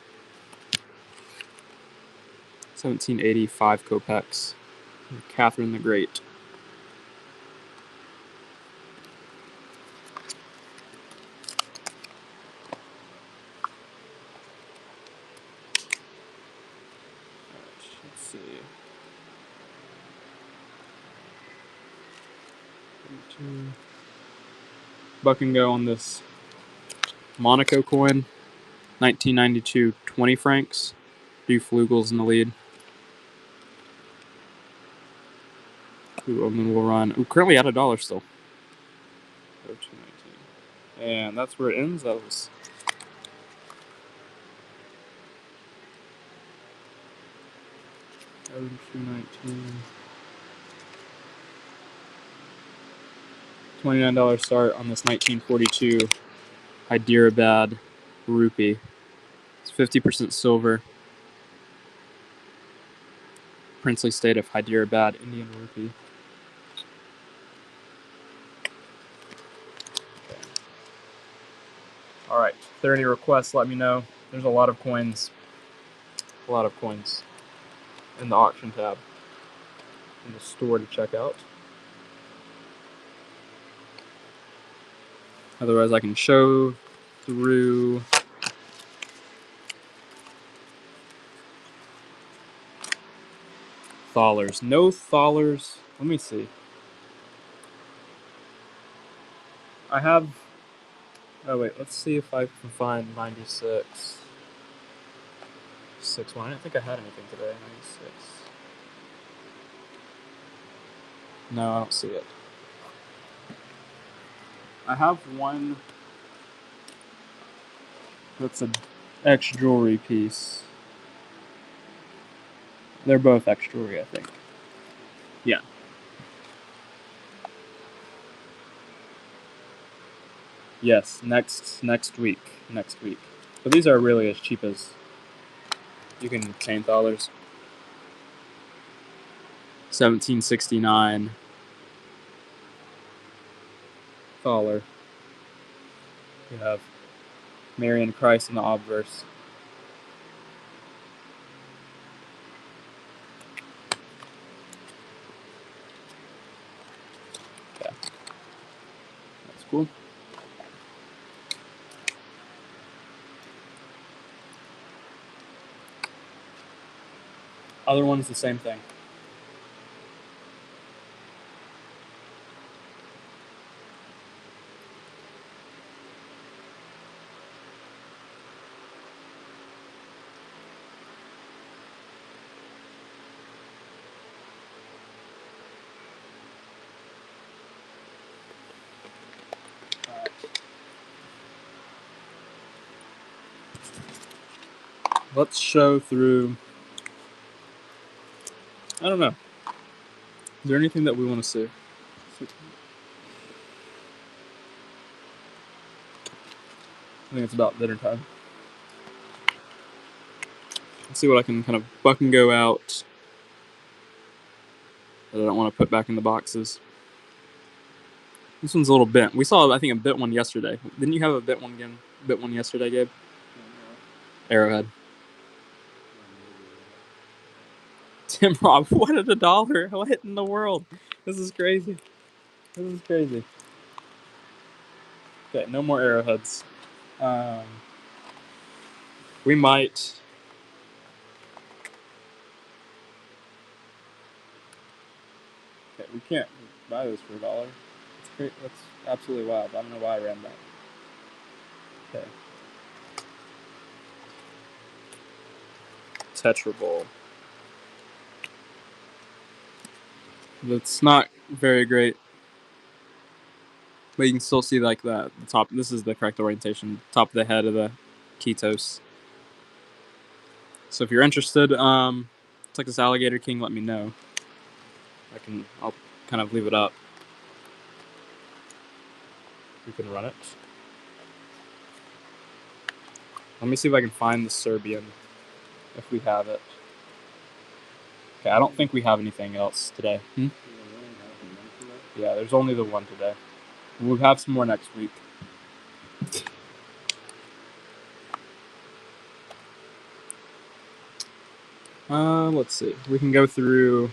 1780 5 kopecks. Catherine the Great. Let's see. Buck and Go on this Monaco coin. 1992 20 francs. Flugel's in the lead. Ooh, and then we'll run. Ooh, currently at $1 still. And that's where it ends. That was $29 start on this 1942 Hyderabad rupee. It's 50% silver. Princely state of Hyderabad, Indian rupee. Okay. All right. If there are any requests, let me know. There's a lot of coins. A lot of coins in the auction tab in the store to check out. Otherwise, I can show through thalers. No thalers. Let me see. I have. Oh wait, let's see if I can find 96. 6-1. I didn't think I had anything today. 96. No, I don't see it. I have one that's an X jewelry piece. They're both X jewelry, I think. Yeah. Yes, next week. Next week. But these are really as cheap as you can obtain thalers. 1769 thaler. You have Mary and Christ in the obverse. Yeah. That's cool. Other one's the same thing. Let's show through. I don't know. Is there anything that we want to see? I think it's about dinner time. Let's see what I can kind of Buck and Go out that I don't want to put back in the boxes. This one's a little bent. We saw, I think, a bit one yesterday. Didn't you have a bit one again? Bit one yesterday, Gabe? Arrowhead. Tim Rob, what at $1? What in the world? This is crazy. This is crazy. Okay, no more arrowheads. We might. Okay, we can't buy those for $1. That's great. That's absolutely wild. I don't know why I ran that. Okay. Tetra Bowl. It's not very great, but you can still see like the top. This is the correct orientation. Top of the head of the Ketos. So if you're interested, it's like this alligator king. Let me know. I'll kind of leave it up. You can run it. Let me see if I can find the Serbian, if we have it. Okay, I don't think we have anything else today. Yeah, there's only the one today. We'll have some more next week. Let's see. We can go through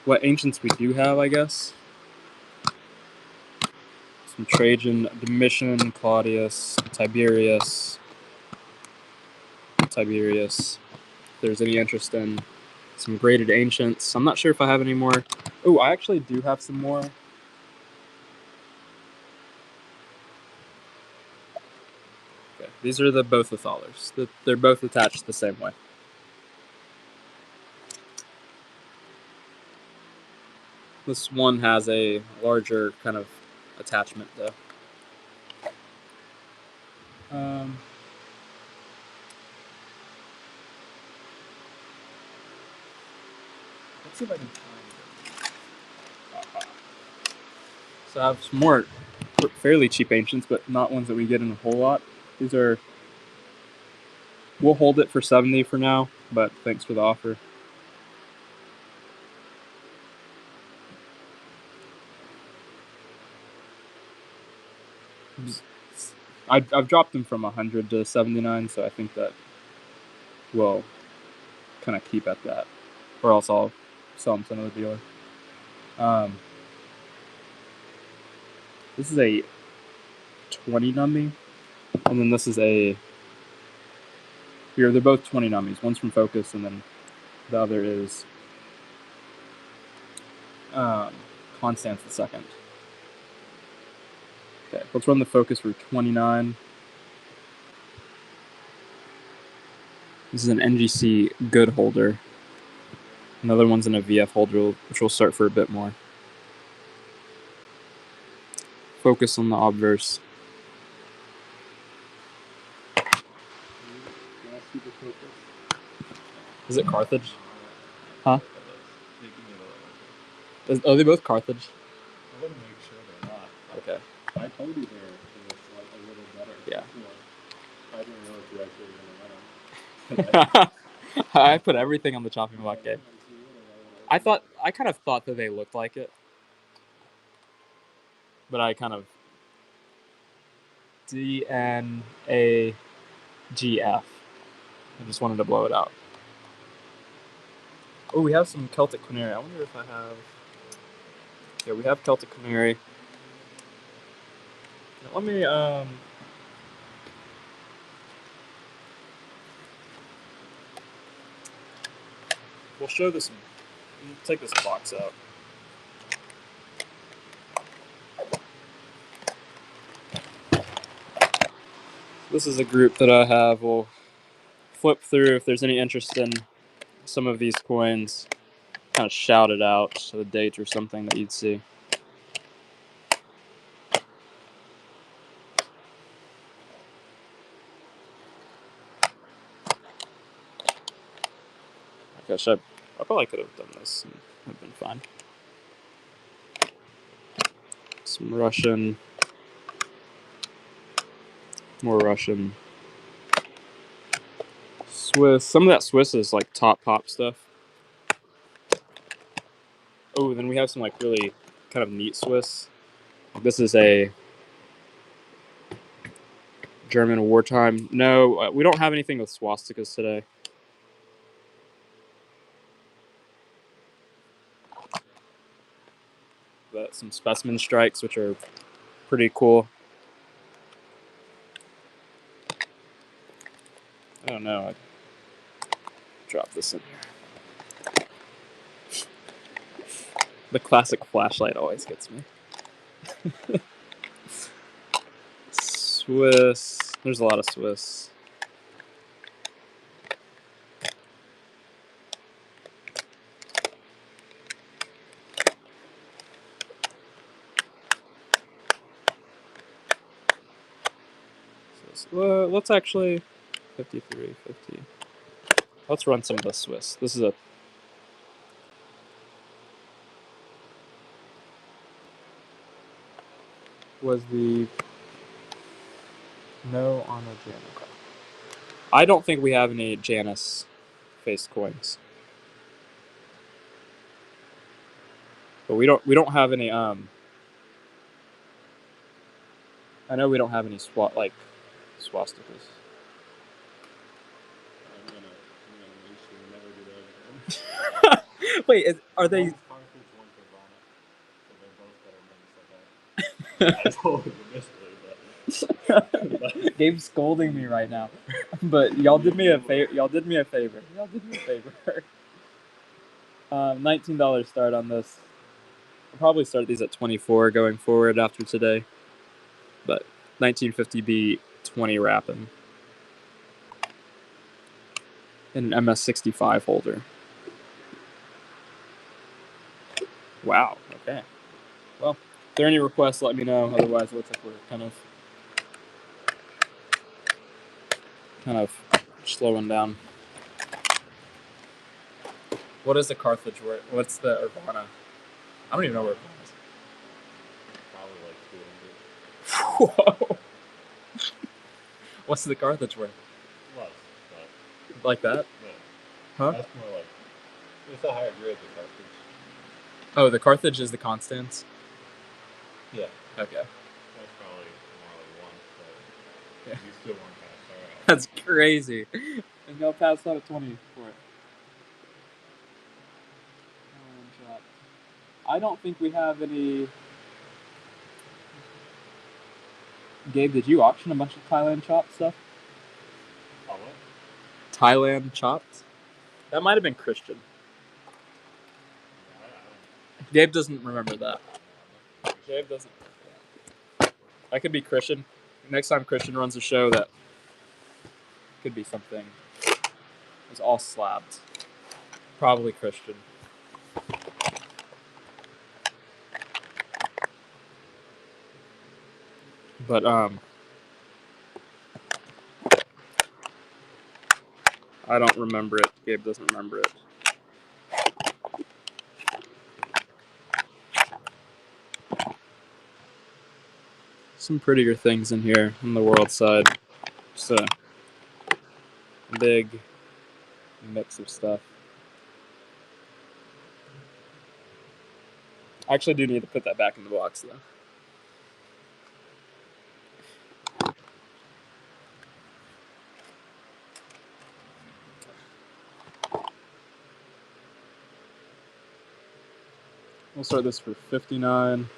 what ancients we do have, I guess. Some Trajan, Domitian, Claudius, Tiberius. If there's any interest in some graded ancients. I'm not sure if I have any more. Oh, I actually do have some more. Okay, these are the both Thalers. They're both attached the same way. This one has a larger kind of attachment, though. Let's see if I can find them. So I have some more fairly cheap ancients, but not ones that we get in a whole lot. These are. We'll hold it for 70 for now, but thanks for the offer. I've dropped them from 100 to 79, so I think that we'll kind of keep at that, or else I'll sell them to another dealer. This is a 20 nummy, and then this is a. Here, they're both 20 nummies. One's from Focus, and then the other is Constance II. Okay, let's run the Focus for 29. This is an NGC good holder. Another one's in a VF holder, which will start for a bit more. Focus on the obverse. Is it Carthage? Huh? Are they both Carthage? I wouldn't make sure they're not. Okay. I told you they're like a little better. Yeah. I didn't know if you actually were going to win them. I put everything on the chopping block game. I kind of thought that they looked like it, but I kind of DNAGF. I just wanted to blow it out. Oh, we have some Celtic Canary. I wonder if I have. Yeah, we have Celtic Canary. Let me we'll show this. Take this box out. This is a group that I have. We'll flip through if there's any interest in some of these coins. Kind of shout it out to the date or something that you'd see. Gosh, I probably could have done this and have been fine. Some Russian. More Russian. Swiss. Some of that Swiss is like top pop stuff. Oh, then we have some like really kind of neat Swiss. This is a German wartime. No, we don't have anything with swastikas today. some specimen strikes, which are pretty cool. I don't know. I dropped this in here. The classic flashlight always gets me. Swiss. There's a lot of Swiss. Let's actually 53, 50. Let's run some of the Swiss. This is a was the no on a Janus. I don't think we have any Janus face coins, but we don't have any. I know we don't have any swastikas. I'm gonna make sure we never do that again. Wait, are they? One's Carthage, one's Ivana, so they're both better names like that. I told you initially, but Gabe's scolding me right now, but y'all did me a favor. $19 start on this. I'll probably start these at 24 going forward after today, but 1950B 20 wrapping in an MS65 holder. Wow. Okay. Well, if there are any requests, let me know. Otherwise, it looks like we're kind of slowing down. What is the Carthage word? What's the Urbana? I don't even know where Urbana is. probably like 200. Whoa. What's the Carthage word? Less, Like that? but Huh? that's more like it's a higher grade than Carthage. Oh, the Carthage is the Constance? Yeah, Okay. that's probably more like 1, but Yeah. you still won't pass our out. That's crazy. And y'all passed out at 20 for it. I don't think we have any. Gabe, did you auction a bunch of Thailand chopped stuff? Oh, what? Thailand chopped? That might have been Christian. Gabe doesn't remember that. Gabe doesn't. That could be Christian. Next time Christian runs a show, that could be something. It's all slabbed. Probably Christian. But I don't remember it. Gabe doesn't remember it. Some prettier things in here on the world side. Just a big mix of stuff. I actually do need to put that back in the box, though. We'll start this for 59.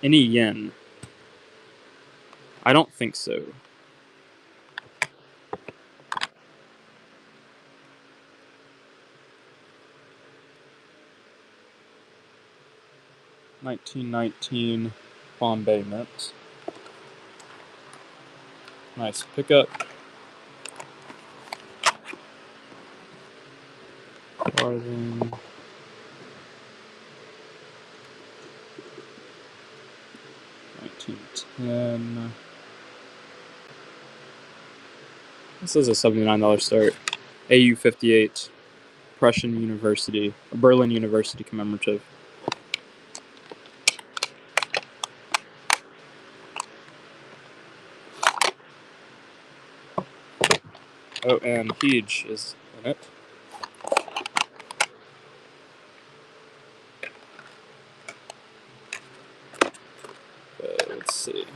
Any yen? I don't think so. $19.19 Bombay Mint. Nice pickup. Farthing. $19.10. This is a $79 start. AU 58. Prussian University. Berlin University commemorative. Oh, and Huge is in it. Let's see.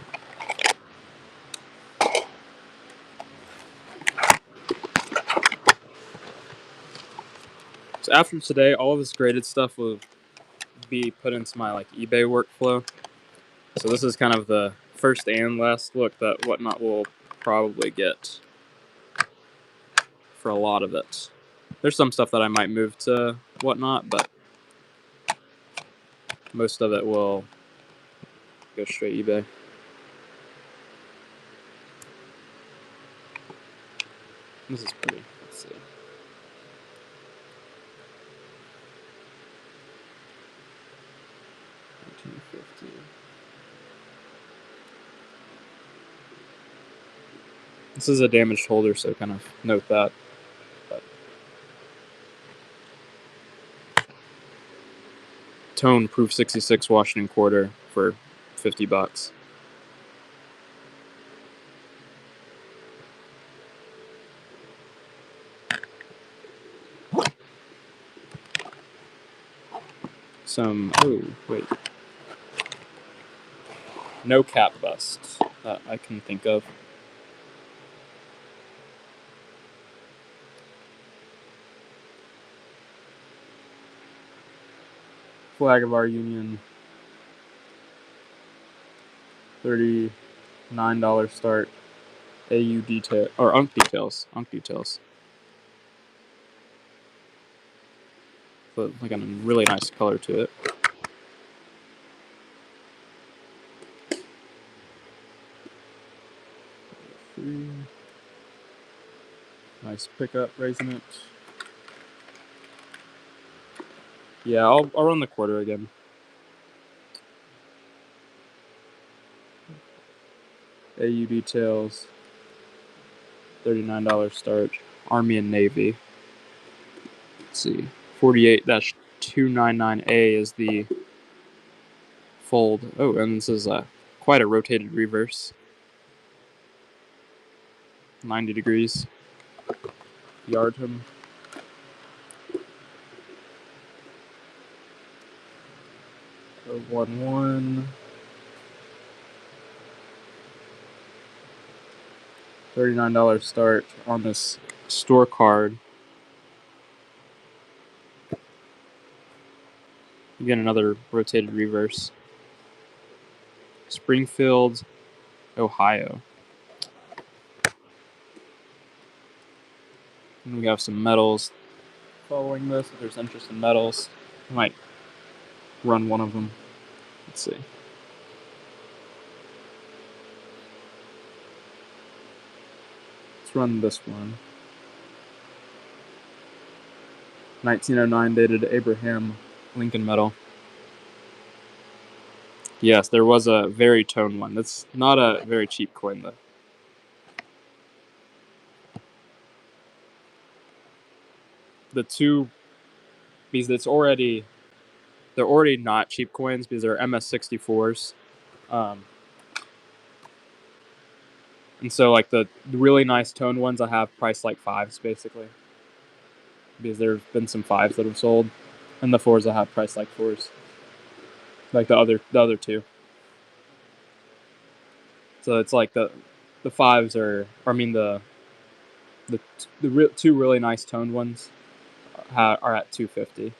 So after today, all of this graded stuff will be put into my like eBay workflow. So this is kind of the first and last look that Whatnot will probably get for a lot of it. There's some stuff that I might move to Whatnot, but most of it will go straight eBay. This is pretty. Let's see. This is a damaged holder, so kind of note that. But tone proof 66 Washington quarter for $50. Some, oh wait, no cap bust that I can think of. Flag of our union, $39 start. AU detail or UNC details. So like a really nice color to it. Nice pickup, raising it. Yeah, I'll run the quarter again. AU details, $39 start. Army and Navy. Let's see, 48-299A is the fold. Oh, and this is quite a rotated reverse. 90 degrees. Yardham. So 1-1. $39 start on this store card. Again, another rotated reverse. Springfield, Ohio. And we have some metals following this. If there's interest in metals, I might run one of them. Let's see. Let's run this one. 1909 dated Abraham Lincoln metal. Yes, there was a very toned one. That's not a very cheap coin, though. The two, because they're already not cheap coins because they're MS64s. And so like the really nice toned ones I have priced like fives basically. Because there have been some fives that have sold. And the fours I have priced like fours. Like the other two. So it's like the fives are, I mean the two really nice toned ones are at $250.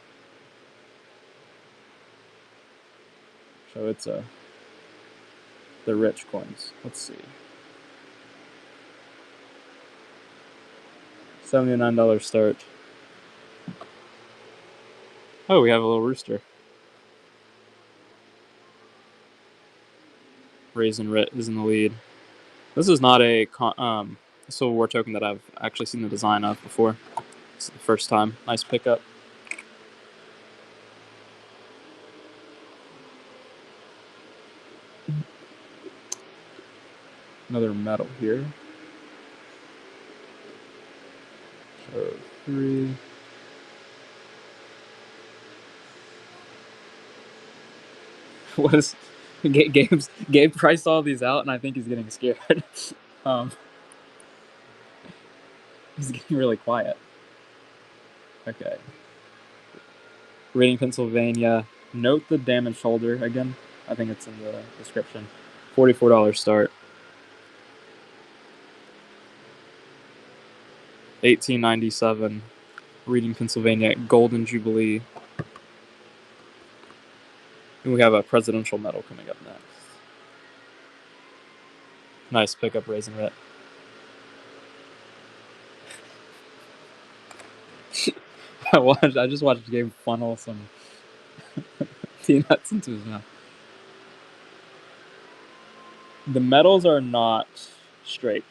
So it's the rich coins. Let's see. $79 start. Oh, we have a little rooster. Raisin Rit is in the lead. This is not a Civil War token that I've actually seen the design of before. It's the first time. Nice pickup. Another metal here. So 3. What is Gabe priced all these out, and I think he's getting scared. He's getting really quiet. Okay. Reading Pennsylvania. Note the damaged holder again. I think it's in the description. $44 start. 1897. Reading Pennsylvania. Golden Jubilee. And we have a presidential medal coming up next. Nice pickup, Raisin Rit. I just watched Gabe funnel some peanuts into his mouth. The medals are not straight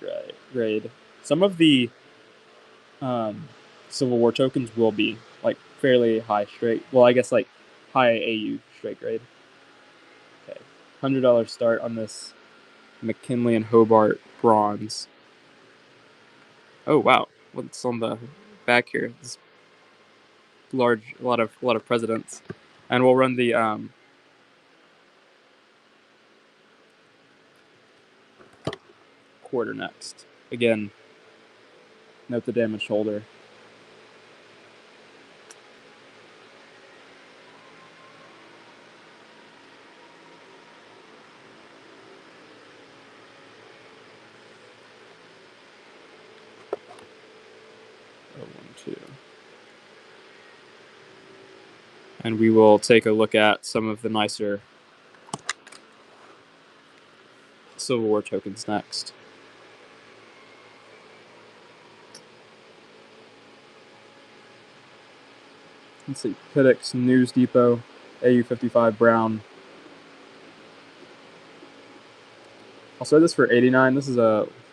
grade. Some of the Civil War tokens will be like fairly high straight. Well, I guess like high AU straight grade. Okay, $100 start on this McKinley and Hobart bronze. Oh wow, what's on the back here? This a lot of presidents, and we'll run the quarter next. Again, note the damaged holder. Oh, 1, 2. And we will take a look at some of the nicer Civil War tokens next. Let's see, Pittix News Depot, AU55 Brown. I'll say this for 89. This is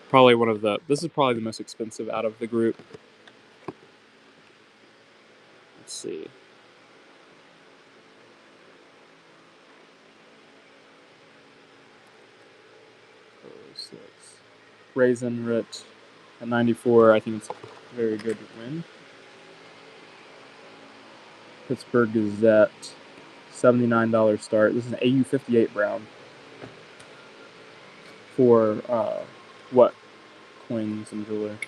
probably the most expensive out of the group. Let's see. Raisin Rit at 94. I think it's a very good win. Pittsburgh Gazette, $79 start. This is an AU58 Brown. For what coins and jewelry?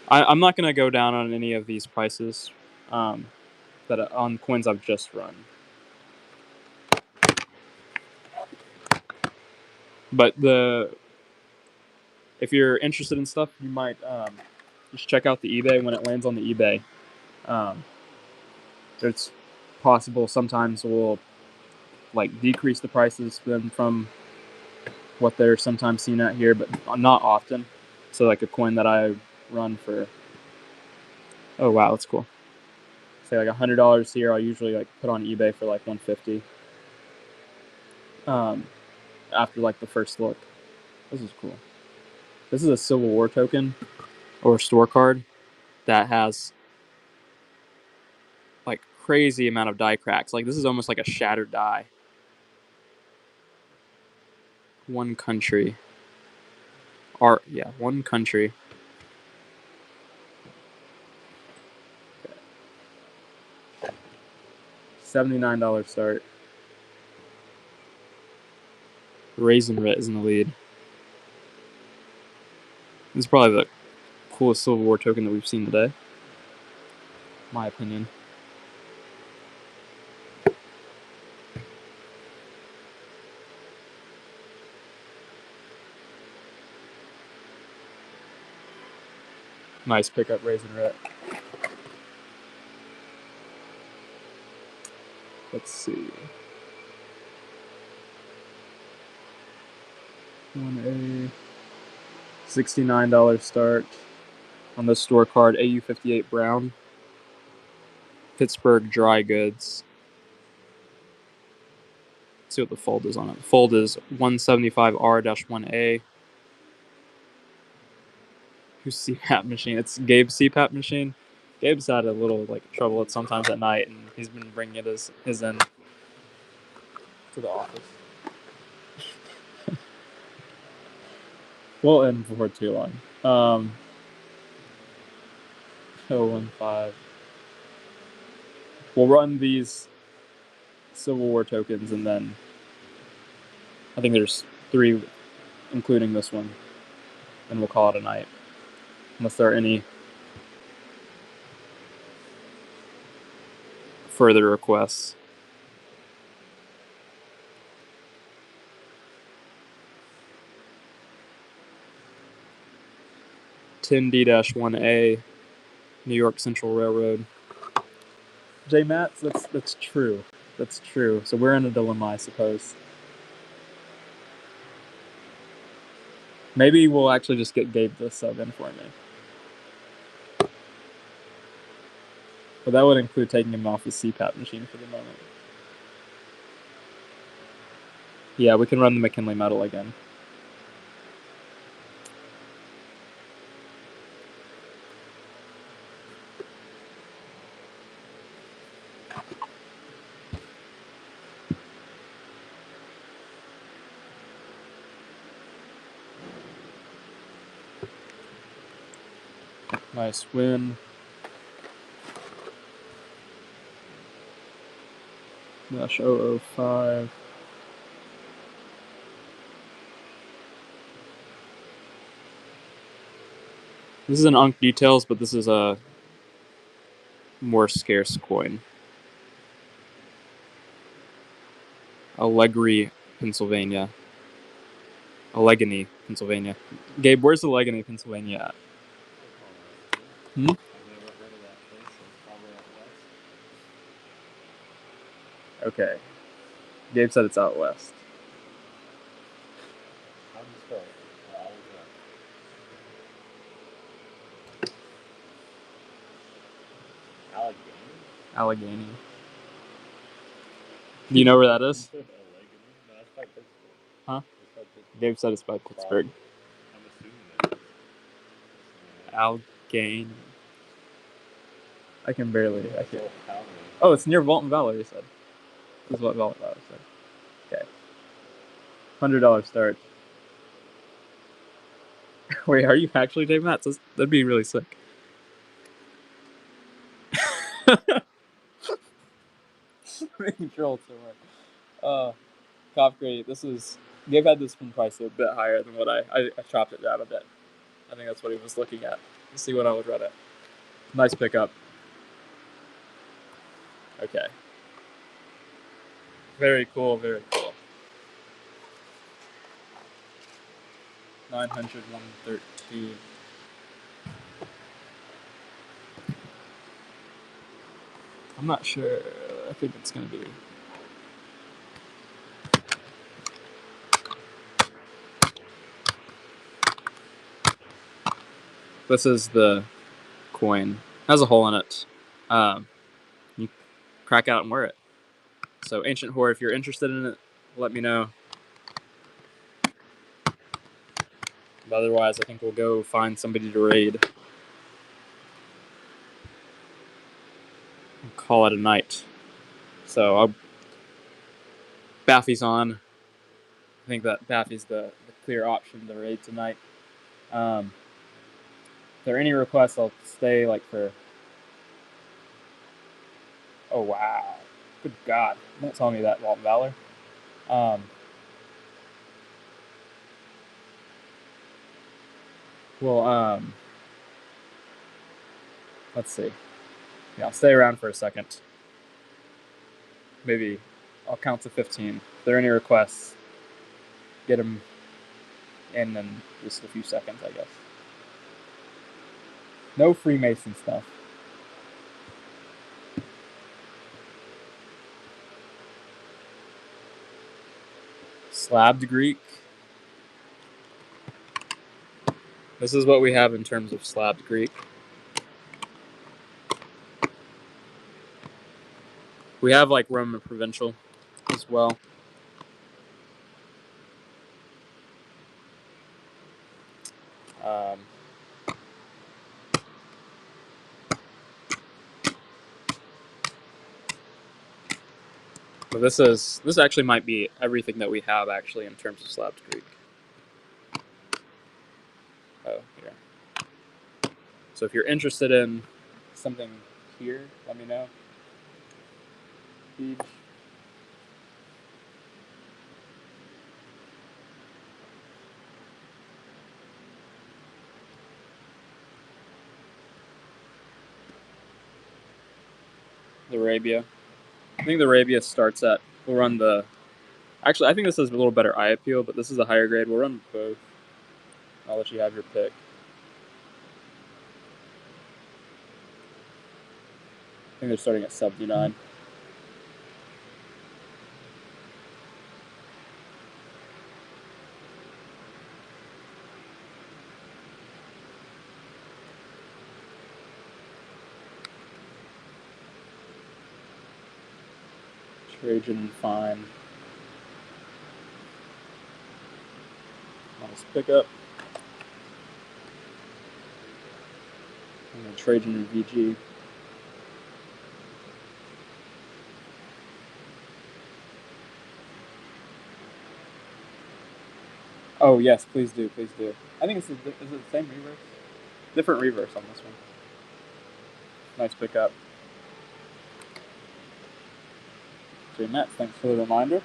I'm not going to go down on any of these prices that on coins I've just run. But if you're interested in stuff, you might just check out the eBay when it lands on the eBay. It's possible sometimes we'll like decrease the prices from what they're sometimes seen at here, but not often. So like a coin that I run for, oh wow, that's cool. Say like $100 here, I'll usually like put on eBay for like $150. After like the first look. This is cool. This is a Civil War token or store card that has like crazy amount of die cracks. Like this is almost like a shattered die. One country. One country. Okay. $79 start. Raisin Rit is in the lead. This is probably the coolest Civil War token that we've seen today. My opinion. Nice pickup, Raisin Rit. Let's see. 1A. $69 start on the store card. AU58 Brown. Pittsburgh Dry Goods. Let's see what the fold is on it. The fold is 175R-1A. Who's CPAP machine? It's Gabe's CPAP machine. Gabe's had a little like trouble sometimes at night, and he's been bringing it his in to the office. We'll end before too long. 015. We'll run these Civil War tokens, and then I think there's 3, including this one, and we'll call it a night. Unless there are any further requests. D-1A, New York Central Railroad. J. Matz, that's true. That's true. So we're in a dilemma, I suppose. Maybe we'll actually just get Gabe to sub in for me. But that would include taking him off his CPAP machine for the moment. Yeah, we can run the McKinley medal again. Nice win. Dash 005. This is an Ankh Details, but this is a more scarce coin. Allegheny, Pennsylvania. Allegheny, Pennsylvania. Gabe, where's Allegheny, Pennsylvania at? I've never heard of that place, so it's probably out west. Okay. Gabe said it's out west. How do you spell it? Allegheny? Allegheny. Do you know where that is? Allegheny? No, that's by Pittsburgh. Huh? It's by Pittsburgh. Gabe said it's by Pittsburgh. I'm assuming that. Allegheny. I can barely. I can't. Allegheny. Oh, it's near Walton Valley, you said. This is what Walton Valley said. Okay. $100 start. Wait, are you actually taking that? That'd be really sick. Making troll so much. Cop grade. This is. Gabe had this one priced a bit higher than what I chopped it down a bit. I think that's what he was looking at. Let's see what I would run it. Nice pickup. Okay. Very cool, very cool. 900, 113. I'm not sure. I think it's going to be. This is the coin. It has a hole in it. You crack out and wear it. So, Ancient Whore, if you're interested in it, let me know. But otherwise, I think we'll go find somebody to raid. And call it a night. So, Baffy's on. I think that Baffy's the clear option to raid tonight. If there are any requests, I'll stay like for. Oh wow! Good God! Don't tell me that, Walton Valor. Well, let's see. Yeah, I'll stay around for a second. Maybe I'll count to 15. If there are any requests, get them in just a few seconds, I guess. No Freemason stuff. Slabbed Greek. This is what we have in terms of slabbed Greek. We have like Roman provincial as well. But this actually might be everything that we have actually in terms of slabbed Greek. Oh, here. So if you're interested in something here, let me know. Siege. The Arabia. I think the Arabia starts at. We'll run the. Actually, I think this has a little better eye appeal, but this is a higher grade. We'll run both. I'll let you have your pick. I think they're starting at 79. Trajan fine. Nice pickup. And a Trajan VG. Oh yes, please do, please do. I think is it the same reverse? Different reverse on this one. Nice pickup. J Matt, thanks for the reminder.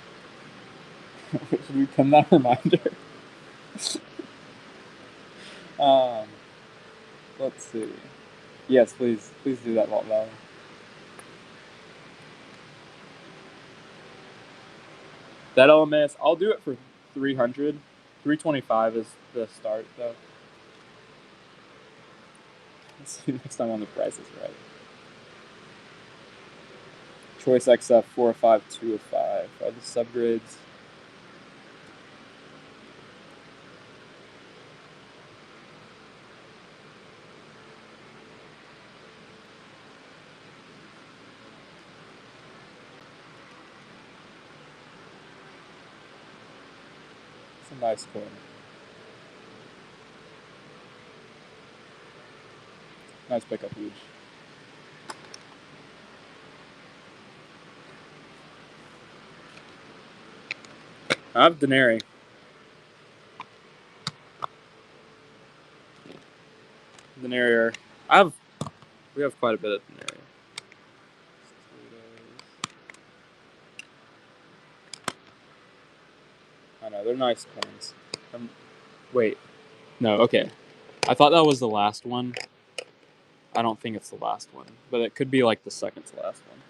Should we pin that reminder? Let's see. Yes, please do that, Vault Valley. That LMS, I'll do it for 300. 325 is the start, though. Let's see next time on the price is right. Choice XF 45205 are the subgrades. It's a nice coin. Nice pickup, huge. I have Denary. Denary. We have quite a bit of Denary. I know, they're nice coins. Wait. No, okay. I thought that was the last one. I don't think it's the last one, but it could be like the second to last one.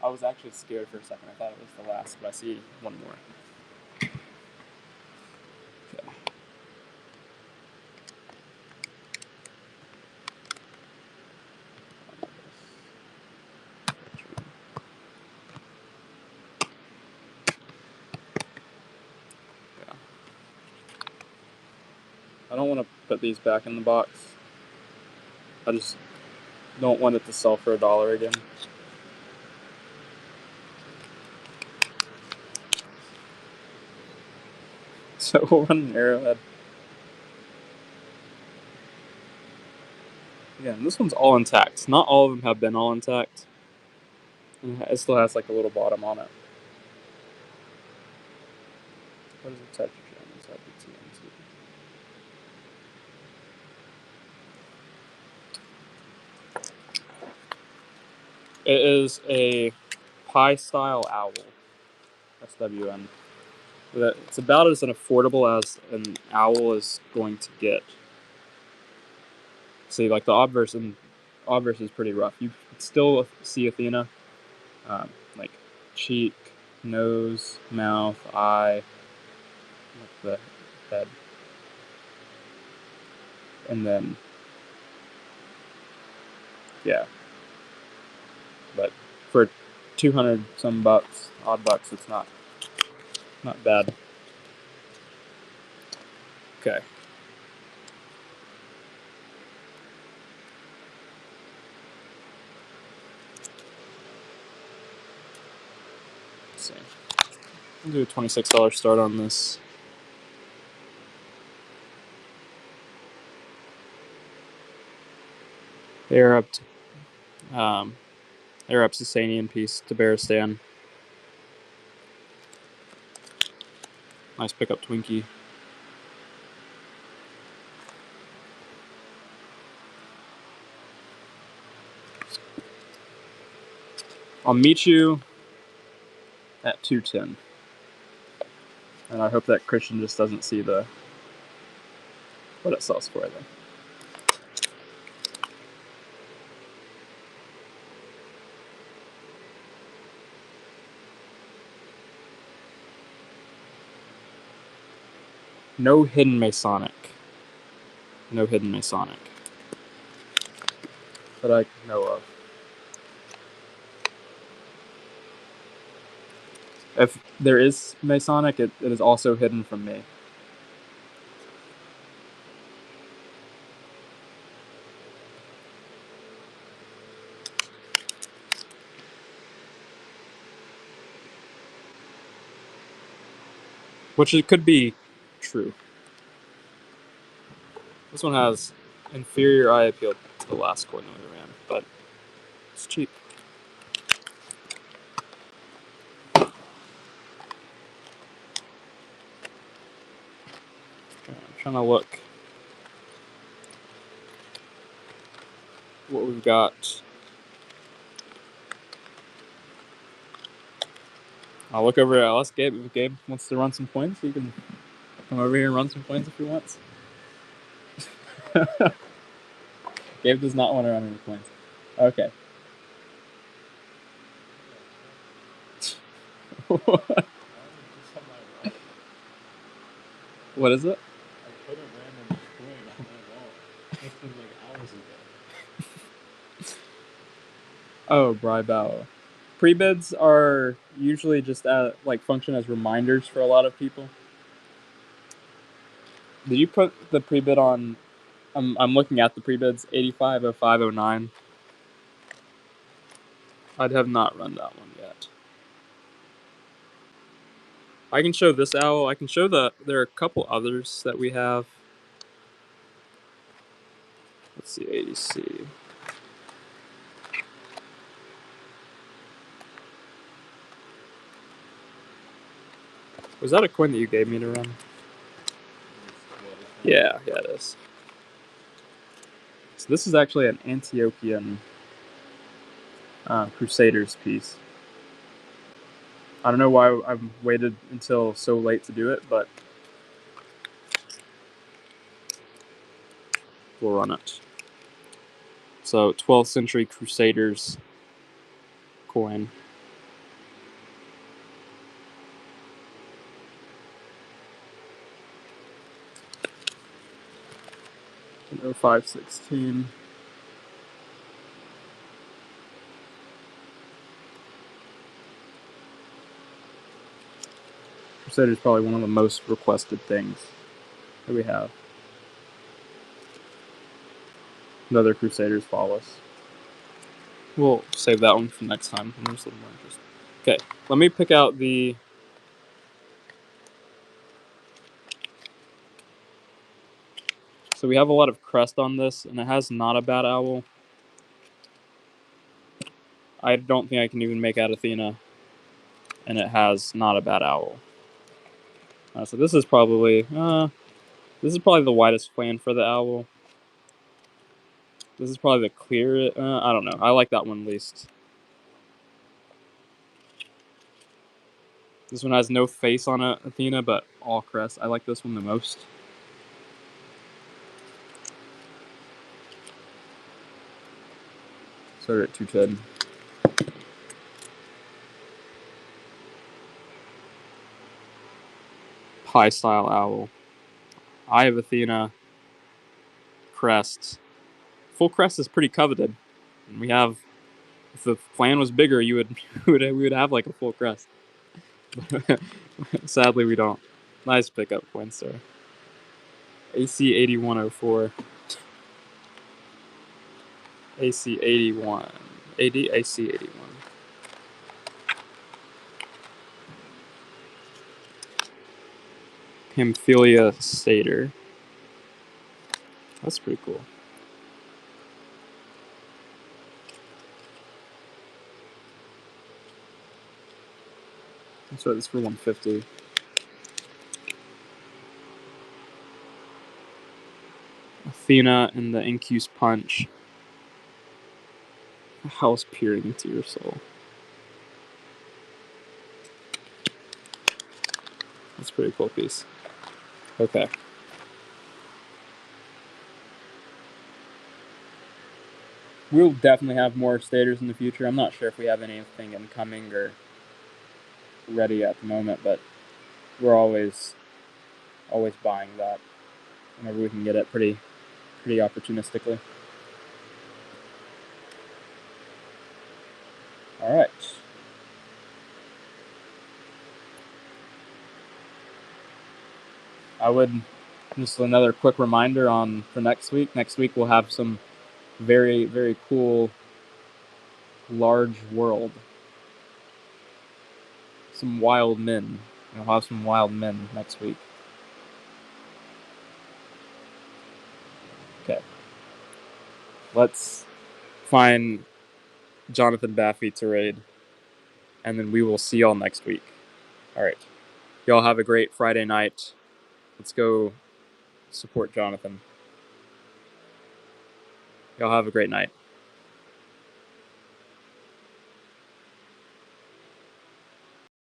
I was actually scared for a second. I thought it was the last, but I see one more. Okay. Yeah. I don't want to put these back in the box. I just don't want it to sell for $1 again. So we'll run an arrowhead. Again, this one's all intact. Not all of them have been all intact. It still has like a little bottom on it. What is the tetragram inside the TNT? It is a pie-style owl. SWN. It's about as affordable as an owl is going to get. See, like the obverse is pretty rough. You still see Athena, like cheek, nose, mouth, eye, like the head, and then yeah. But for 200 some bucks, odd bucks, it's not bad. Okay. Let's see. I'll do a $26 start on this. Arab Sasanian piece to Beristan. Nice pickup, Twinkie. I'll meet you at 210. And I hope that Christian just doesn't see what it sells for then. No hidden Masonic. No hidden Masonic. That I know of. If there is Masonic, it is also hidden from me. which it could be true. This one has inferior eye appeal to the last coin that we ran, but it's cheap. Okay, I'm trying to look what we've got. I'll look over. I'll ask Gabe. If Gabe wants to run some coins, he can come over here and run some coins if he wants. Gabe does not want to run any coins. Okay. What is it? I put a random coin on my wall. It's been like hours ago. Oh, bribe owl. Pre-bids are usually just like function as reminders for a lot of people. Did you put the pre-bid on? I'm looking at the pre-bids 85, 05, 09. I'd have not run that one yet. I can show this owl. I can show there are a couple others that we have. Let's see, ADC. Was that a coin that you gave me to run? Yeah, it is. So this is actually an Antiochian Crusaders piece. I don't know why I've waited until so late to do it, but we'll run it. So 12th century Crusaders coin. An 0516. Crusader is probably one of the most requested things that we have. Another Crusaders Flawless. We'll save that one for next time. There's a little more interest. Okay, let me pick out the. So we have a lot of crest on this, and it has not a bad owl. I don't think I can even make out Athena, and it has not a bad owl. So this is probably the widest plan for the owl. This is probably the clear. I don't know. I like that one least. This one has no face on it, Athena, but all crest. I like this one the most. Start at 210. Pie style owl. Eye of Athena. Crest. Full crest is pretty coveted. And we have. If the plan was bigger, we would have like a full crest. Sadly, we don't. Nice pickup, Windsor. AC 8104. AC 81. AC 81. Pamphylia Satyr. That's pretty cool. That's right, this for 150. Athena and the Incuse Punch. A house peering into your soul. That's a pretty cool piece. Okay. We'll definitely have more staters in the future. I'm not sure if we have anything incoming or ready at the moment, but we're always buying that whenever we can get it pretty opportunistically. All right. I would just another quick reminder for next week. Next week we'll have some very, very cool large world. Some wild men We'll have some wild men next week. Okay. Let's find Jonathan Baffy to raid, and then we will see y'all next week. All right. Y'all have a great Friday night. Let's go support Jonathan. Y'all have a great night.